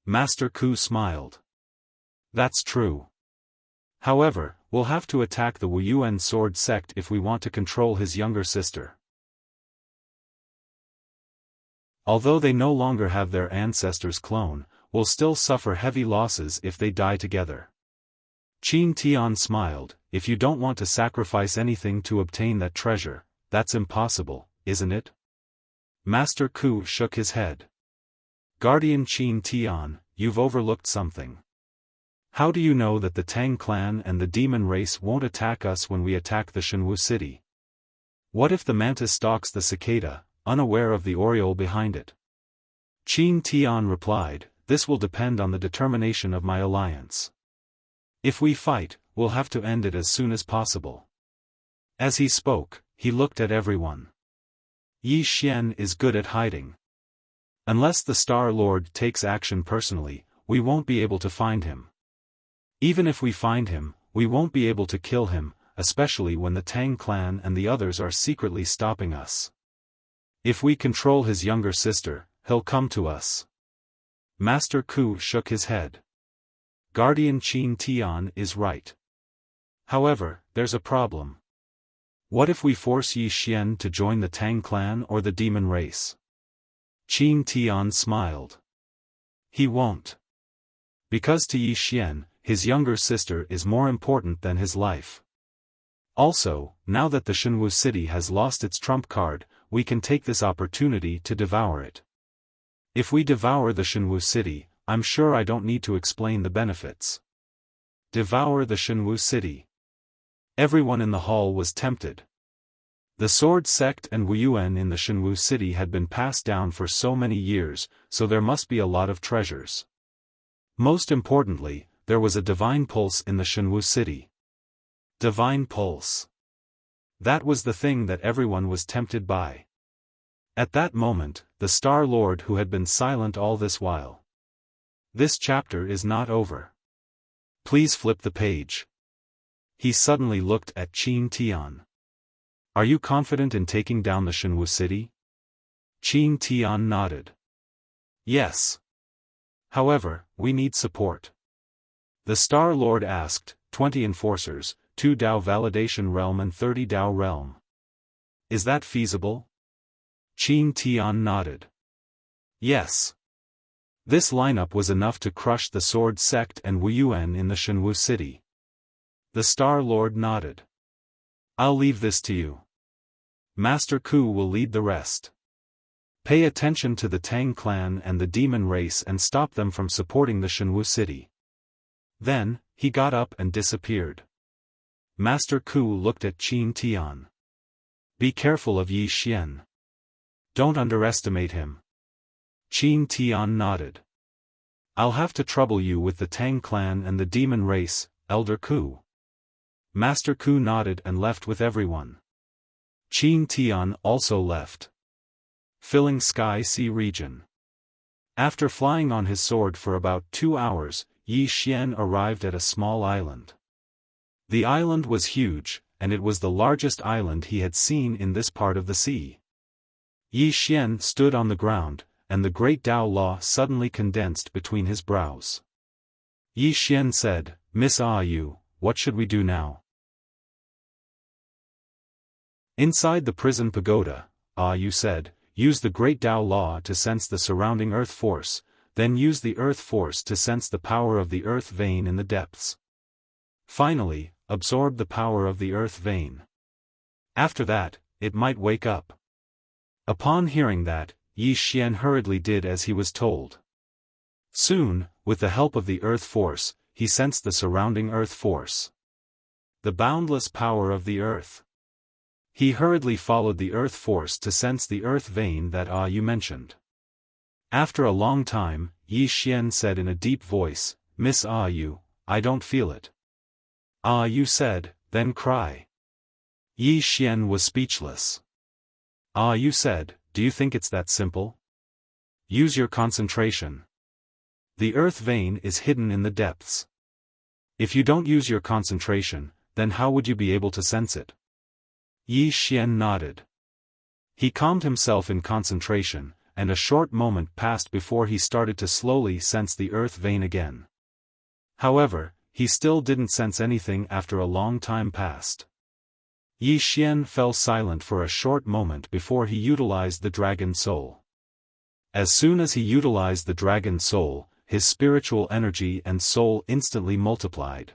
Master Ku smiled. That's true. However, we'll have to attack the Wuyuan sword sect if we want to control his younger sister. Although they no longer have their ancestors' clone, will still suffer heavy losses if they die together. Qin Tian smiled, if you don't want to sacrifice anything to obtain that treasure, that's impossible, isn't it? Master Ku shook his head. Guardian Qin Tian, you've overlooked something. How do you know that the Tang clan and the demon race won't attack us when we attack the Shenwu city? What if the mantis stalks the cicada, unaware of the oriole behind it? Qin Tian replied, this will depend on the determination of my alliance. If we fight, we'll have to end it as soon as possible. As he spoke, he looked at everyone. Yi Xian is good at hiding. Unless the Star Lord takes action personally, we won't be able to find him. Even if we find him, we won't be able to kill him, especially when the Tang clan and the others are secretly stopping us. If we control his younger sister, he'll come to us. Master Ku shook his head. Guardian Qin Tian is right. However, there's a problem. What if we force Yi Xian to join the Tang clan or the demon race? Qin Tian smiled. He won't. Because to Yi Xian, his younger sister is more important than his life. Also, now that the Shenwu city has lost its trump card, we can take this opportunity to devour it. If we devour the Shenwu city, I'm sure I don't need to explain the benefits. Devour the Shenwu city. Everyone in the hall was tempted. The sword sect and Wuyuan in the Shenwu city had been passed down for so many years, so there must be a lot of treasures. Most importantly, there was a divine pulse in the Shenwu city. Divine pulse. That was the thing that everyone was tempted by. At that moment, the Star Lord who had been silent all this while. This chapter is not over. Please flip the page. He suddenly looked at Qin Tian. Are you confident in taking down the Shenwu city? Qin Tian nodded. Yes. However, we need support. The Star Lord asked, 20 enforcers, 2 Dao Validation Realm and 30 Dao Realm. Is that feasible? Qin Tian nodded. Yes. This lineup was enough to crush the Sword Sect and Wuyuan in the Shenwu city. The Star Lord nodded. I'll leave this to you. Master Ku will lead the rest. Pay attention to the Tang clan and the demon race and stop them from supporting the Shenwu city. Then, he got up and disappeared. Master Ku looked at Qin Tian. Be careful of Yi Xian. Don't underestimate him. Qin Tian nodded. I'll have to trouble you with the Tang clan and the demon race, Elder Ku. Master Ku nodded and left with everyone. Qin Tian also left. filling sky-sea region. After flying on his sword for about 2 hours, Yi Xian arrived at a small island. The island was huge, and it was the largest island he had seen in this part of the sea. Yi Xian stood on the ground, and the great Tao Law suddenly condensed between his brows. Yi Xian said, "Miss Yu, what should we do now?" Inside the prison pagoda, Yu said, "Use the great Tao Law to sense the surrounding earth force, then use the earth force to sense the power of the earth vein in the depths. Finally, absorb the power of the earth vein. After that, it might wake up." Upon hearing that, Yi Xian hurriedly did as he was told. Soon, with the help of the earth force, he sensed the surrounding earth force. The boundless power of the earth. He hurriedly followed the earth force to sense the earth vein that Yu mentioned. After a long time, Yi Xian said in a deep voice, "Miss Yu, I don't feel it." Yu said, "Then cry." Yi Xian was speechless. Yu said, "Do you think it's that simple? Use your concentration. The earth vein is hidden in the depths. If you don't use your concentration, then how would you be able to sense it?" Yi Xian nodded. He calmed himself in concentration, and a short moment passed before he started to slowly sense the earth vein again. However, he still didn't sense anything after a long time passed. Yi Xian fell silent for a short moment before he utilized the dragon soul. As soon as he utilized the dragon soul, his spiritual energy and soul instantly multiplied.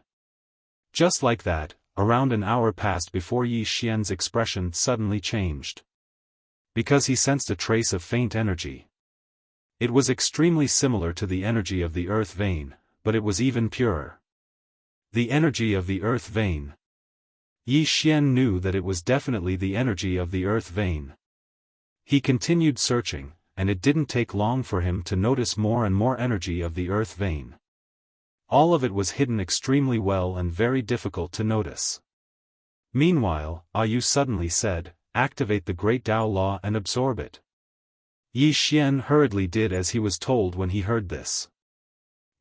Just like that, around an hour passed before Yi Xian's expression suddenly changed. Because he sensed a trace of faint energy. It was extremely similar to the energy of the earth vein, but it was even purer. The energy of the earth vein. Yi Xian knew that it was definitely the energy of the earth vein. He continued searching, and it didn't take long for him to notice more and more energy of the earth vein. All of it was hidden extremely well and very difficult to notice. Meanwhile, Yu suddenly said, "Activate the great Tao Law and absorb it." Yi Xian hurriedly did as he was told when he heard this.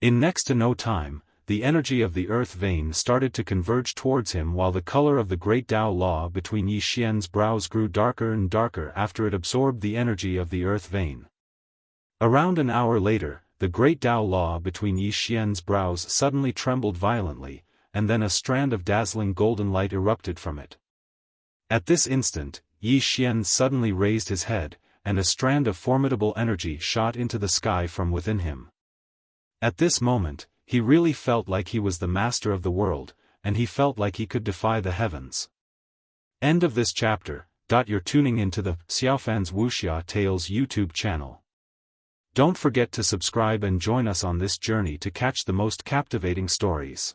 In next to no time, the energy of the earth vein started to converge towards him while the color of the great Tao Law between Yi Xian's brows grew darker and darker after it absorbed the energy of the earth vein. Around an hour later, the great Tao Law between Yi Xian's brows suddenly trembled violently, and then a strand of dazzling golden light erupted from it. At this instant, Yi Xian suddenly raised his head, and a strand of formidable energy shot into the sky from within him. At this moment, he really felt like he was the master of the world, and he felt like he could defy the heavens. End of this chapter. You're tuning into the Xiaofan's Wuxia Tales YouTube channel. Don't forget to subscribe and join us on this journey to catch the most captivating stories.